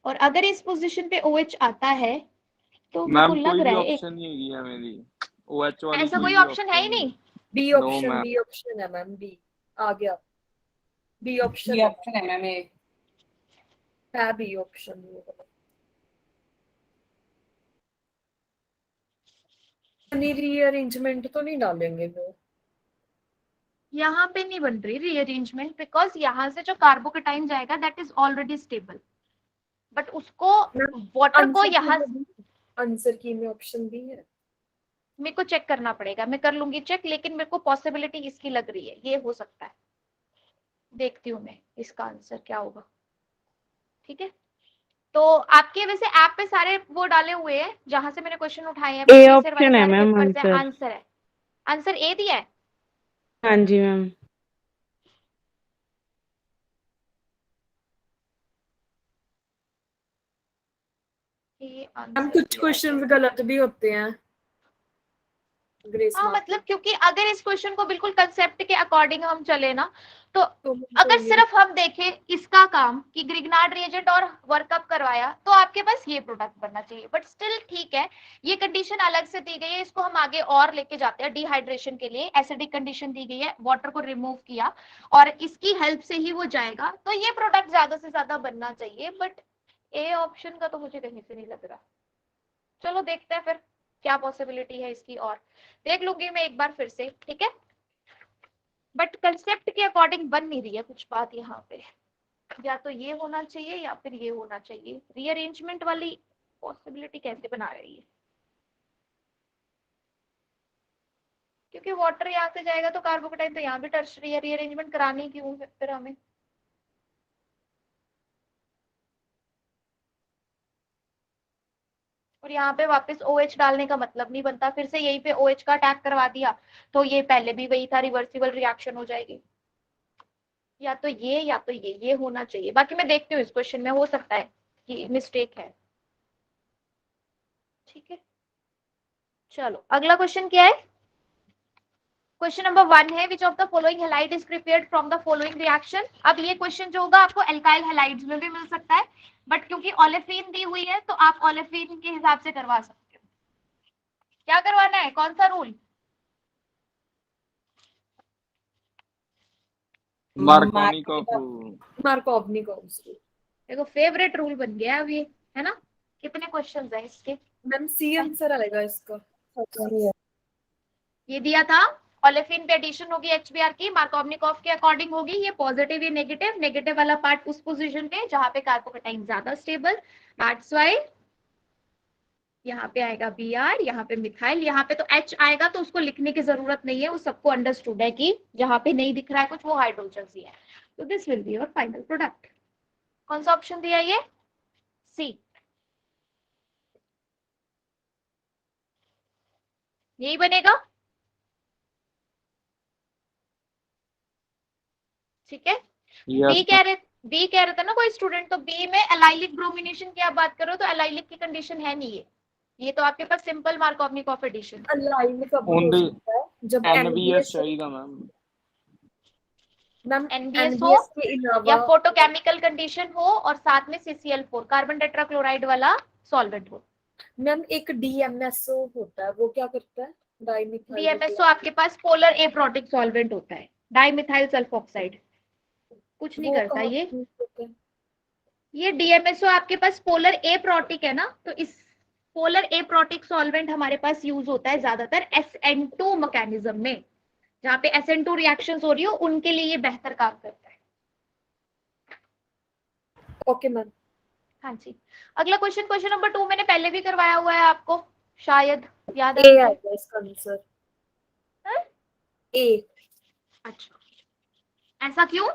और अगर इस पोजीशन पे OH आता है तो मेरे को लग रहा है ऑप्शन नहीं है मेरी OH वाली, ऐसा कोई ऑप्शन है ही नहीं। बी ऑप्शन है मैम, बी आ गया, बी ऑप्शन है मैम, है बी ऑप्शन। रीअरेंजमेंट तो नहीं डालेंगे वो? यहाँ पे नहीं बन रही रीअरेंजमेंट, बिकॉज यहाँ से जो कार्बोकेटाइन जाएगा that is already stable, but उसको वाटर को यहाँ आंसर की में ऑप्शन भी है। मेरे को चेक करना पड़ेगा, मैं कर लूंगी चेक, लेकिन मेरे को पॉसिबिलिटी इसकी लग रही है, ये हो सकता है। देखती हूँ मैं इसका आंसर क्या होगा। ठीक है, तो आपके वैसे ऐप पे सारे वो डाले हुए हैं जहां से मैंने क्वेश्चन उठाए हैं, ए ऑप्शन है मैम आंसर। आंसर है, आंसर ए दिया है। हाँ जी मैम। हम कुछ क्वेश्चंस गलत भी होते हैं। हाँ मतलब क्योंकि अगर इस क्वेश्चन को बिल्कुल कंसेप्ट के अकॉर्डिंग हम चले ना, तो अगर सिर्फ हम देखें इसका काम कि ग्रिग्नार्ड रिएजेंट और वर्कअप करवाया, तो आपके पास ये प्रोडक्ट बनना चाहिए। बट स्टिल ठीक है, ये कंडीशन अलग से दी गई है, इसको हम आगे और लेके जाते हैं। डिहाइड्रेशन के लिए एसिडिक कंडीशन दी गई है, वाटर को रिमूव किया और इसकी हेल्प से ही वो जाएगा, तो ये प्रोडक्ट ज्यादा से ज्यादा बनना चाहिए। बट ए ऑप्शन का तो मुझे कहीं से नहीं लग रहा। चलो देखते हैं फिर क्या पॉसिबिलिटी है इसकी, और देख लूंगी मैं एक बार फिर से। ठीक है, बट कंसेप्ट के अकॉर्डिंग बन नहीं रही है कुछ बात यहाँ पे। या तो ये होना चाहिए या फिर ये होना चाहिए। रीअरेंजमेंट वाली पॉसिबिलिटी कैसे बना रही है, क्योंकि वाटर यहाँ से जाएगा तो कार्बोकेटाइन तो यहाँ भी टर्शरी है, रीअरेंजमेंट करानी क्यों फिर हमें। और यहाँ पे वापस OH डालने का मतलब नहीं बनता, फिर से यहीं पे OH का अटैक करवा दिया तो ये पहले भी वही था, रिवर्सिबल रिएक्शन हो जाएगी। या तो ये या तो ये होना चाहिए। बाकी मैं देखती हूँ इस क्वेश्चन में, हो सकता है कि मिस्टेक है। ठीक है, चलो अगला क्वेश्चन क्या है। क्वेश्चन नंबर 1 है, which of the following halide is prepared from the following reaction. अब ये क्वेश्चन जो होगा आपको एल्काइल हैलाइड्स में भी मिल सकता है, बट क्योंकि ओलेफिन दी हुई है तो आप ओलेफिन के हिसाब से करवा सकते हो। क्या करवाना है, कौन सा रूल? मार्कोवनिकोव। देखो फेवरेट रूल बन गया अब ये, है ना। कितने क्वेश्चंस है इसके? मैम सी आंसर आएगा इसका। ये दिया था, ओलेफिन पे एडिशन होगी HBr की, मार्कोवनिकोव के अकॉर्डिंग होगी। ये पॉजिटिव या नेगेटिव, नेगेटिव वाला पार्ट उस पोजीशन पे जहां पे कार्बोकेटाइन ज्यादा स्टेबल, दैट्स व्हाई यहाँ पे आएगा Br, यहाँ पे मिथाइल, यहाँ पे तो H आएगा तो उसको लिखने की जरूरत नहीं है, वो सबको अंडरस्टूड है कि जहाँ पे नहीं दिख रहा है कुछ वो हाइड्रोजन ही है। तो this will be your final product. कौन सा ऑप्शन दिया ये? सी, यही बनेगा। ठीक है, बी कह रहे थे ना कोई स्टूडेंट, तो बी में एलाइलिक ब्रोमिनेशन की आप बात करो तो एलाइलिक की कंडीशन है नहीं ये तो आपके पास सिंपल मार्कोवनिकोव एडिशन। एलाइलिक कब हो सकता है? जब NBS चाहिएगा मैम NBS हो या फोटोकेमिकल कंडीशन हो और साथ में CCl4 कार्बन टेट्राक्लोराइड वाला सॉल्वेंट हो। मैम एक DMSO होता है, वो क्या करता है? DMSO आपके पास पोलर एप्रोटिक सॉल्वेंट होता है, डाइमिथाइल सल्फोक्साइड। कुछ नहीं करता ये DMSO आपके पास पोलर एप्रोटिक है ना, तो इस पोलर एप्रोटिक सॉल्वेंट हमारे पास यूज होता है ज्यादातर SN2 मैकेनिज्म में, जहाँ पे SN2 रिएक्शंस हो रही हो उनके लिए ये बेहतर काम करता है। Okay ma'am. हाँ जी, अगला क्वेश्चन, क्वेश्चन नंबर 2 मैंने पहले भी करवाया हुआ है आपको, शायद याद है। ए आएगा इसका आंसर। ए। अच्छा, ऐसा क्यों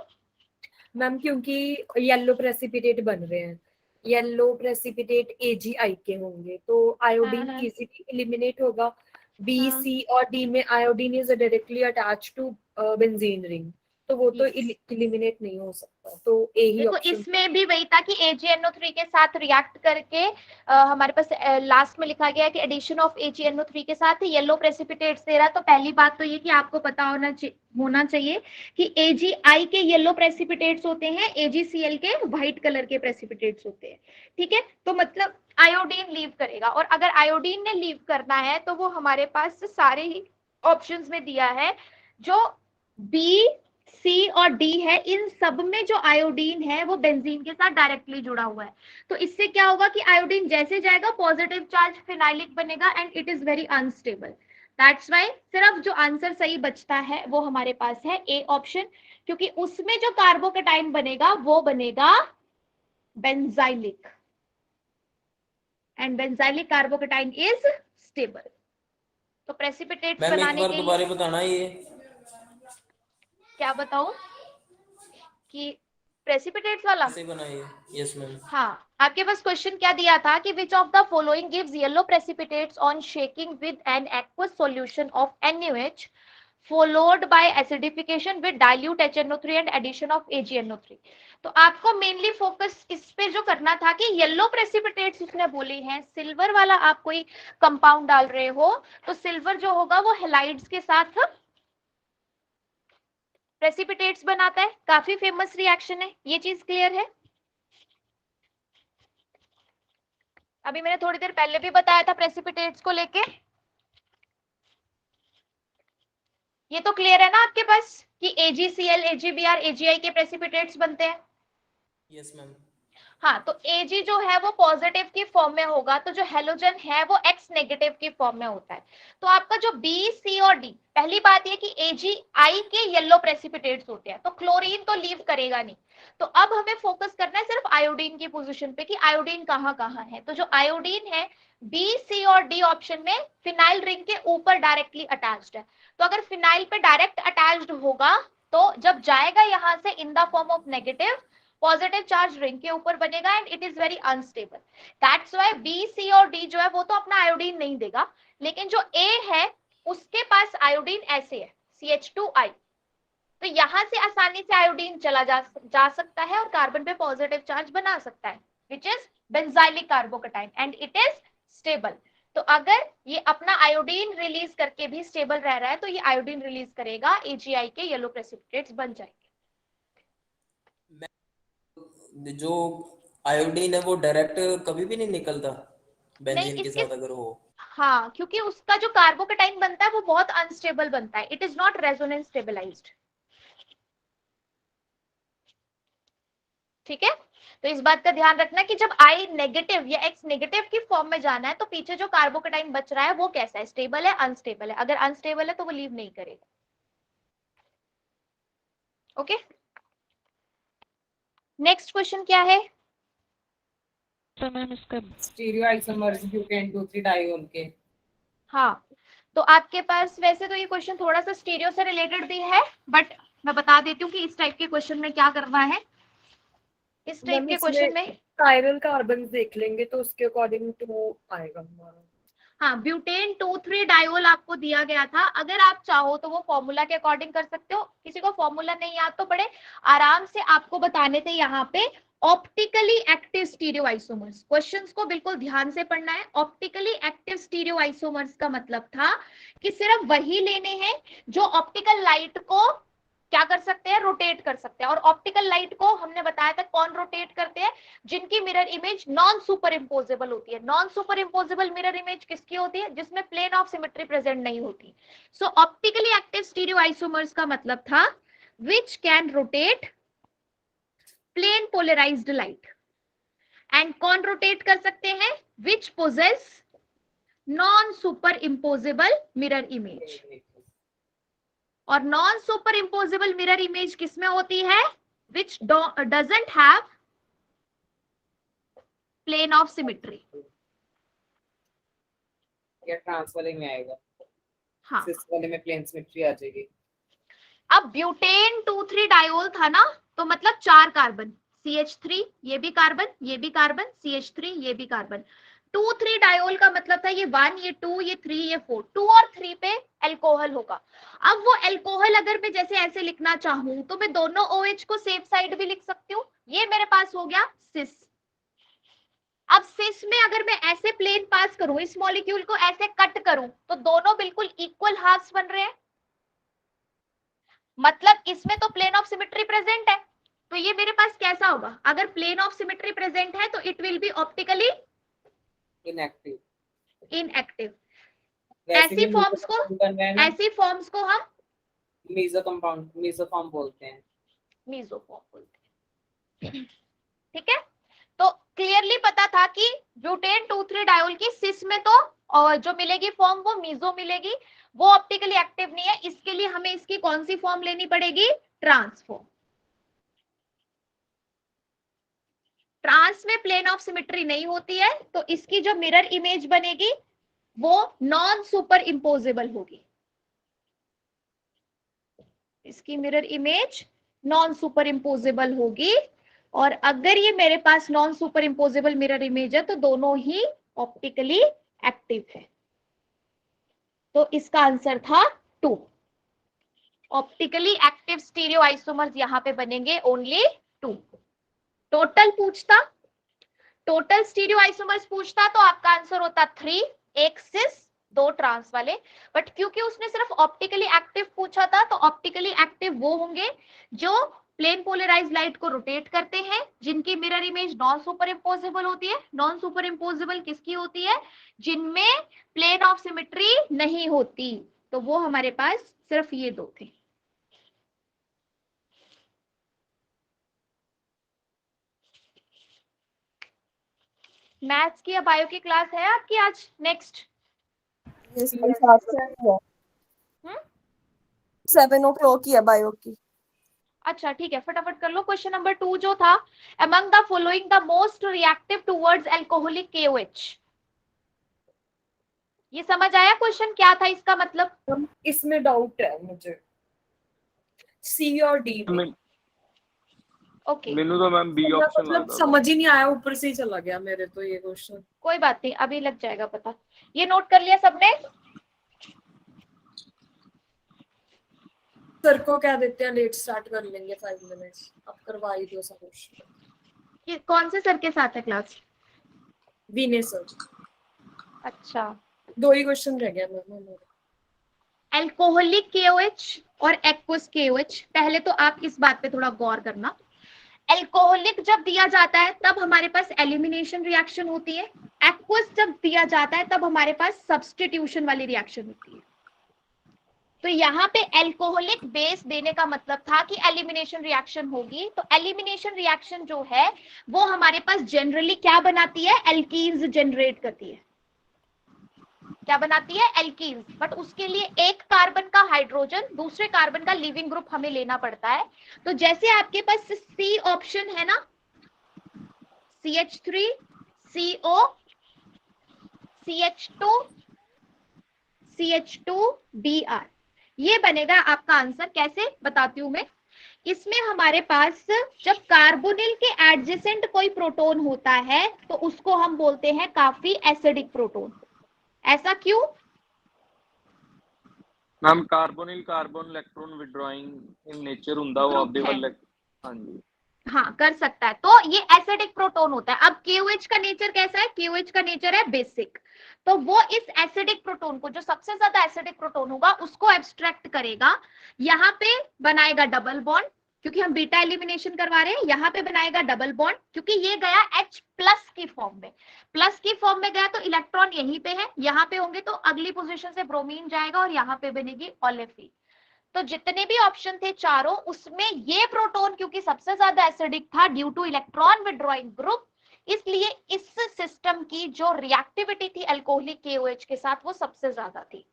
मैम? क्योंकि येलो प्रेसिपिटेट बन रहे हैं, येलो प्रेसिपिटेट AgI के होंगे तो आयोडीन इजीली एलिमिनेट होगा। B, C और D में iodine is directly attached to benzene ring, तो वो तो एलिमिनेट नहीं हो सकता, तो ए ही ऑप्शन। इसमें भी वही था कि AgNO3 के साथ रिएक्ट करके हमारे पास लास्ट में लिखा गया है कि एडिशन ऑफ AgNO3 के साथ येलो प्रेसिपिटेट्स दे रहा। तो पहली बात तो ये कि आपको पता होना चाहिए कि AgI के येलो प्रेसिपिटेट्स होते हैं, AgCl के व्हाइट कलर के प्रेसिपिटेट्स होते हैं। ठीक है, तो मतलब आयोडीन लीव करेगा, और अगर आयोडीन ने लीव करना है तो वो हमारे पास सारे ही ऑप्शंस में दिया है, जो B सी और डी है, इन सब में जो आयोडीन है वो बेंजीन के साथ डायरेक्टली जुड़ा हुआ है। तो इससे क्या होगा कि आयोडीन जैसे जाएगा पॉजिटिव चार्ज फिनाइलिक बनेगा and it is very unstable. That's why सिर्फ जो आंसर सही बचता है वो हमारे पास है ए ऑप्शन, क्योंकि उसमें जो कार्बोकेटाइन बनेगा वो बनेगा benzylic, and benzylic carbocation is stable. तो प्रेसिपिटेट्स मैम एक बनाने बार के दोबारा लिए बताना ये क्या बताऊं कि प्रेसिपिटेट्स वाला कैसे बनाइए। Yes ma'am. हाँ, आपके पास क्वेश्चन क्या दिया था कि which of the following gives yellow precipitates on shaking with an aqueous solution of NaOH followed by acidification with dilute HNO3 and addition of AgNO3। तो आपको मेनली फोकस इस पे जो करना था कि येलो प्रेसिपिटेट्स इसने बोली हैं, सिल्वर वाला आप कोई कंपाउंड डाल रहे हो तो सिल्वर जो होगा वो हेलाइड्स के साथ प्रेसिपिटेट्स बनाता है, काफी फेमस रिएक्शन है, ये चीज क्लियर है। अभी मैंने थोड़ी देर पहले भी बताया था प्रेसिपिटेट्स को लेके, ये तो क्लियर है ना आपके पास कि AgCl, AgBr, AgI के प्रेसिपिटेट्स बनते हैं। Yes ma'am. हाँ, तो Ag जो है वो पॉजिटिव की फॉर्म में होगा, तो जो हेलोजन है वो X नेगेटिव की फॉर्म में होता है। तो आपका जो B, C और D, पहली बात ये कि AgI के येलो प्रेसिपिटेट्स होते हैं, तो क्लोरीन तो लीव करेगा नहीं। तो अब हमें फोकस करना है सिर्फ आयोडीन की पोजीशन पे कि आयोडीन कहाँ कहाँ है। तो जो आयोडीन है B, C और D ऑप्शन में फिनाइल रिंग के ऊपर डायरेक्टली अटैच्ड है। तो अगर फिनाइल पे डायरेक्ट अटैच्ड होगा तो जब जाएगा यहां से in the form of negative, positive charge ring के ऊपर बनेगा and it is very unstable. That's why B, C और डी जो है वो तो अपना आयोडीन नहीं देगा, लेकिन जो ए है उसके पास आयोडीन ऐसे है CH2I, तो यहां से आसानी से आयोडीन चला जा सकता है और कार्बन पे पॉजिटिव चार्ज बना सकता है, which is benzylic carbocation and it is stable. तो अगर ये अपना आयोडीन रिलीज करके भी स्टेबल रह रहा है तो ये आयोडीन रिलीज करेगा, AgI के येलो प्रेसिपिटेट्स बन जाएंगे। जो आयोडीन है वो डायरेक्ट कभी भी नहीं निकलता बेंजीन के साथ अगर हो। हाँ, क्योंकि उसका जो कार्बोकेटाइन बनता है वो बहुत अनस्टेबल बनता है, it is not resonance stabilised. ठीक है, तो इस बात का ध्यान रखना कि जब I नेगेटिव या X नेगेटिव की फॉर्म में जाना है तो पीछे जो कार्बोकेटाइन बच रहा है वो कैसा है, स्टेबल है, अनस्टेबल है। अगर अनस्टेबल है तो वो लीव नहीं करेगा। ओके, नेक्स्ट क्वेश्चन क्या है? तो मैम इसका स्टीरियो आइसोमर्स ब्यूटेन 2,3 डायोल के। हाँ, तो आपके पास वैसे तो ये क्वेश्चन थोड़ा सा स्टीरियो से रिलेटेड भी है, बट मैं बता देती हूँ कि इस टाइप के क्वेश्चन में क्या करना है। इस टाइप के क्वेश्चन में कायरल कार्बन देख लेंगे तो उसके अकॉर्डिंग टू आएगा हमारा। हाँ, ब्यूटेन 2,3 डायोल आपको दिया गया था, अगर आप चाहो तो वो फॉर्मूला के अकॉर्डिंग कर सकते हो। किसी को फॉर्मूला नहीं याद तो बड़े आराम से आपको बताने थे यहाँ पे optically active stereo isomers. Questions को बिल्कुल ध्यान से पढ़ना है। ऑप्टिकली एक्टिव स्टीरियो आइसोमर्स का मतलब था कि सिर्फ वही लेने हैं जो ऑप्टिकल लाइट को क्या कर सकते हैं, रोटेट कर सकते हैं। और ऑप्टिकल लाइट को हमने बताया था कौन रोटेट करते हैं, जिनकी mirror image non super imposable होती है। Non super imposable mirror image किसकी होती है, जिसमें प्लेन ऑफ सिमेट्री प्रेजेंट नहीं होती। So optically active stereo isomers का मतलब था which can rotate plane polarized light. And कौन रोटेट कर सकते हैं, which possess non super imposable mirror image. और non super imposable mirror image किसमें होती है, which doesn't have plane of symmetry. या ट्रांस वाले में आएगा, हाँ, सिस वाले में प्लेन सिमेट्री आ जाएगी। अब ब्यूटेन 2,3 डायोल था ना, तो मतलब 4 कार्बन, CH3 ये भी कार्बन, ये भी कार्बन, CH3 ये भी कार्बन। 2,3 डायोल का मतलब था ये 1, ये 2, ये 3, ये 4। 2 और 3 पे एल्कोहल होगा। अब वो एल्कोहल अगर मैं जैसे ऐसे लिखना चाहूं तो मैं दोनों OH को सेफ साइड भी लिख सकती हूँ। ये मेरे पास हो गया सिस। अब सिस में अगर मैं ऐसे प्लेन पास करूं, इस मॉलिक्यूल को ऐसे कट करूं, तो दोनों बिल्कुल इक्वल हाफ्स बन रहे हैं। मतलब इसमें तो प्लेन ऑफ सिमेट्री प्रेजेंट है, तो ये मेरे पास कैसा होगा, अगर प्लेन ऑफ सिमेट्री प्रेजेंट है तो it will be optically inactive. Inactive. ऐसी फॉर्म्स को हम मेसो कंपाउंड, मेसोफॉर्म बोलते हैं। मेसोफॉर्म बोलते हैं। ठीक है, तो क्लियरली पता था कि ब्यूटेन 2,3 डायोल की सिस में तो जो मिलेगी फॉर्म वो मीजो मिलेगी, वो ऑप्टिकली एक्टिव नहीं है। इसके लिए हमें इसकी कौन सी फॉर्म लेनी पड़ेगी? Trans form. ट्रांस में प्लेन ऑफ सिमेट्री नहीं होती है, तो इसकी जो मिरर इमेज बनेगी वो नॉन सुपर इम्पोजेबल होगी। इसकी mirror image non super imposable होगी, और अगर ये मेरे पास non super imposable mirror image है तो दोनों ही ऑप्टिकली एक्टिव है। तो इसका आंसर था 2। ऑप्टिकली एक्टिव स्टीरियो आइसोमर्स यहां पे बनेंगे ओनली 2। टोटल पूछता, टोटल स्टीरियो आइसोमर्स पूछता तो आपका आंसर होता 3, एक सिस 2 ट्रांस वाले। बट क्योंकि उसने सिर्फ ऑप्टिकली एक्टिव पूछा था, तो ऑप्टिकली एक्टिव वो होंगे जो प्लेन पोलराइज लाइट को रोटेट करते हैं, जिनकी mirror image non super imposable होती है। नॉन सुपर इम्पोजेबल किसकी होती है? जिनमें प्लेन ऑफ सिमेट्री नहीं होती। तो वो हमारे पास सिर्फ ये 2 थे। मैथ्स की या बायो की क्लास है आपकी आज नेक्स्ट? 7 o'clock की है बायो की। अच्छा ठीक है, फटाफट कर लो। क्वेश्चन नंबर 2 जो था, among the following the most reactive towards alcoholic KOH। ये समझ आया क्वेश्चन क्या था इसका मतलब? इसमें डाउट है मुझे, सी और डी में। ओके, मेनू तो मैम बी ऑप्शन मतलब समझ ही नहीं आया, ऊपर से ही चला गया मेरे तो ये क्वेश्चन। कोई बात नहीं, अभी लग जाएगा पता। ये नोट कर लिया सबने? सर को क्या देते हैं, लेट स्टार्ट कर लेंगे 5 मिनट्स। अब करवा ही दो सब क्वेश्चन। ये कौन से सर के साथ है क्लास? विनय सर। अच्छा, 2 ही क्वेश्चन रह गया मेरे। अल्कोहलिक KOH और एक्वस KOH, पहले तो आप इस बात पे थोड़ा गौर करना। अल्कोहलिक जब दिया जाता है तब हमारे पास एलिमिनेशन रिएक्शन होती है। एक्वस जब दिया जाता है तब हमारे पास सब्स्टिट्यूशन वाली रिएक्शन होती है। तो यहाँ पे अल्कोहलिक बेस देने का मतलब था कि एलिमिनेशन रिएक्शन होगी। तो एलिमिनेशन रिएक्शन जो है वो हमारे पास जनरली क्या बनाती है? एल्कीन्स जनरेट करती है। क्या बनाती है? एल्कीन्स। बट उसके लिए एक कार्बन का हाइड्रोजन, दूसरे कार्बन का लिविंग ग्रुप हमें लेना पड़ता है। तो जैसे आपके पास सी ऑप्शन है ना, CH3 CO CH2 CH2 Br, ये बनेगा आपका आंसर। कैसे बताती हूं मैं। इसमें हमारे पास जब कार्बोनिल के एडजेसेंट कोई प्रोटॉन होता है तो उसको हम बोलते हैं काफी एसिडिक प्रोटॉन। ऐसा क्यों? Ma'am carbonyl carbon electron withdrawing in nature ਹੁੰਦਾ वो आपदे वाले। हाँ जी, हाँ कर सकता है। तो ये एसिडिक प्रोटॉन होता है। अब KOH का नेचर कैसा है? KOH का नेचर है बेसिक। तो वो इस एसिडिक प्रोटॉन को, जो सबसे ज्यादा एसिडिक प्रोटॉन होगा, उसको एब्स्ट्रैक्ट करेगा, यहाँ पे बनाएगा डबल बॉन्ड, क्योंकि हम बीटा एलिमिनेशन करवा रहे हैं। यहाँ पे बनाएगा डबल बॉन्ड, क्योंकि ये गया H प्लस की फॉर्म में। प्लस की फॉर्म में गया तो इलेक्ट्रॉन यहीं पे है, यहाँ पे होंगे तो अगली पोजीशन से ब्रोमीन जाएगा और यहाँ पे बनेगी ओलेफिन। तो जितने भी ऑप्शन थे चारों, उसमें ये प्रोटॉन क्योंकि सबसे ज्यादा एसिडिक था due two electron withdrawing group, इसलिए इस सिस्टम की जो रिएक्टिविटी थी अल्कोहलिक KOH के साथ वो सबसे ज्यादा थी।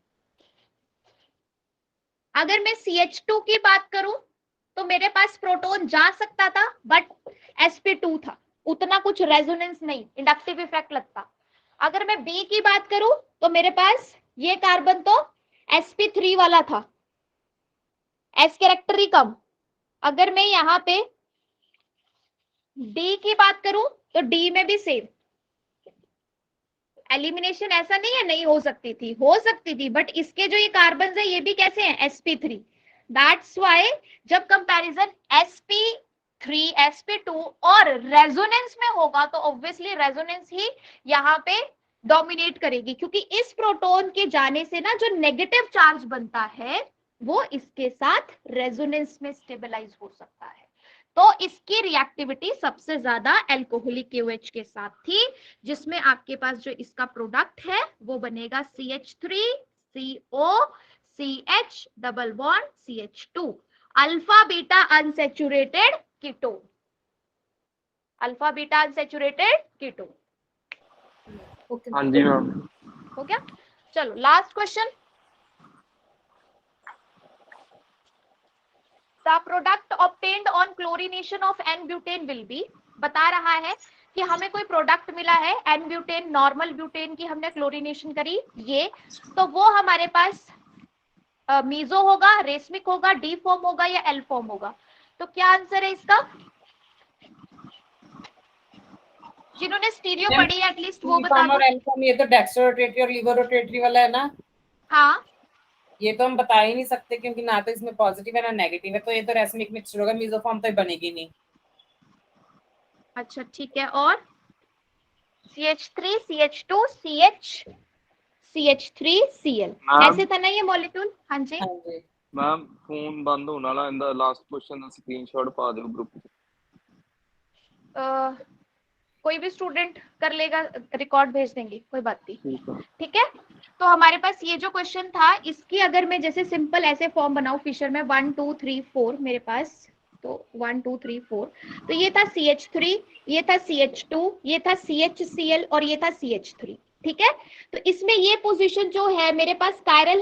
अगर मैं CH2 की बात करूं तो मेरे पास प्रोटॉन जा सकता था, बट sp2 था, उतना कुछ रेजोनेंस नहीं, इंडक्टिव इफेक्ट लगता। अगर मैं B की बात करूं तो मेरे पास ये कार्बन तो sp3 वाला था, एस कैरेक्टर ही कम। अगर मैं यहाँ पे D की बात करूं तो D में भी सेम एलिमिनेशन। ऐसा नहीं है नहीं हो सकती थी, हो सकती थी, बट इसके जो ये कार्बन है ये भी कैसे हैं? sp3। दैट्स व्हाई जब कंपैरिजन sp3 sp2 और रेजोनेंस में होगा तो ऑब्वियसली रेजोनेंस ही यहाँ पे डोमिनेट करेगी, क्योंकि इस प्रोटॉन के जाने से ना जो नेगेटिव चार्ज बनता है वो इसके साथ रेजोनेंस में स्टेबलाइज हो सकता है। तो इसकी रिएक्टिविटी सबसे ज्यादा अल्कोहलिक KOH के साथ थी, जिसमें आपके पास जो इसका प्रोडक्ट है वो बनेगा CH3 CO CH double bond CH2, alpha beta unsaturated ketone, alpha beta unsaturated ketone. हाँ जी मैम। हो गया। चलो last question. The product obtained on chlorination of butane will be, बता रहा है कि हमें कोई प्रोडक्ट मिला है N-ब्यूटेन, नॉर्मल ब्यूटेन की हमने क्लोरीनेशन करी, ये तो वो हमारे पास मीजो होगा, रेशमिक होगा, डी फॉर्म होगा या एल फॉर्म होगा। तो क्या आंसर है इसका? जिन्होंने स्टीरियो पढ़ी है एटलीस्ट वो बता दो। और एल्फॉर्म, ये तो डेक्स्ट्रो रोटेटरी और लीवर रोटेटरी वाला है ना। हाँ, ये तो हम बता ही नहीं सकते क्योंकि ना तो इसमें पॉजिटिव है ना नेगेटिव है, तो ये तो रेशमिक मिक्सचर होगा, मीजोफॉर्म तो बनेगी नहीं। अच्छा ठीक है। और CH3 CH2 CH CH3 Cl, ऐसे था ना ये मॉलिक्यूल? हाँ जी मैम फोन बंद होने वाला, इंदा लास्ट क्वेश्चन दा स्क्रीनशॉट पा दियो ग्रुप में। कोई भी स्टूडेंट कर लेगा, रिकॉर्ड भेज देंगे, कोई बात नहीं, ठीक है। तो हमारे पास ये जो क्वेश्चन था, इसकी अगर मैं जैसे सिंपल ऐसे फॉर्म बनाऊं फिशर में 1 2 3 4 मेरे पास, तो 1 2 3 4, तो ये था CH3, ये था CH2, ये था CHCl और ये था CH3, ठीक है। तो इसमें ये पोजीशन जो है मेरे पास कायरल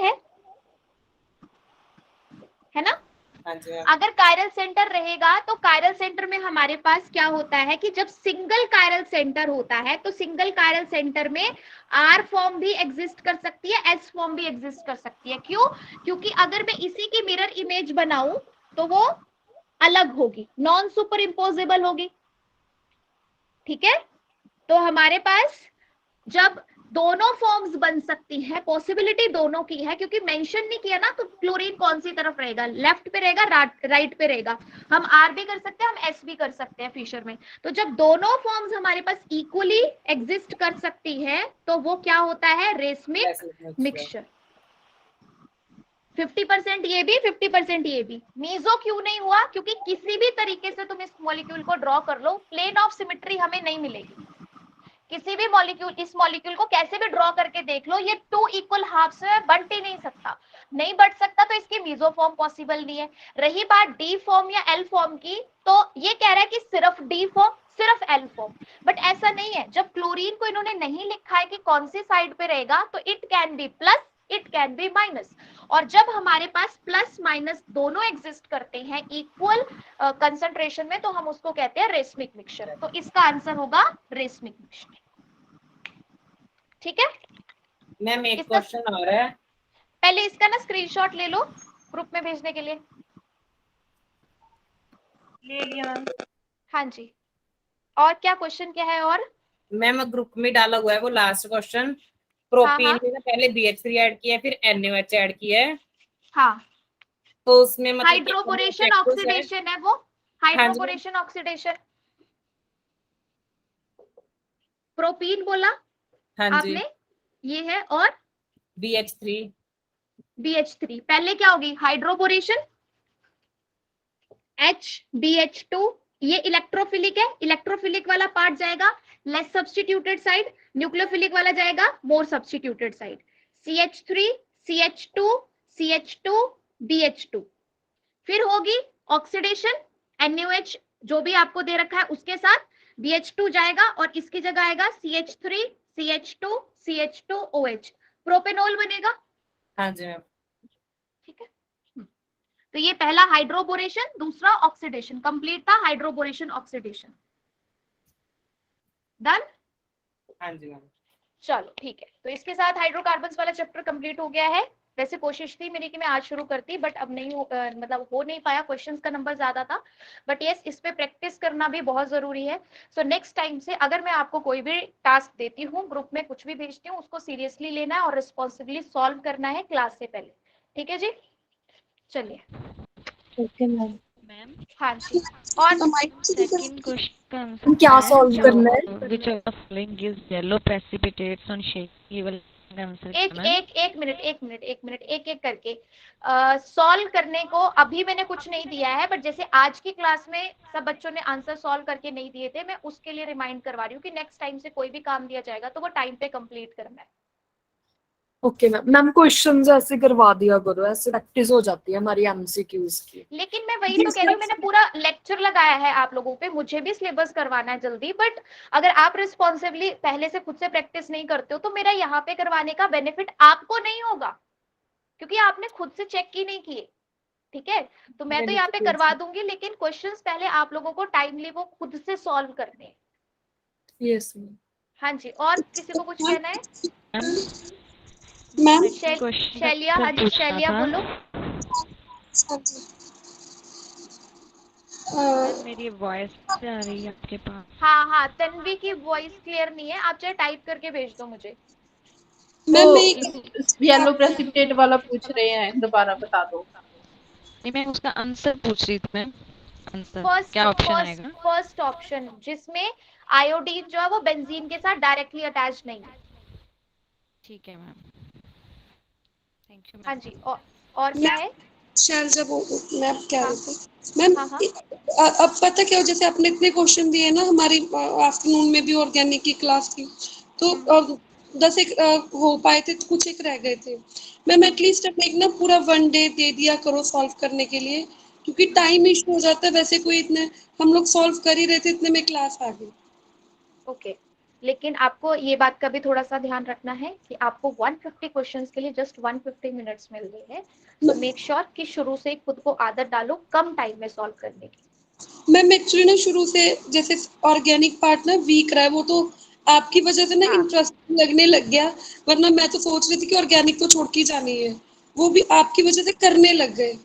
है ना? अगर कायरल सेंटर रहेगा तो कायरल सेंटर में हमारे पास क्या होता है कि जब सिंगल कायरल सेंटर होता है तो सिंगल कायरल सेंटर में R फॉर्म भी एग्जिस्ट कर सकती है, S फॉर्म भी एग्जिस्ट कर सकती है। क्यों? क्योंकि अगर मैं इसी की मिरर इमेज बनाऊं तो वो अलग होगी, नॉन सुपर इम्पोजेबल होगी, ठीक है। तो हमारे पास जब दोनों फॉर्म्स बन सकती हैं, पॉसिबिलिटी दोनों की है, क्योंकि मेंशन नहीं किया ना तो क्लोरीन कौन सी तरफ रहेगा, लेफ्ट पे रहेगा राइट पे रहेगा। हम R भी कर सकते हैं, हम S भी कर सकते हैं फिशर में। तो जब दोनों फॉर्म्स हमारे पास इक्वली एग्जिस्ट कर सकती है तो वो क्या होता है? Racemic mixture. 50% ये भी 50% ये भी। मीजो क्यों नहीं हुआ? क्योंकि किसी भी तरीके से तुम इस मॉलिक्यूल को ड्रॉ कर लो, प्लेन ऑफ सिमेट्री हमें नहीं मिलेगी। किसी भी मॉलिक्यूल, इस मॉलिक्यूल को कैसे भी ड्रॉ करके देख लो, ये 2 इक्वल हाफ्स में बंट ही नहीं सकता, नहीं बंट सकता, तो इसकी मीजो फॉर्म पॉसिबल नहीं है। रही बात डी फॉर्म या एल फॉर्म की, तो ये कह रहा है कि सिर्फ डी फॉर्म सिर्फ एल फॉर्म, बट ऐसा नहीं है। जब क्लोरीन को इन्होंने नहीं लिखा है कि कौन सी साइड पे रहेगा, तो it can be plus, it can be minus, और जब हमारे पास प्लस माइनस दोनों एग्जिस्ट करते हैं इक्वल कंसंट्रेशन में, तो हम उसको कहते हैं रेशमिक मिक्सचर। तो इसका आंसर होगा रेशमिक मिक्सचर, ठीक है। मैम एक क्वेश्चन आ रहा है, पहले इसका ना स्क्रीनशॉट ले लो ग्रुप में भेजने के लिए। ले लिया। हाँ जी, और क्या क्वेश्चन क्या है? और मैम ग्रुप में डाला हुआ है वो लास्ट क्वेश्चन, प्रोपीन में ना पहले BH3 ऐड किया है, फिर NaOH ऐड किया है। हाँ, तो उसमें मतलब हाइड्रोपोरेशन ऑक्सीडेशन है वो, हाइड्रोपोरेशन ऑक्सीडेशन। प्रोपीन बोला आपने, ये है, और BH3 पहले क्या होगी? हाइड्रोपोरेशन HBH2, ये इलेक्ट्रोफिलिक है, इलेक्ट्रोफिलिक वाला पार्ट जाएगा लेस सब्स्टिट्यूटेड साइड, न्यूक्लियोफिलिक वाला जाएगा मोर substituted side. CH3 CH2 CH2 BH2, फिर होगी ऑक्सीडेशन NaOH जो भी आपको दे रखा है उसके साथ, BH2 जाएगा और इसकी जगह आएगा CH3 CH2 CH2OH, प्रोपेनॉल बनेगा। हाँ जी मैम, ठीक है। तो ये पहला हाइड्रोपोरेशन, दूसरा ऑक्सीडेशन, कंप्लीट था हाइड्रोपोरेशन ऑक्सीडेशन। डन? हाँ जी मैम। चलो ठीक है, तो इसके साथ हाइड्रोकार्बन्स वाला चैप्टर कंप्लीट हो गया है। वैसे कोशिश थी मेरी कि मैं आज शुरू करती, बट अब नहीं मतलब हो नहीं पाया, क्वेश्चंस का नंबर ज्यादा था, बट यस इस पे प्रैक्टिस करना भी बहुत जरूरी है। सो नेक्स्ट टाइम से अगर मैं आपको कोई भी टास्क देती हूँ, ग्रुप में कुछ भी भेजती हूँ, उसको सीरियसली लेना है और रिस्पॉन्सिबली सॉल्व करना है क्लास से पहले, ठीक है जी? चलिए ओके मैम। मैम हाँ जी, और सेकंड क्वेश्चन क्या सॉल्व करना है? Which of the following gives yellow precipitates on shake, ये वाला आंसर एक मिनट एक एक करके सॉल्व करने को अभी मैंने कुछ नहीं दिया है, बट जैसे आज की क्लास में सब बच्चों ने आंसर सॉल्व करके नहीं दिए थे, मैं उसके लिए रिमाइंड करवा रही हूँ कि नेक्स्ट टाइम से कोई भी काम दिया जाएगा तो वो टाइम पे कंप्लीट करना है, ओके मैम। मैम क्वेश्चंस ऐसे करवा दिया करो, ऐसे प्रैक्टिस हो जाती है हमारी एमसीक्यूज की। लेकिन मैं वही तो कह रही हूँ, मैंने पूरा लेक्चर लगाया है आप लोगों पे, मुझे भी सिलेबस करवाना है जल्दी, बट अगर आप रिस्पॉन्सिवली पहले से खुद से प्रैक्टिस नहीं करते हो तो मेरा यहाँ पे करवाने का बेनिफिट आपको नहीं होगा, क्योंकि आपने खुद से चेक ही नहीं किए। ठीक है, तो मैं तो यहाँ पे करवा दूंगी, लेकिन क्वेश्चंस पहले आप लोगों को टाइमली वो खुद से सॉल्व करने हैं। Yes ma'am. हाँ जी, और किसी को कुछ कहना है? मैम शैलिया, हाँ जी शैलिया बोलो। मेरी वॉइस आ रही है आपके पास? हाँ हाँ, तन्वी की वॉइस क्लियर नहीं है, आप चाहे टाइप करके भेज दो मुझे। तो येलो प्रेसिपिटेट वाला पूछ रहे हैं, दोबारा बता दो। नहीं, मैं उसका आंसर पूछ रही थी मैम। आंसर क्या ऑप्शन आएगा? फर्स्ट ऑप्शन, जिसमें आयोडीन जो है वो बेंजीन के साथ डायरेक्टली अटैच नहीं है। ठीक है मैम, थैंक यू। हाँ जी, और क्या है? शैलजा मैं अब क्या रही थी मैम, अब पता क्या हो, जैसे आपने इतने क्वेश्चन दिए ना, हमारी आफ्टरनून में भी ऑर्गेनिक की क्लास थी, तो 10 एक हो पाए थे, कुछ एक रह गए थे। मैम एटलीस्ट अब एक ना पूरा 1 डे दे दिया करो सॉल्व करने के लिए, क्योंकि टाइम इशू हो जाता है। वैसे कोई इतने हम लोग सॉल्व कर ही रहे थे, इतने में क्लास आ गई। ओके, लेकिन आपको ये बात का भी थोड़ा सा ध्यान रखना है कि आपको 150 क्वेश्चंस के लिए जस्ट 150 मिनट्स मिल रहे हैं, तो मेक श्योर कि शुरू से खुद को आदत डालो कम टाइम में सॉल्व करने की। मैम एक्चुअली ना शुरू से जैसे ऑर्गेनिक पार्ट ना वीक रहा है, वो तो आपकी वजह से ना इंटरेस्ट लगने लग गया, वरना मैं तो सोच रही थी कि ऑर्गेनिक तो छोड़ के जानी है, वो भी आपकी वजह से करने लग गए।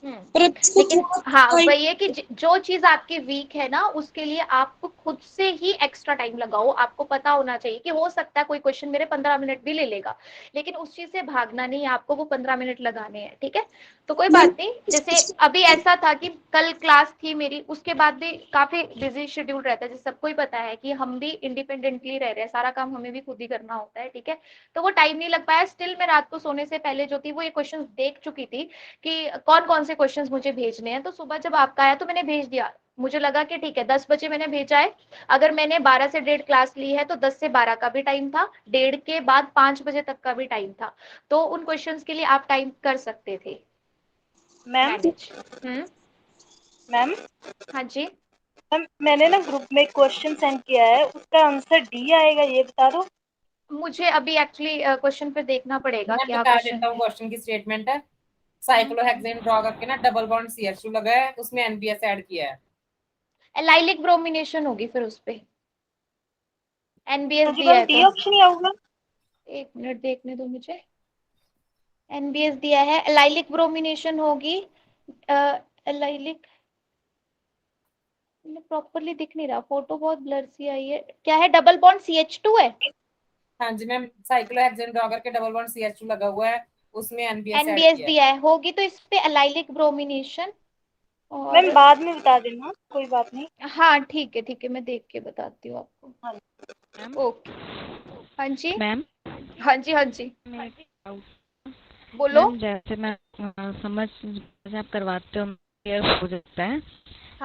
पर अब लेकिन हाँ वही है कि जो चीज आपकी वीक है ना, उसके लिए आपको खुद से ही एक्स्ट्रा टाइम लगाओ। आपको पता होना चाहिए कि हो सकता है कोई क्वेश्चन मेरे 15 मिनट भी ले लेगा, लेकिन उस चीज से भागना नहीं है, आपको वो 15 मिनट लगाने हैं। ठीक है, तो कोई बात नहीं। जैसे अभी ऐसा था कि कल क्लास थी मेरी, उसके बाद भी काफी बिजी शेड्यूल रहता है, जैसे सबको ही पता है कि हम भी इंडिपेंडेंटली रह रहे हैं, सारा काम हमें भी खुद ही करना होता है। ठीक है, तो वो टाइम नहीं लग पाया। स्टिल मैं रात को सोने से पहले जो थी वो ये क्वेश्चन देख चुकी थी कि कौन कौन से क्वेश्चंस मुझे भेजने हैं, तो सुबह जब आपका आया तो मैंने भेज दिया। मुझे लगा कि ठीक है 10 बजे मैंने भेजा है, अगर मैंने 12 से 1:30 क्लास ली है तो 10 से 12 का भी टाइम था, 1:30 के बाद 5 बजे तक का भी टाइम था, तो उन क्वेश्चंस के लिए आप टाइम कर सकते थे मैम। मैम हाँ जी मैम, मैंने ना ग्रुप में क्वेश्चन सेंड किया है, उसका आंसर डी आएगा, ये बता दो। मुझे अभी एक्चुअली क्वेश्चन पे देखना पड़ेगा मैं क्या बता क्वेश्चन देता हूँ। क्वेश्चन की स्टेटमेंट है, साइक्लोहेक्सेन ड्रॉ करके ना डबल बॉन्ड CH2 लगा है, उसमें NBS ऐड किया है। एलाइलिक ब्रोमिनेशन होगी फिर उस पे NBS जी दिया मैम, है डी तो ऑप्शन ही आऊंगा। एक मिनट देखने दो मुझे। NBS दिया है, एलाइलिक ब्रोमिनेशन होगी। एलाइलिक प्रॉपरली दिख नहीं रहा, फोटो बहुत ब्लर सी आई है। क्या है, डबल बॉन्ड CH2 है? हाँ जी मैम, साइक्लोहेक्सेन ड्रॉ करके डबल बॉन्ड CH2 लगा हुआ है, उसमें NBS ऐड NBS किया है। दिया है, होगी तो इस पे एलाइलिक ब्रोमिनेशन। और मैम बाद में बता देना, कोई बात नहीं। हाँ ठीक है, मैं देख के बताती हूँ आपको। ओके हाँ जी मैम। हाँ जी बोलो। मैम जैसे मैं समझ जैसे आप करवाते हो क्लियर हो जाता है,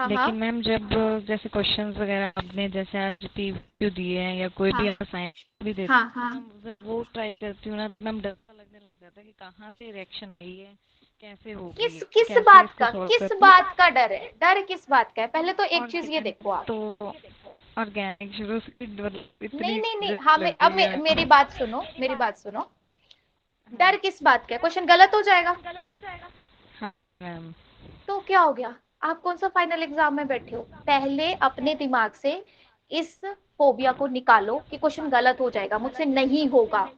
लेकिन मैम जब जैसे क्वेश्चंस वगैरह आपने जैसे आज PQ दिए हैं या कोई भी असाइनमेंट भी देते हैं, वो ट्राई करती हूँ ना, मैम डर लगने लग जाता है कि कहाँ से रिएक्शन आई है, कैसे होगी, किस बात का डर है? डर किस बात का है? पहले तो एक चीज ये देखो आप, तो ऑर्गेनिक शुरू से नहीं हाँ अब मेरी बात सुनो। डर किस बात का है? क्वेश्चन गलत हो जाएगा हाँ मैम। तो क्या हो गया? आप कौन सा फाइनल एग्जाम में बैठे हो? पहले अपने दिमाग से इस फोबिया को निकालो कि क्वेश्चन गलत हो जाएगा, मुझसे नहीं होगा,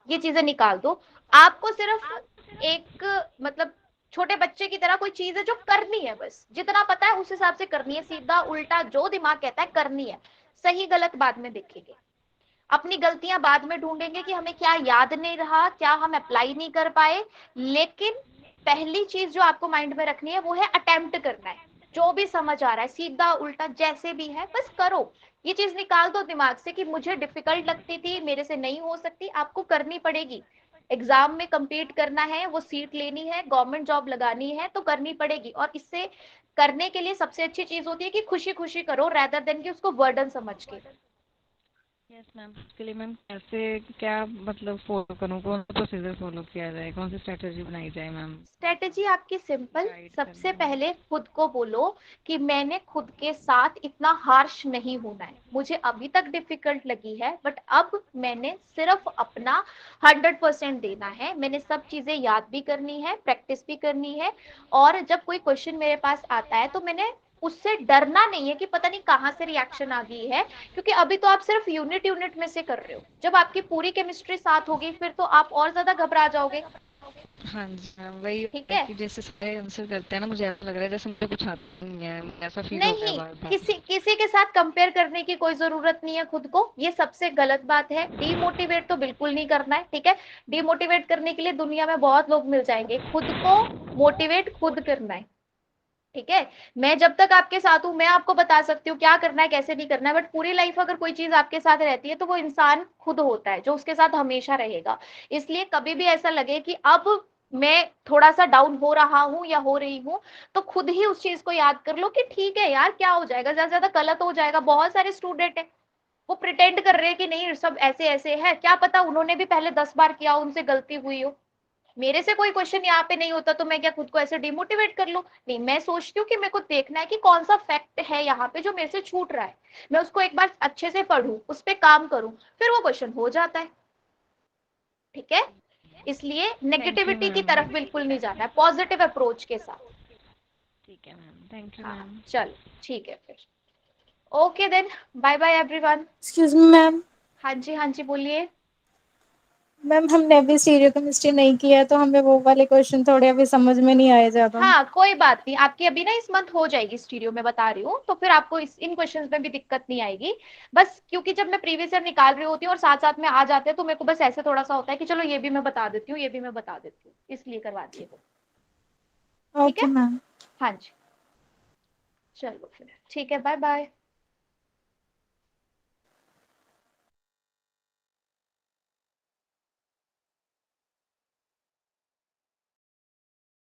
ये चीजें निकाल दो। आपको सिर्फ एक मतलब छोटे बच्चे की तरह कोई चीज है जो करनी है, बस जितना पता है उस हिसाब से करनी है, सीधा उल्टा जो दिमाग कहता है करनी है। सही गलत बाद में देखेंगे, अपनी गलतियां बाद में ढूंढेंगे कि हमें क्या याद नहीं रहा, क्या हम अप्लाई नहीं कर पाए, लेकिन पहली चीज जो आपको माइंड में रखनी है वो है अटेम्प्ट करना है। जो भी समझ आ रहा है सीधा उल्टा जैसे भी है बस करो। ये चीज निकाल दो दिमाग से कि मुझे डिफिकल्ट लगती थी, मेरे से नहीं हो सकती, आपको करनी पड़ेगी। एग्जाम में compete करना है, वो सीट लेनी है, गवर्नमेंट जॉब लगानी है तो करनी पड़ेगी। और इससे करने के लिए सबसे अच्छी चीज होती है कि खुशी खुशी करो, रेदर देन कि उसको बर्डन समझ के। यस मैम, उसके लिए मैम कैसे क्या मतलब फॉलो करूँ, कौन सा प्रोसीजर फॉलो किया जाए, कौन सी स्ट्रेटेजी बनाई जाए मैम? स्ट्रेटेजी आपकी सिंपल, सबसे पहले खुद को बोलो कि मैंने खुद के साथ इतना हार्श नहीं होना है। मुझे अभी तक डिफिकल्ट लगी है बट अब मैंने सिर्फ अपना 100% देना है। मैंने सब चीजें याद भी करनी है, प्रैक्टिस भी करनी है, और जब कोई क्वेश्चन मेरे पास आता है तो मैंने उससे डरना नहीं है कि पता नहीं कहाँ से रिएक्शन आ गई है, क्योंकि अभी तो आप सिर्फ यूनिट में से कर रहे हो। जब आपकी पूरी केमिस्ट्री साथ होगी फिर तो आप और ज्यादा घबरा जाओगे। हाँ जी मैम, वही ठीक है, कि जैसे सारे आंसर करते हैं ना, मुझे ऐसा लग रहा है जैसे मुझे कुछ आता नहीं है, ऐसा फील हो रहा है नहीं, बार बार। किसी के साथ कंपेयर करने की कोई जरूरत नहीं है खुद को, ये सबसे गलत बात है। डीमोटिवेट तो बिल्कुल नहीं करना है, ठीक है। डीमोटिवेट करने के लिए दुनिया में बहुत लोग मिल जाएंगे, खुद को मोटिवेट खुद करना है, ठीक है। मैं जब तक आपके साथ हूं मैं आपको बता सकती हूँ क्या करना है कैसे नहीं करना है, बट पूरी लाइफ अगर कोई चीज आपके साथ रहती है तो वो इंसान खुद होता है जो उसके साथ हमेशा रहेगा। इसलिए कभी भी ऐसा लगे कि अब मैं थोड़ा सा डाउन हो रहा हूं या हो रही हूं, तो खुद ही उस चीज को याद कर लो कि ठीक है यार, क्या हो जाएगा, ज्यादा ज्यादा गलत हो जाएगा। बहुत सारे स्टूडेंट है वो प्रिटेंड कर रहे हैं कि नहीं सब ऐसे ऐसे है, क्या पता उन्होंने भी पहले 10 बार किया, उनसे गलती हुई हो। मेरे से कोई क्वेश्चन यहाँ पे नहीं होता तो मैं क्या खुद को ऐसे डिमोटिवेट कर लूं? नहीं, मैं सोचती हूँ कि मेरे को देखना है कि कौन सा फैक्ट है यहाँ पे जो मेरे से छूट रहा है, मैं उसको एक बार अच्छे से पढूं, उस पर काम करूं, फिर वो क्वेश्चन हो जाता है, ठीक है। इसलिए नेगेटिविटी की तरफ बिल्कुल नहीं जाना है, पॉजिटिव अप्रोच के साथ। ठीक है मैम, थैंक यू हाँ मैम। चलो ठीक है फिर, okay then, bye bye everyone. Excuse me ma'am, हाँ जी हाँ जी बोलिए। मैम हमने अभी स्टीरियो केमिस्ट्री नहीं किया है तो हमें वो वाले क्वेश्चन थोड़े अभी समझ में नहीं आए ज्यादा। हाँ कोई बात नहीं, आपकी अभी ना इस मंथ हो जाएगी स्टीरियो में, बता रही हूँ, तो फिर आपको इन क्वेश्चंस में भी दिक्कत नहीं आएगी। बस क्योंकि जब मैं प्रीवियस ईयर निकाल रही होती हूँ और साथ साथ में आ जाते हैं तो मेरे को बस ऐसे थोड़ा सा होता है कि चलो ये भी मैं बता देती हूँ, ये भी मैं बता देती हूँ, इसलिए करवा दिए वो। ठीक ओके है, मैम। हाँ जी, चलो फिर ठीक है, बाय बाय।